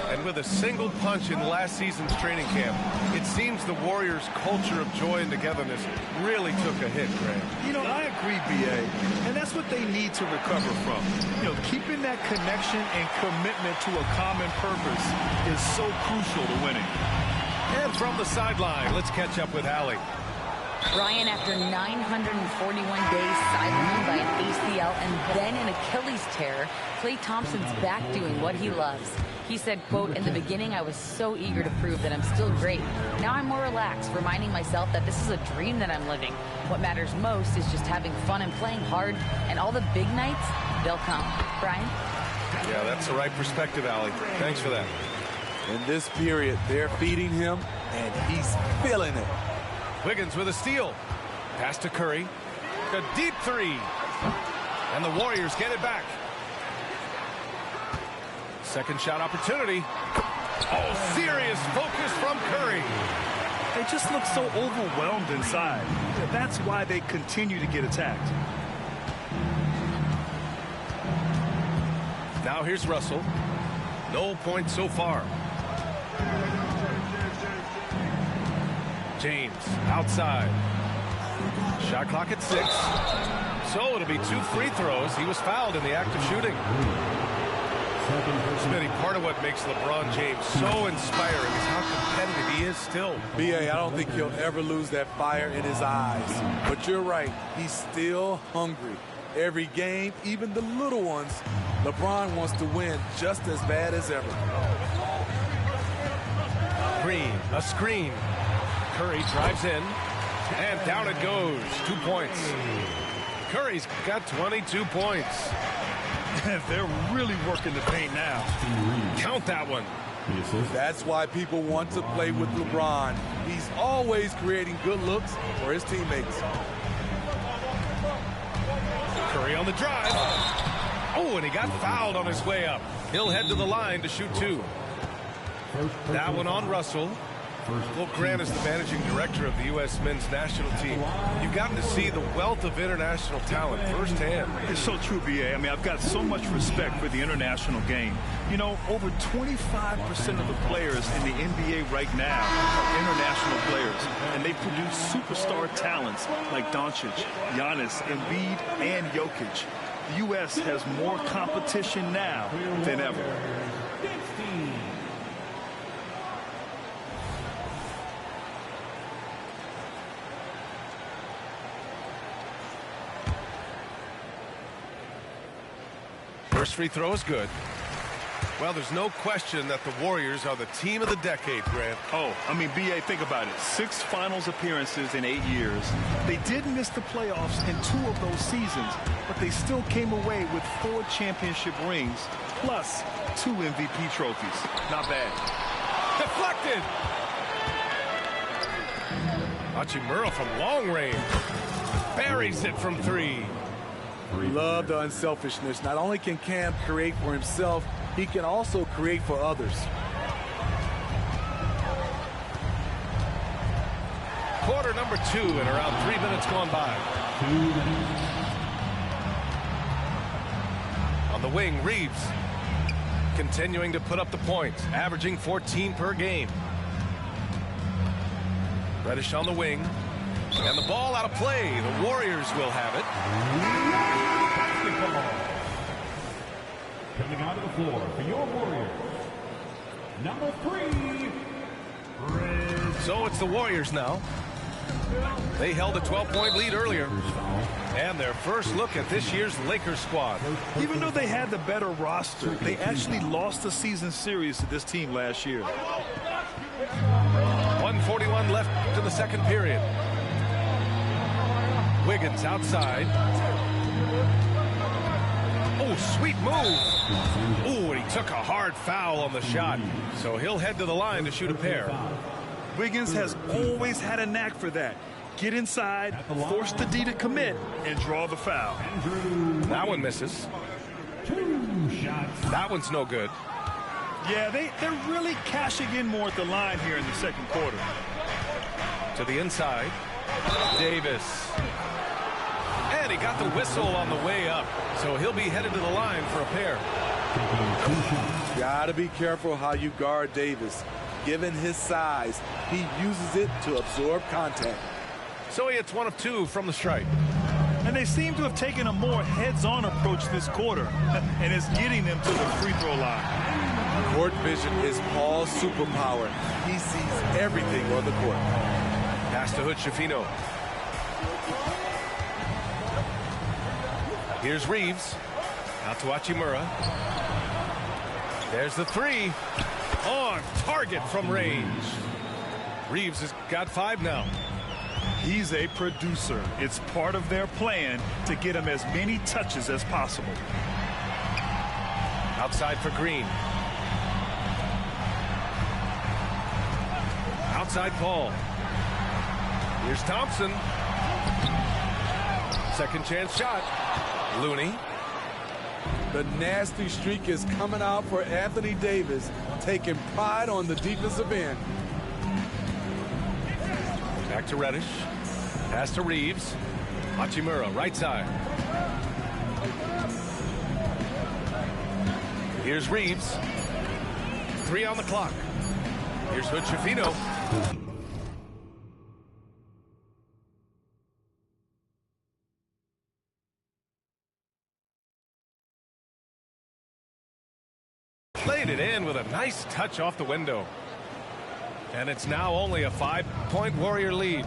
And with a single punch in last season's training camp, it seems the Warriors' culture of joy and togetherness really took a hit, Grant. You know, I agree, B.A., and that's what they need to recover from. You know, keeping that connection and commitment to a common purpose is so crucial to winning. And from the sideline, let's catch up with Allie. Ryan, after 941 days sidelined by an ACL and then an Achilles tear, Klay Thompson's back doing what he loves. He said, quote, "In the beginning, I was so eager to prove that I'm still great. Now I'm more relaxed, reminding myself that this is a dream that I'm living. What matters most is just having fun and playing hard, and all the big nights, they'll come." Brian? Yeah, that's the right perspective, Allie. Thanks for that. In this period, they're feeding him, and he's feeling it. Wiggins with a steal. Pass to Curry. A deep three. And the Warriors get it back. Second shot opportunity. Oh, serious focus from Curry. They just look so overwhelmed inside. That's why they continue to get attacked. Now here's Russell. No points so far. James outside. Shot clock at 6. So it'll be 2 free throws. He was fouled in the act of shooting. Smitty, part of what makes LeBron James so inspiring is how competitive he is still. B.A., I don't think he'll ever lose that fire in his eyes. But you're right. He's still hungry. Every game, even the little ones, LeBron wants to win just as bad as ever. Green, a screen. Curry drives in, and down it goes. 2 points. Curry's got 22 points. They're really working the paint now. Count that one. That's why people want to play with LeBron. He's always creating good looks for his teammates. Curry on the drive. Oh, and he got fouled on his way up. He'll head to the line to shoot 2. That one on Russell. Well, Grant is the managing director of the U.S. men's national team. You've gotten to see the wealth of international talent firsthand. It's so true, B.A. I mean, I've got so much respect for the international game. You know, over 25% of the players in the NBA right now are international players, and they produce superstar talents like Doncic, Giannis, Embiid, and Jokic. The U.S. has more competition now than ever. First free throw is good. Well, there's no question that the Warriors are the team of the decade, Grant. Oh, I mean, B.A., think about it. 6 finals appearances in 8 years. They did miss the playoffs in 2 of those seasons, but they still came away with 4 championship rings, plus 2 MVP trophies. Not bad. Deflected. Hachimura from long range. Buries it from 3. Love the unselfishness. Not only can Cam create for himself, he can also create for others. Quarter number 2 and around 3 minutes gone by. On the wing, Reeves continuing to put up the points, averaging 14 per game. Reddish on the wing. And the ball out of play. The Warriors will have it. Basketball. Coming onto the floor for your Warriors, number 3. So it's the Warriors now. They held a 12-point lead earlier. And their first look at this year's Lakers squad. Even though they had the better roster, they actually lost the season series to this team last year. 1:41 left to the second period. Wiggins outside. Oh, sweet move. Oh, and he took a hard foul on the shot. So he'll head to the line to shoot a pair. Wiggins has always had a knack for that. Get inside, force the D to commit, and draw the foul. That one misses. 2 shots. That one's no good. Yeah, they're really cashing in more at the line here in the second quarter. To the inside. Davis. And he got the whistle on the way up. So he'll be headed to the line for a pair. Gotta be careful how you guard Davis. Given his size, he uses it to absorb contact. So he hits 1 of 2 from the stripe. And they seem to have taken a more heads-on approach this quarter, and it's getting them to the free throw line. Court vision is Paul's superpower. He sees everything on the court. Pass to Hood-Schifino. Here's Reeves. Out to Hachimura. There's the 3. On target from range. Reeves has got 5 now. He's a producer. It's part of their plan to get him as many touches as possible. Outside for Green. Outside Paul. Here's Thompson. Second chance shot. Looney. The nasty streak is coming out for Anthony Davis, taking pride on the defensive end. Back to Reddish. Pass to Reeves. Hachimura, right side. Here's Reeves. 3 on the clock. Here's Hood-Schifino. Played it in with a nice touch off the window. And it's now only a 5-point Warrior lead.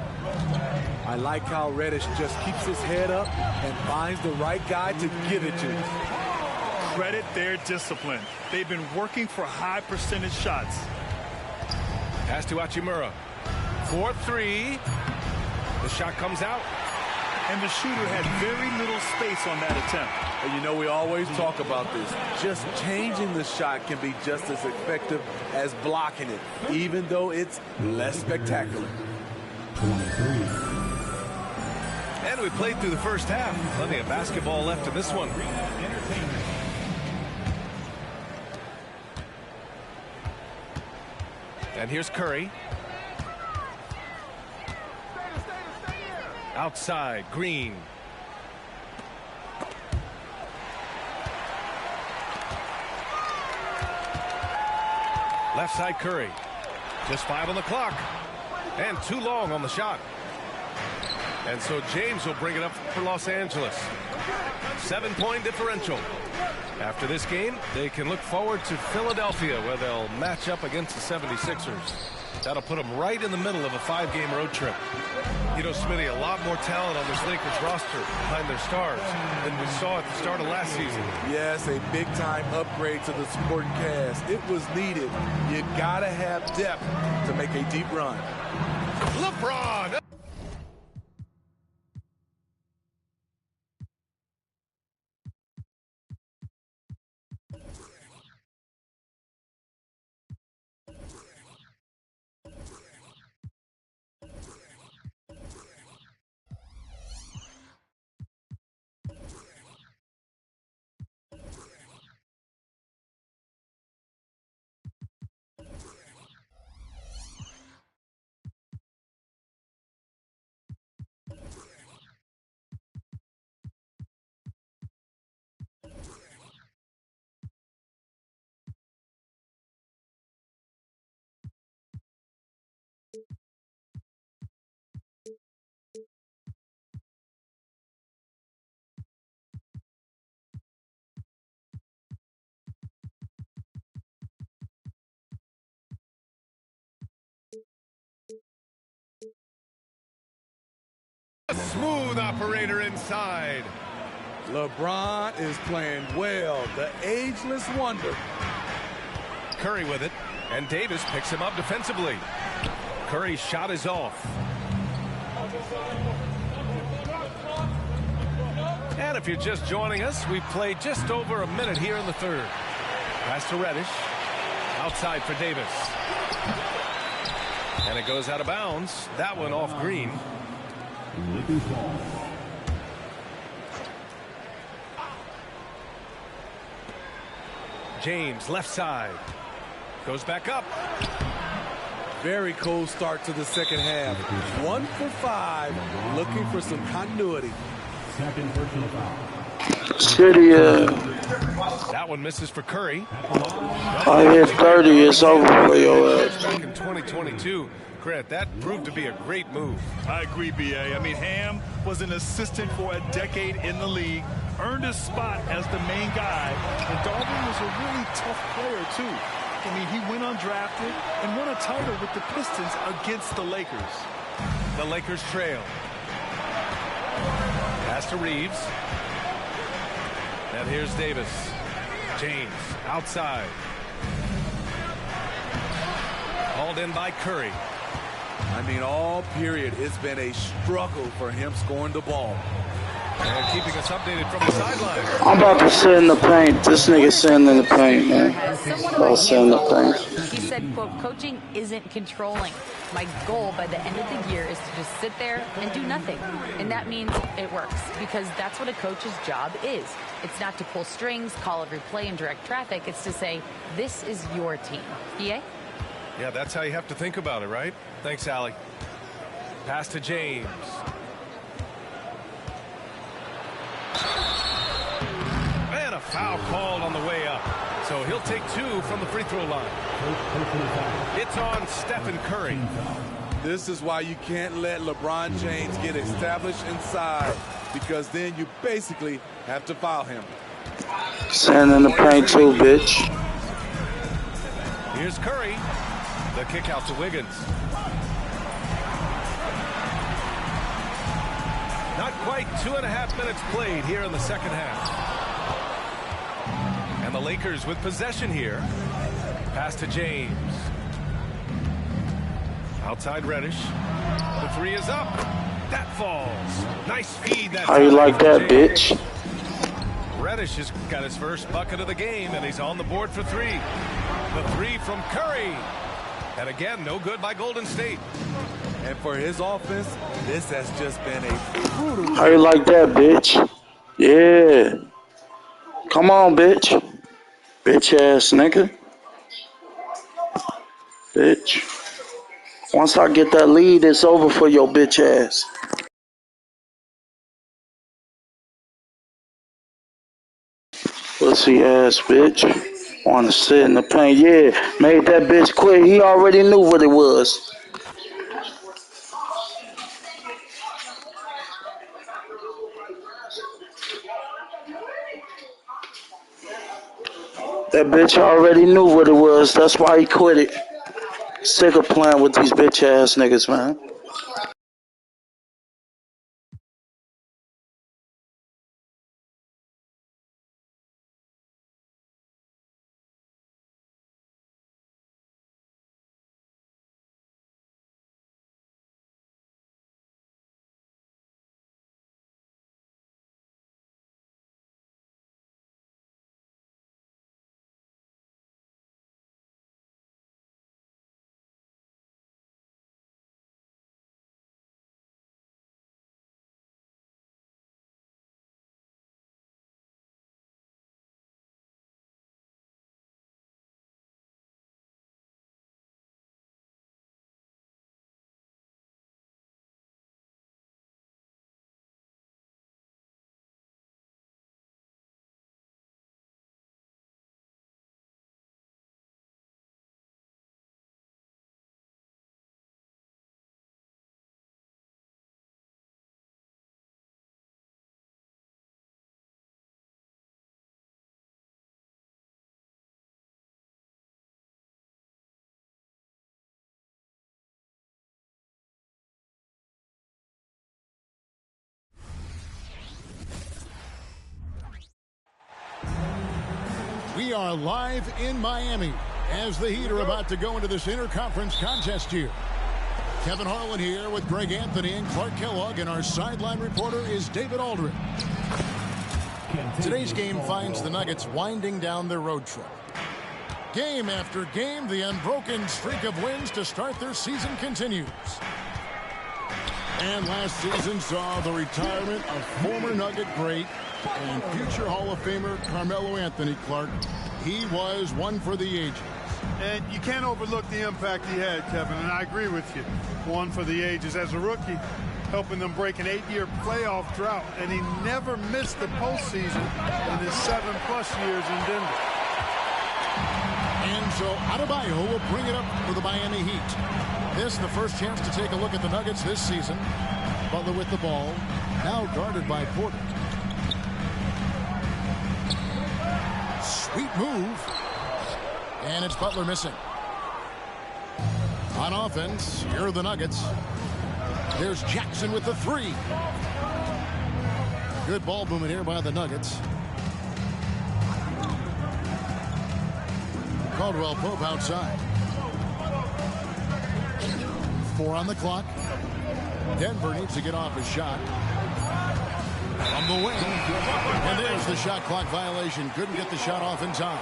I like how Reddish just keeps his head up and finds the right guy to give it to. Credit their discipline. They've been working for high percentage shots. Pass to Hachimura. 4-3. The shot comes out. And the shooter had very little space on that attempt. And you know, we always talk about this. Just changing the shot can be just as effective as blocking it, even though it's less spectacular. 23. And we played through the first half. Plenty of basketball left in this one. And here's Curry. Outside, Green. Left side, Curry. Just 5 on the clock. And too long on the shot. And so James will bring it up for Los Angeles. 7-point differential. After this game, they can look forward to Philadelphia, where they'll match up against the 76ers. That'll put them right in the middle of a 5-game road trip. You know, Smitty, a lot more talent on this Lakers roster behind their stars than we saw at the start of last season. Yes, a big-time upgrade to the supporting cast. It was needed. You gotta have depth to make a deep run. LeBron! A smooth operator inside. LeBron is playing well. The ageless wonder. Curry with it, and Davis picks him up defensively. Curry's shot is off. And if you're just joining us, we've played just over a minute here in the third. Pass to Reddish. Outside for Davis. And it goes out of bounds. That one off Green. James, left side. Goes back up. Very cold start to the second half. 1 for 5. Looking for some continuity. Second personal foul. City, that one misses for Curry. I hit 30. It's over for your ass. Back in 2022, Grant, that proved to be a great move. I agree, B.A. I mean, Ham was an assistant for a decade in the league, earned his spot as the main guy, and Darvin was a really tough player, too. I mean, he went undrafted and won a title with the Pistons against the Lakers. The Lakers trail. Pass to Reeves. And here's Davis. James outside. Hauled in by Curry. I mean, all period, it's been a struggle for him scoring the ball. And keeping us updated from the sideline. I'm about to sit in the paint. This nigga sitting in the paint, man. I'll sit in the paint. He said, quote, coaching isn't controlling. My goal by the end of the year is to just sit there and do nothing. And that means it works because that's what a coach's job is. It's not to pull strings, call every play, and direct traffic. It's to say, this is your team. EA? Yeah, that's how you have to think about it, right? Thanks, Allie. Pass to James. And a foul called on the way up. So he'll take 2 from the free throw line. It's on Stephen Curry. This is why you can't let LeBron James get established inside, because then you basically have to foul him. Sitting in the paint too, bitch. Here's Curry. The kick out to Wiggins. Not quite 2.5 minutes played here in the second half. And the Lakers with possession here. Pass to James. Outside Reddish. The 3 is up. That falls. Nice feed. That How you like that, bitch? Reddish has got his first bucket of the game, and he's on the board for 3. The 3 from Curry. And again, no good by Golden State. And for his offense, this has just been a brutal. How you like that, bitch? Yeah. Come on, bitch. Bitch ass nigga. Bitch. Once I get that lead, it's over for your bitch ass. Pussy ass bitch. Wanna sit in the paint. Yeah, made that bitch quit. He already knew what it was. That bitch already knew what it was. That's why he quit it. Sick of playing with these bitch ass niggas, man. We are live in Miami as the Heat are about to go into this interconference contest here. Kevin Harlan here with Greg Anthony and Clark Kellogg, and our sideline reporter is David Aldridge. Today's game finds the Nuggets winding down their road trip. Game after game, the unbroken streak of wins to start their season continues. And last season saw the retirement of former Nugget great and future Hall of Famer Carmelo Anthony. Clark, he was one for the ages. And you can't overlook the impact he had, Kevin, and I agree with you. One for the ages. As a rookie, helping them break an 8-year playoff drought, and he never missed the postseason in his 7+ years in Denver. And so Adebayo will bring it up for the Miami Heat. This the first chance to take a look at the Nuggets this season. Butler with the ball, now guarded by Porter. Sweet move. And it's Butler missing. On offense, here are the Nuggets. There's Jackson with the three. Good ball movement here by the Nuggets. Caldwell Pope outside. 4 on the clock. Denver needs to get off his shot. On the wing. And there's the shot clock violation. Couldn't get the shot off in time.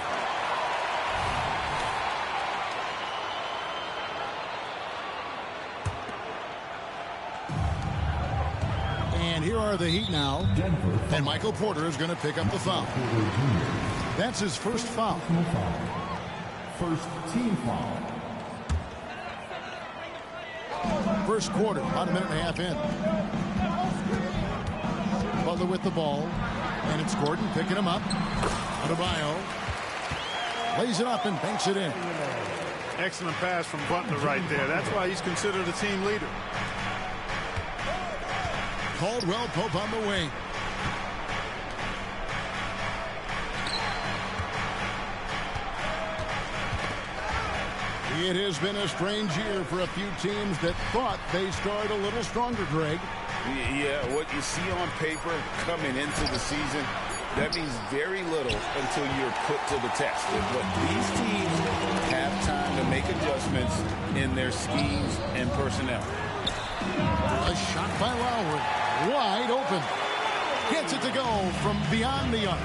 And here are the Heat now. And Michael Porter is going to pick up the foul. That's his first foul. First team foul. First quarter, about a minute and a half in. Butler with the ball. And it's Gordon picking him up. Adebayo lays it up and banks it in. Excellent pass from Butler right there. That's why he's considered a team leader. Caldwell Pope on the wing. It has been a strange year for a few teams that thought they started a little stronger, Greg. Yeah, what you see on paper coming into the season, that means very little until you're put to the test. But these teams have time to make adjustments in their schemes and personnel. A shot by Lowry. Wide open. Gets it to go from beyond the arc.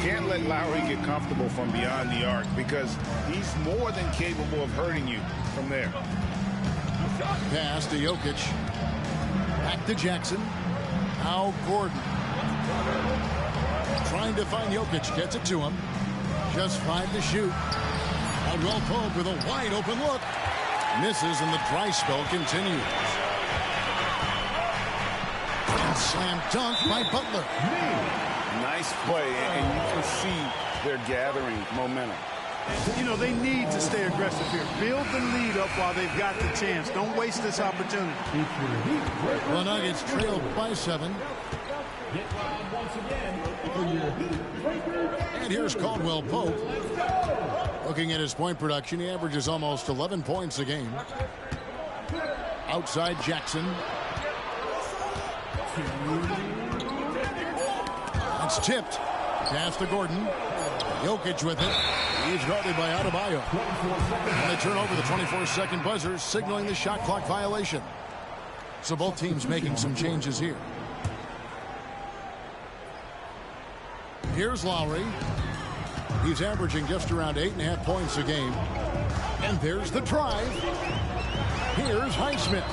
Can't let Lowry get comfortable from beyond the arc because he's more than capable of hurting you from there. Pass to Jokic. Back to Jackson. Now Gordon. Trying to find Jokic. Gets it to him. Just 5 to shoot. Caldwell Pope with a wide open look. Misses and the dry spell continues. And slam dunk by Butler. Nice play, and you can see they're gathering momentum. You know, they need to stay aggressive here. Build the lead up while they've got the chance. Don't waste this opportunity. The Nuggets trailed by 7. And here's Caldwell Pope. Looking at his point production, he averages almost 11 points a game. Outside Jackson. It's tipped. Pass to Gordon. Jokic with it. He's guarded by Adebayo. And they turn over the 24-second buzzer, signaling the shot clock violation. So both teams making some changes here. Here's Lowry. He's averaging just around 8.5 points a game. And there's the drive. Here's Highsmith.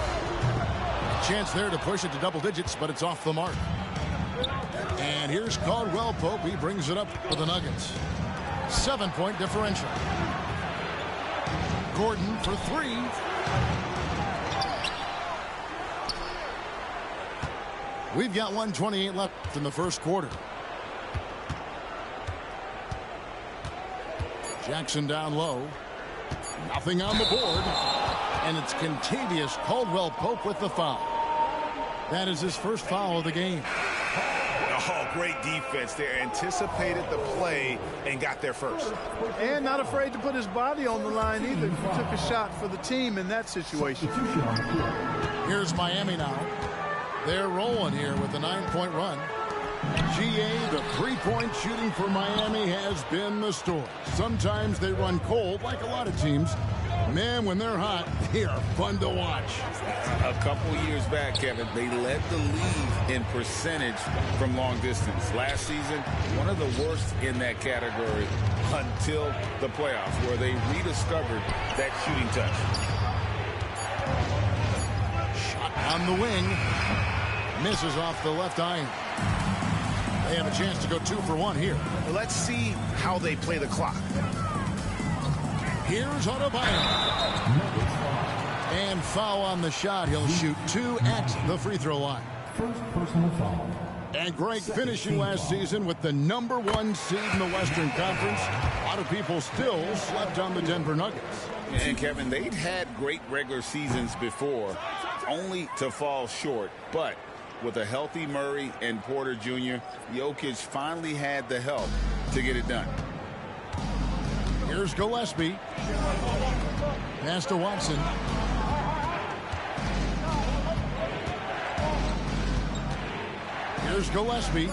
Chance there to push it to double digits, but it's off the mark. And here's Caldwell Pope. He brings it up for the Nuggets. 7-point differential. Gordon for 3. We've got 1:28 left in the first quarter. Jackson down low. Nothing on the board. And it's Kentavious Caldwell Pope with the foul. That is his first foul of the game. Oh, great defense there. Anticipated the play and got there first. And not afraid to put his body on the line either. Took a shot for the team in that situation. Here's Miami now. They're rolling here with a 9-point run. GA, the three-point shooting for Miami has been the story. Sometimes they run cold, like a lot of teams. Man, when they're hot, they are fun to watch. A couple years back, Kevin, they led the league in percentage from long distance. Last season, one of the worst in that category until the playoffs, where they rediscovered that shooting touch. Shot on the wing. Misses off the left iron. They have a chance to go 2 for 1 here. Let's see how they play the clock. Here's Adebayo. And foul on the shot. He'll shoot 2 at the free throw line. First personal foul. And Greg finishing last season with the #1 seed in the Western Conference. A lot of people still slept on the Denver Nuggets. And Kevin, they'd had great regular seasons before, only to fall short. But with a healthy Murray and Porter Jr., Jokic finally had the help to get it done. Here's Gillespie. Pass to Watson. Here's Gillespie.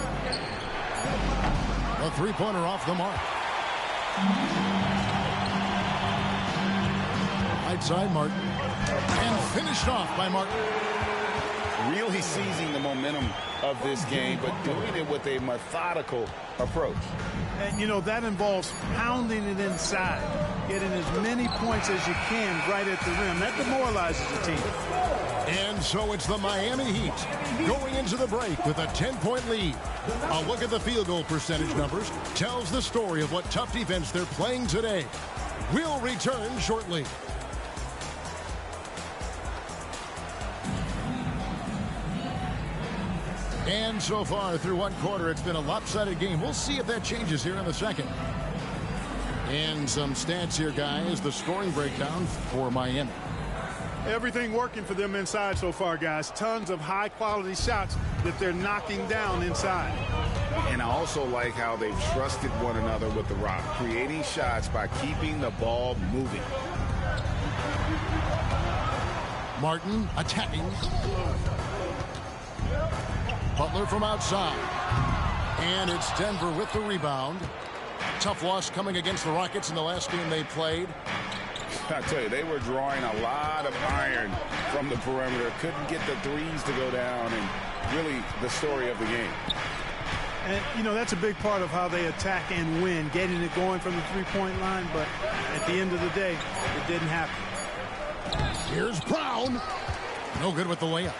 A three-pointer off the mark. Right side, Martin. And finished off by Martin. Really seizing the momentum of this game, but doing it with a methodical approach. And, you know, that involves pounding it inside, getting as many points as you can right at the rim. That demoralizes the team. And so it's the Miami Heat going into the break with a 10-point lead. A look at the field goal percentage numbers tells the story of what tough defense they're playing today. We'll return shortly. And so far through one quarter, it's been a lopsided game. We'll see if that changes here in the second. And some stats here, guys. The scoring breakdown for Miami. Everything working for them inside so far, guys. Tons of high-quality shots that they're knocking down inside. And I also like how they've trusted one another with the rock, creating shots by keeping the ball moving. Martin attacking. Butler from outside. And it's Denver with the rebound. Tough loss coming against the Rockets in the last game they played. I tell you, they were drawing a lot of iron from the perimeter. Couldn't get the threes to go down, and really the story of the game. And, you know, that's a big part of how they attack and win, getting it going from the three-point line. But at the end of the day, it didn't happen. Here's Brown. No good with the layup.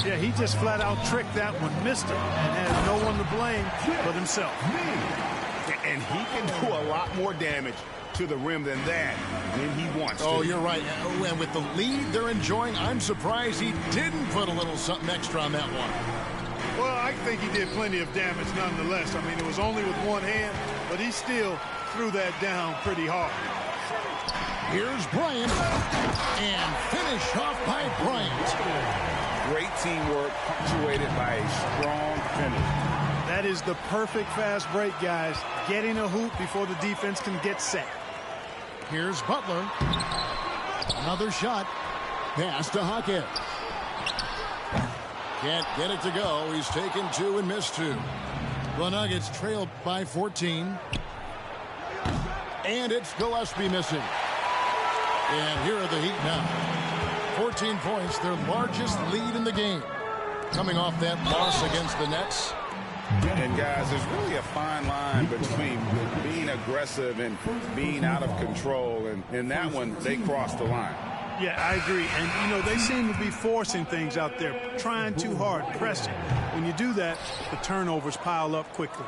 Yeah, he just flat-out tricked that one, missed it, and has no one to blame but himself. And he can do a lot more damage to the rim than that when he wants to. Oh, you're right. And with the lead they're enjoying, I'm surprised he didn't put a little something extra on that one. Well, I think he did plenty of damage nonetheless. I mean, it was only with one hand, but he still threw that down pretty hard. Here's Bryant. And finish off by Bryant. Great teamwork punctuated by a strong finish. That is the perfect fast break, guys. Getting a hoop before the defense can get set. Here's Butler. Another shot. Pass to Hawkins. Can't get it to go. He's taken 2 and missed 2. The Nuggets trailed by 14. And it's Gillespie missing. And here are the Heat now. 14 points, their largest lead in the game. Coming off that loss against the Nets. And guys, there's really a fine line between being aggressive and being out of control. And in that one, they crossed the line. Yeah, I agree. And, you know, they seem to be forcing things out there, trying too hard, pressing. When you do that, the turnovers pile up quickly.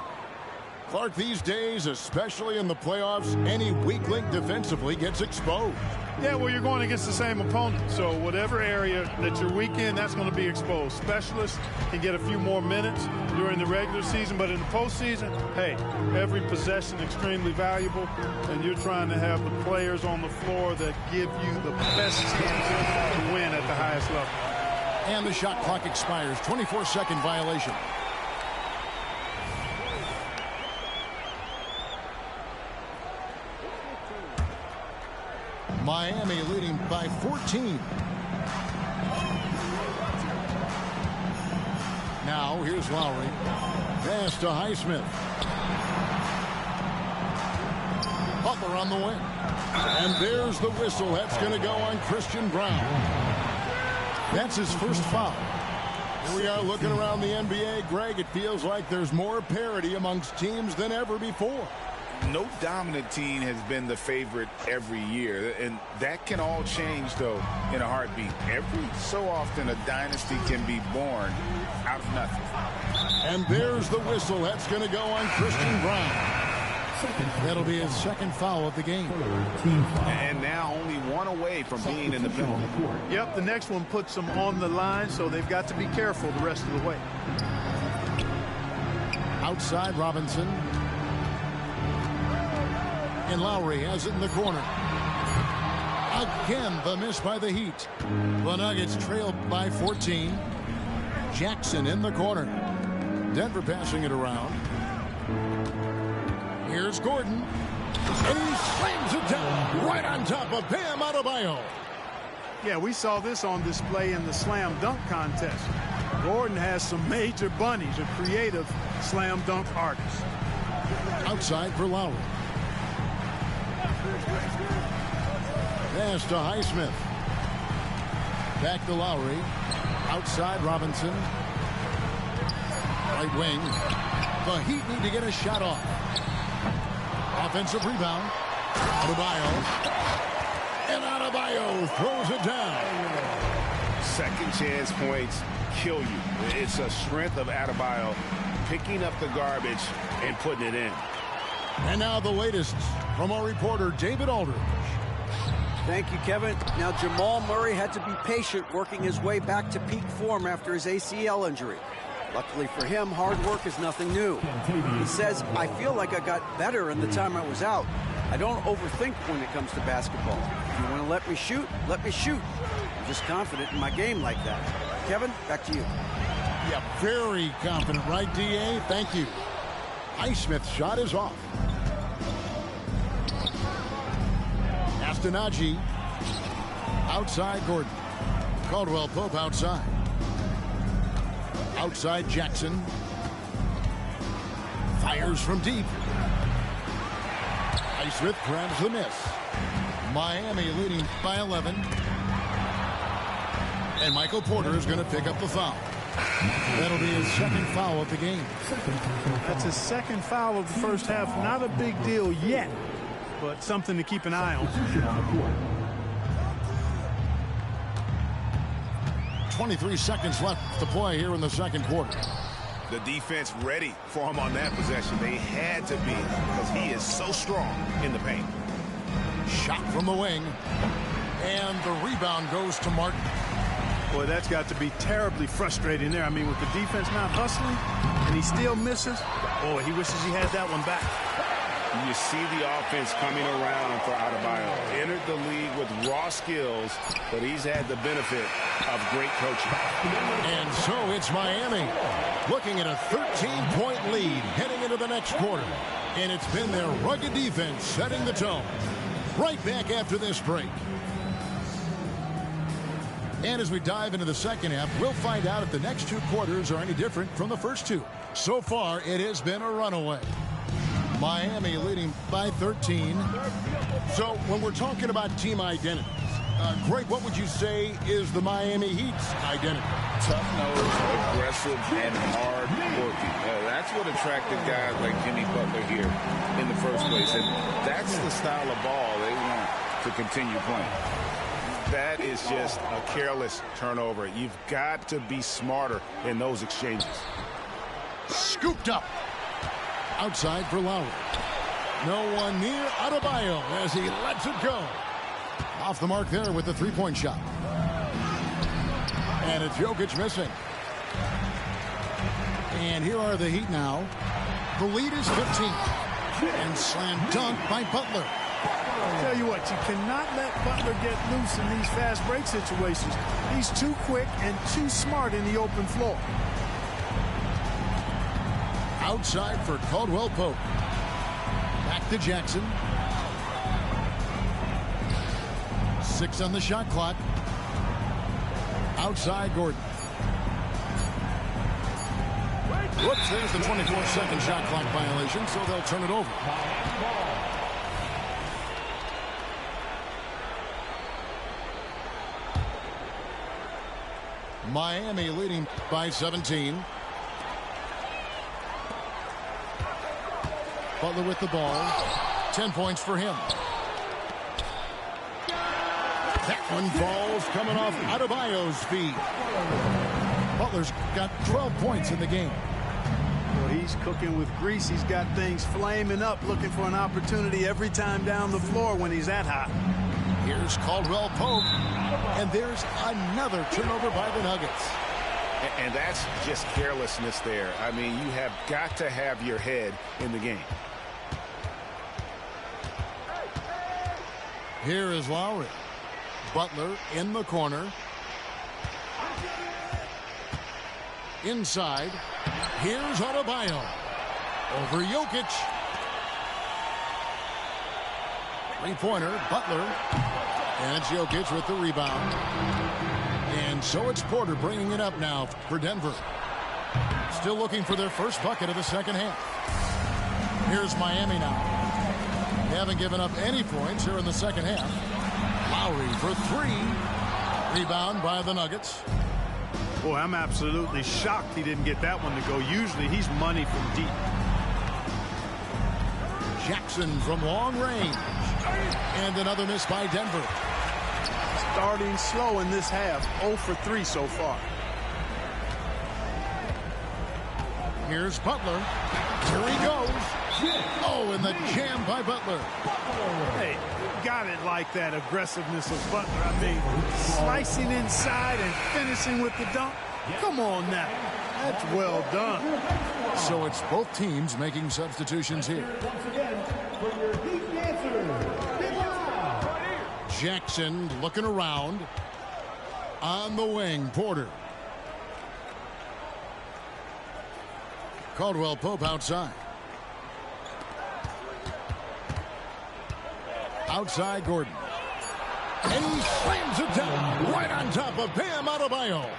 Clark, these days, especially in the playoffs, any weak link defensively gets exposed. Yeah, well, you're going against the same opponent. So whatever area that you're weak in, that's going to be exposed. Specialists can get a few more minutes during the regular season, but in the postseason, hey, every possession extremely valuable, and you're trying to have the players on the floor that give you the best chance to win at the highest level. And the shot clock expires. 24-second violation. Miami leading by 14. Now here's Lowry. Pass to Highsmith. Butler on the wing. And there's the whistle. That's going to go on Christian Brown. That's his first foul. Here we are looking around the NBA. Greg, it feels like there's more parity amongst teams than ever before. No dominant team has been the favorite every year, and that can all change, though, in a heartbeat. Every so often, a dynasty can be born out of nothing. And there's the whistle. That's going to go on Christian Brown. That'll be his second foul of the game. And now only one away from being in the penalty. Yep, the next one puts them on the line, so they've got to be careful the rest of the way. Outside Robinson. And Lowry has it in the corner. Again, the miss by the Heat. The Nuggets trail by 14. Jackson in the corner. Denver passing it around. Here's Gordon. And he slams it down right on top of Bam Adebayo. Yeah, we saw this on display in the slam dunk contest. Gordon has some major bunnies, a creative slam dunk artist. Outside for Lowry. Pass to Highsmith. Back to Lowry. Outside Robinson. Right wing. The Heat need to get a shot off. Offensive rebound. Adebayo. And Adebayo throws it down. Second chance points kill you. It's a strength of Adebayo picking up the garbage and putting it in. And now the latest from our reporter, David Aldridge. Thank you, Kevin. Now, Jamal Murray had to be patient working his way back to peak form after his ACL injury. Luckily for him, hard work is nothing new. He says, I feel like I got better in the time I was out. I don't overthink when it comes to basketball. If you want to let me shoot, let me shoot. I'm just confident in my game like that. Kevin, back to you. Yeah, very confident, right, D.A.? Thank you. Highsmith's shot is off. Astonagi. Outside Gordon. Caldwell Pope outside. Outside Jackson. Fires from deep. Highsmith grabs the miss. Miami leading by 11. And Michael Porter is going to pick up the foul. That'll be his second foul of the game. That's his second foul of the first half. Not a big deal yet, but something to keep an eye on. 23 seconds left to play here in the second quarter. The defense ready for him on that possession. They had to be because he is so strong in the paint. Shot from the wing. And the rebound goes to Martin. Boy, that's got to be terribly frustrating there. I mean, with the defense not hustling and he still misses, boy, he wishes he had that one back. You see the offense coming around for Adebayo. Entered the league with raw skills, but he's had the benefit of great coaching. And so it's Miami looking at a 13-point lead heading into the next quarter. And it's been their rugged defense setting the tone. Right back after this break. And as we dive into the second half, we'll find out if the next two quarters are any different from the first two. So far, it has been a runaway. Miami leading by 13. So when we're talking about team identities, Greg, what would you say is the Miami Heat's identity? Tough-nosed, aggressive, and hard-working. That's what attracted guys like Jimmy Butler here in the first place. And that's the style of ball they want to continue playing. That is just a careless turnover. You've got to be smarter in those exchanges. Scooped up. Outside for Lowry. No one near Adebayo as he lets it go. Off the mark there with the three-point shot. And it's Jokic missing. And here are the Heat now. The lead is 15. And slam dunk by Butler. I'll tell you what, you cannot let Butler get loose in these fast break situations. He's too quick and too smart in the open floor. Outside for Caldwell Pope. Back to Jackson. 6 on the shot clock. Outside Gordon. Whoops, there's the 24-second shot clock violation, so they'll turn it over. Miami leading by 17. Butler with the ball. 10 points for him. That one falls coming off Adebayo's feet. Butler's got 12 points in the game. Well, he's cooking with grease. He's got things flaming up, looking for an opportunity every time down the floor when he's that hot. Here's Caldwell Pope, and there's another turnover by the Nuggets. And that's just carelessness there. I mean, you have got to have your head in the game. Here is Lowry. Butler in the corner. Inside. Here's Adebayo. Over Jokic. Three-pointer. Butler. And it's Jokic with the rebound. And so it's Porter bringing it up now for Denver. Still looking for their first bucket of the second half. Here's Miami now. They haven't given up any points here in the second half. Lowry for three. Rebound by the Nuggets. Boy, I'm absolutely shocked he didn't get that one to go. Usually he's money from deep. Jackson from long range. And another miss by Denver. Starting slow in this half. 0 for 3 so far. Here's Butler. Here he goes. Oh, and the jam by Butler. Hey, got it like that aggressiveness of Butler. I mean, slicing inside and finishing with the dunk. Come on now. That's well done. So it's both teams making substitutions here. Jackson looking around. On the wing, Porter. Caldwell Pope outside. Outside Gordon. And he slams it down right on top of Bam Adebayo.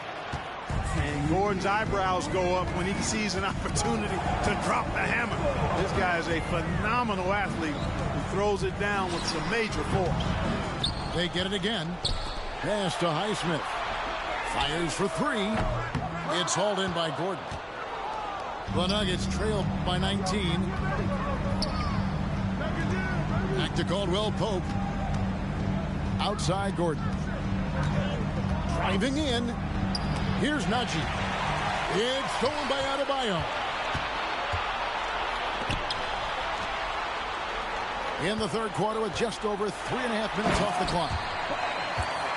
And Gordon's eyebrows go up when he sees an opportunity to drop the hammer. This guy is a phenomenal athlete who throws it down with some major force. They get it again. Pass to Highsmith. Fires for three. It's hauled in by Gordon. The Nuggets trail by 19. Back to Caldwell Pope. Outside Gordon. Driving in. Here's Najee. It's stolen by Adebayo. In the third quarter with just over 3.5 minutes off the clock.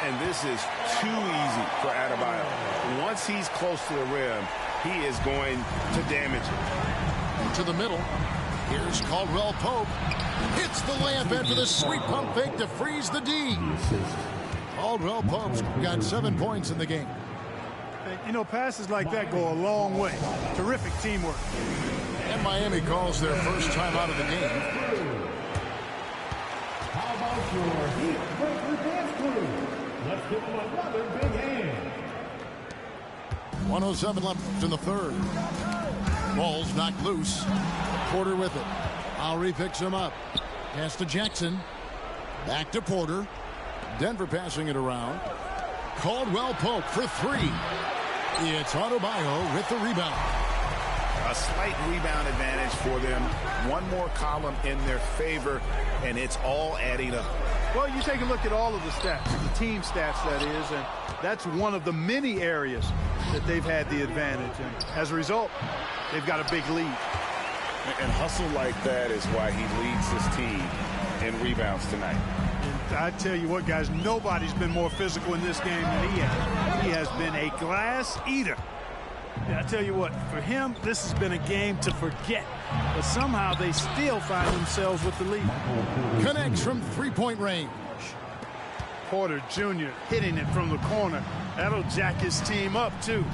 And this is too easy for Adebayo. Once he's close to the rim, he is going to damage it. To the middle. Here's Caldwell Pope. Hits the layup in for the sweet pump fake to freeze the D. Caldwell Pope's got 7 points in the game. You know, passes like that go a long way. Terrific teamwork. And Miami calls their first time out of the game. How about your Heat Breaker dance crew? Let's give them another big hand. 1:07 left in the third. Ball's knocked loose. Porter with it. Lowry picks him up. Pass to Jackson. Back to Porter. Denver passing it around. Caldwell Pope for three. It's Adebayo with the rebound. A slight rebound advantage for them. One more column in their favor, and it's all adding up. Well, you take a look at all of the stats, the team stats, that is, and that's one of the many areas that they've had the advantage. And as a result, they've got a big lead. And hustle like that is why he leads his team in rebounds tonight. And I tell you what, guys, nobody's been more physical in this game than he has. He has been a glass eater. And I tell you what, for him, this has been a game to forget. But somehow they still find themselves with the lead. Connects from three-point range. Porter Jr. hitting it from the corner. That'll jack his team up, too.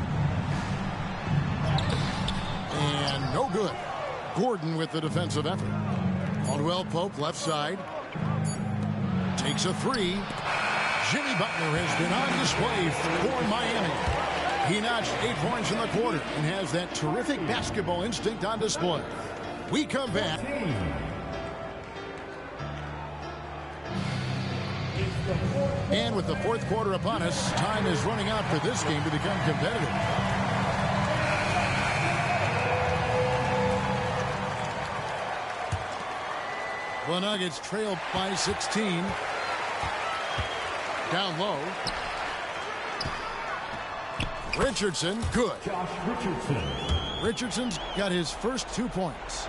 And no good. Gordon with the defensive effort. Caldwell Pope left side. Takes a three. Jimmy Butler has been on display for Miami. He notched 8 points in the quarter and has that terrific basketball instinct on display. We come back. And with the fourth quarter upon us, time is running out for this game to become competitive. The Nuggets trail by 16. Down low. Richardson, good. Josh Richardson. Richardson's got his first 2 points.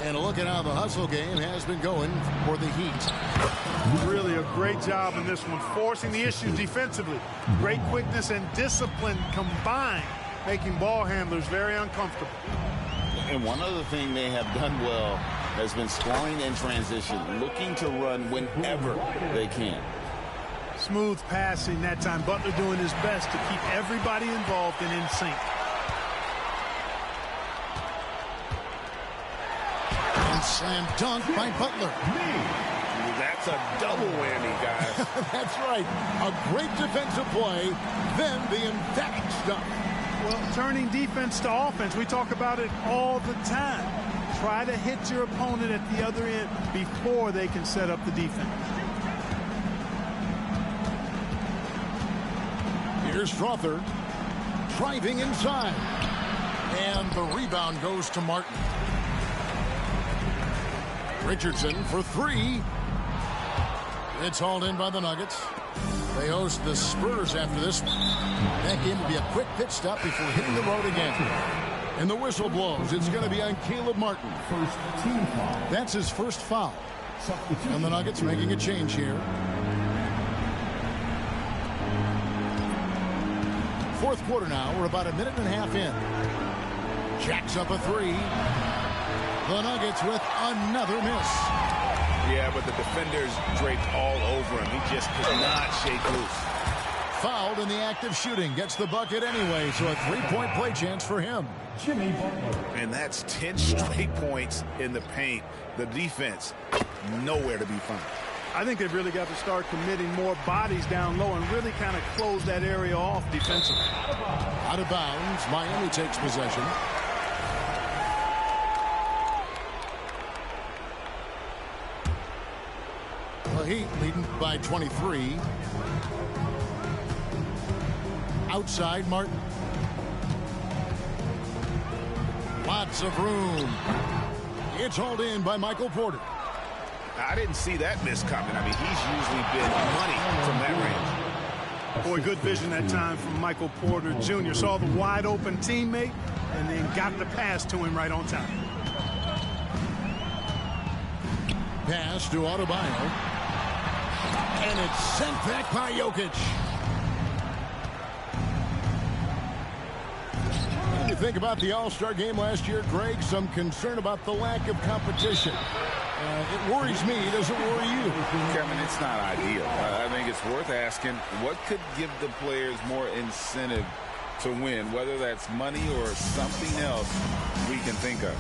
And a look at how the hustle game has been going for the Heat. Really a great job in this one, forcing the issues defensively. Great quickness and discipline combined, making ball handlers very uncomfortable. And one other thing they have done well has been scoring in transition, looking to run whenever they can. Smooth passing that time. Butler doing his best to keep everybody involved and in sync. And slam dunk by Butler. That's a double whammy, guys. That's right. A great defensive play, then the emphatic stuff. Well, turning defense to offense, we talk about it all the time. Try to hit your opponent at the other end before they can set up the defense. Here's Strother driving inside. And the rebound goes to Martin. Richardson for 3. It's hauled in by the Nuggets. They host the Spurs after this one. That game will be a quick pit stop before hitting the road again. And the whistle blows. It's going to be on Caleb Martin. First team foul. That's his first foul. And the Nuggets making a change here. Fourth quarter now. We're about a minute and a half in. Jacks up a 3. The Nuggets with another miss. Yeah, but the defenders draped all over him. He just could not shake loose. Fouled in the act of shooting. Gets the bucket anyway, so a 3-point play chance for him. Jimmy Butler. And that's 10 straight points in the paint. The defense, nowhere to be found. I think they've really got to start committing more bodies down low and really kind of close that area off defensively. Out of bounds. Miami takes possession. The Heat leading by 23. Outside Martin. Lots of room. It's hauled in by Michael Porter. I didn't see that miss coming. I mean, he's usually been money from that range. Boy, good vision that time from Michael Porter Jr. Saw the wide open teammate and then got the pass to him right on time. Pass to Adebayo. And it's sent back by Jokic. What do you think about the All-Star game last year, Greg? Some concern about the lack of competition. It worries me. Does it worry you? Kevin, it's not ideal. I think it's worth asking what could give the players more incentive to win, whether that's money or something else we can think of.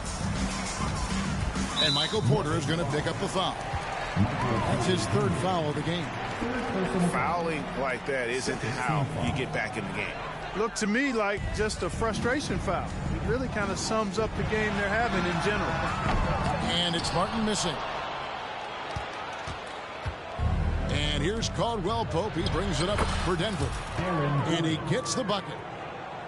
And Michael Porter is going to pick up the foul. That's his third foul of the game. Fouling like that isn't how you get back in the game. Looked to me like just a frustration foul. It really kind of sums up the game they're having in general. And it's Martin missing. And here's Caldwell Pope. He brings it up for Denver. And he gets the bucket.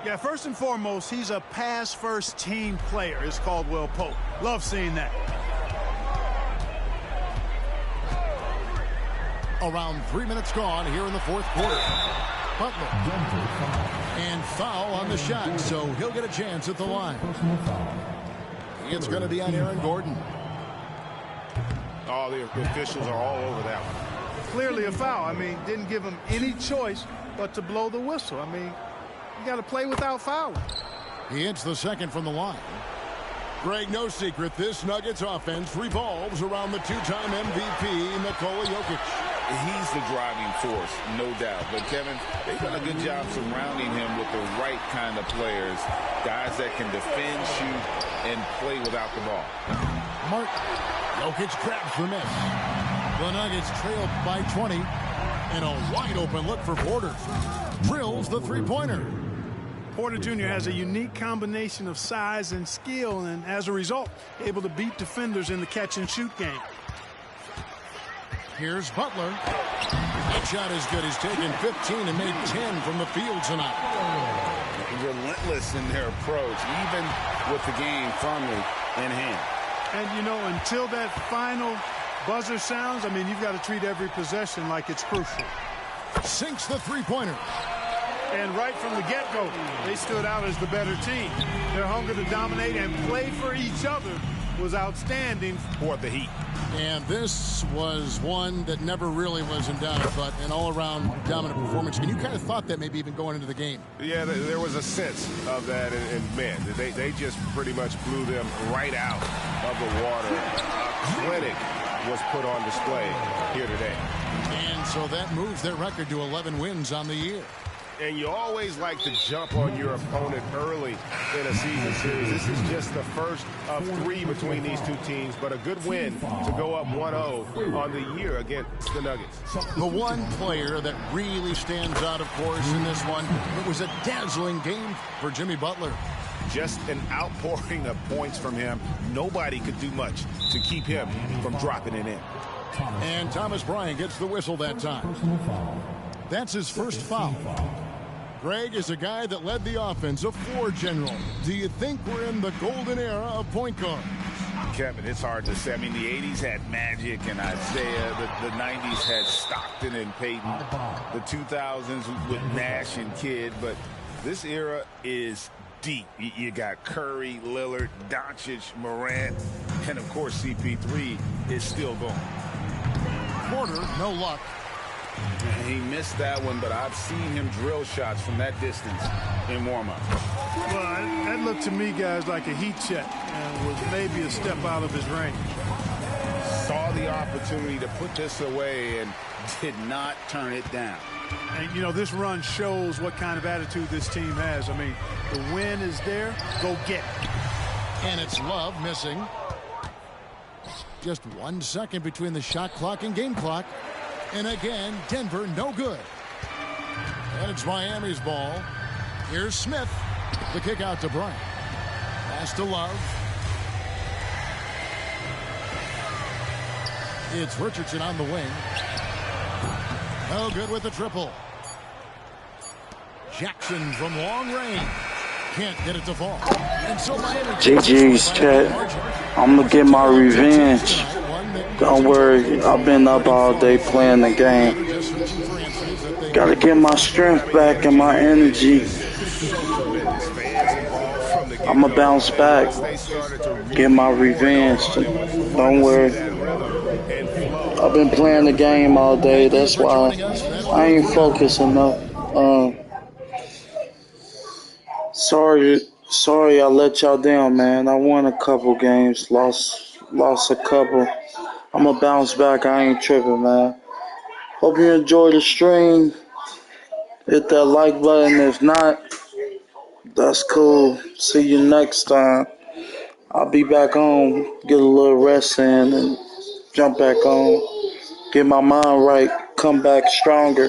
Yeah, first and foremost, he's a pass-first team player, is Caldwell Pope. Love seeing that. Around 3 minutes gone here in the fourth quarter. Butler. And foul on the shot, so he'll get a chance at the line. It's going to be on Aaron Gordon. All the officials are all over that one. Clearly a foul. I mean, didn't give him any choice but to blow the whistle. I mean, you got to play without fouling. He hits the second from the line. Greg, no secret, this Nuggets offense revolves around the two-time MVP, Nikola Jokic. He's the driving force, no doubt. But, Kevin, they've done a good job surrounding him with the right kind of players, guys that can defend, shoot, and play without the ball. Martin. Jokic grabs the miss. The Nuggets trail by 20. And a wide open look for Porter. Drills the three-pointer. Porter Jr. has a unique combination of size and skill, and as a result, able to beat defenders in the catch-and-shoot game. Here's Butler. That shot is good. He's taken 15 and made 10 from the field tonight. Relentless in their approach, even with the game firmly in hand. And, you know, until that final buzzer sounds, I mean, you've got to treat every possession like it's crucial. Sinks the three-pointer. And right from the get-go, they stood out as the better team. Their hunger to dominate and play for each other was outstanding for the Heat. And this was one that never really was in doubt, but an all-around dominant performance. And you kind of thought that maybe even going into the game. Yeah, there was a sense of that, and man, they just pretty much blew them right out of the water. A clinic was put on display here today. And so that moves their record to 11 wins on the year. And you always like to jump on your opponent early in a season series. This is just the first of 3 between these two teams, but a good win to go up 1-0 on the year against the Nuggets. The one player that really stands out, of course, in this one, it was a dazzling game for Jimmy Butler. Just an outpouring of points from him. Nobody could do much to keep him from dropping it in. And Thomas Bryant gets the whistle that time. That's his first foul. Greg is a guy that led the offense, a floor general. Do you think we're in the golden era of point guards? Kevin, it's hard to say. I mean, the 80s had Magic and Isaiah. The 90s had Stockton and Peyton. The 2000s with Nash and Kidd. But this era is deep. You got Curry, Lillard, Doncic, Morant, and, of course, CP3 is still going. Porter, no luck. He missed that one, but I've seen him drill shots from that distance in warm-up. Well, that looked to me, guys, like a heat check and was maybe a step out of his range. Saw the opportunity to put this away and did not turn it down. And, you know, this run shows what kind of attitude this team has. I mean, the win is there. Go get it. And it's Love missing. Just 1 second between the shot clock and game clock. And again, Denver no good. And it's Miami's ball. Here's Smith. The kick out to Bryant. Pass to Love. It's Richardson on the wing. No good with the triple. Jackson from long range. Can't get it to fall. And so Miami. GG's, Chet. I'm going to get my revenge. Don't worry, I've been up all day playing the game. Gotta get my strength back and my energy. I'ma bounce back. Get my revenge. Don't worry. I've been playing the game all day. That's why I ain't focused enough. Sorry I let y'all down, man. I won a couple games, lost a couple. I'm going to bounce back. I ain't tripping, man. Hope you enjoyed the stream. Hit that like button. If not, that's cool. See you next time. I'll be back on, get a little rest in, and jump back on. Get my mind right, come back stronger.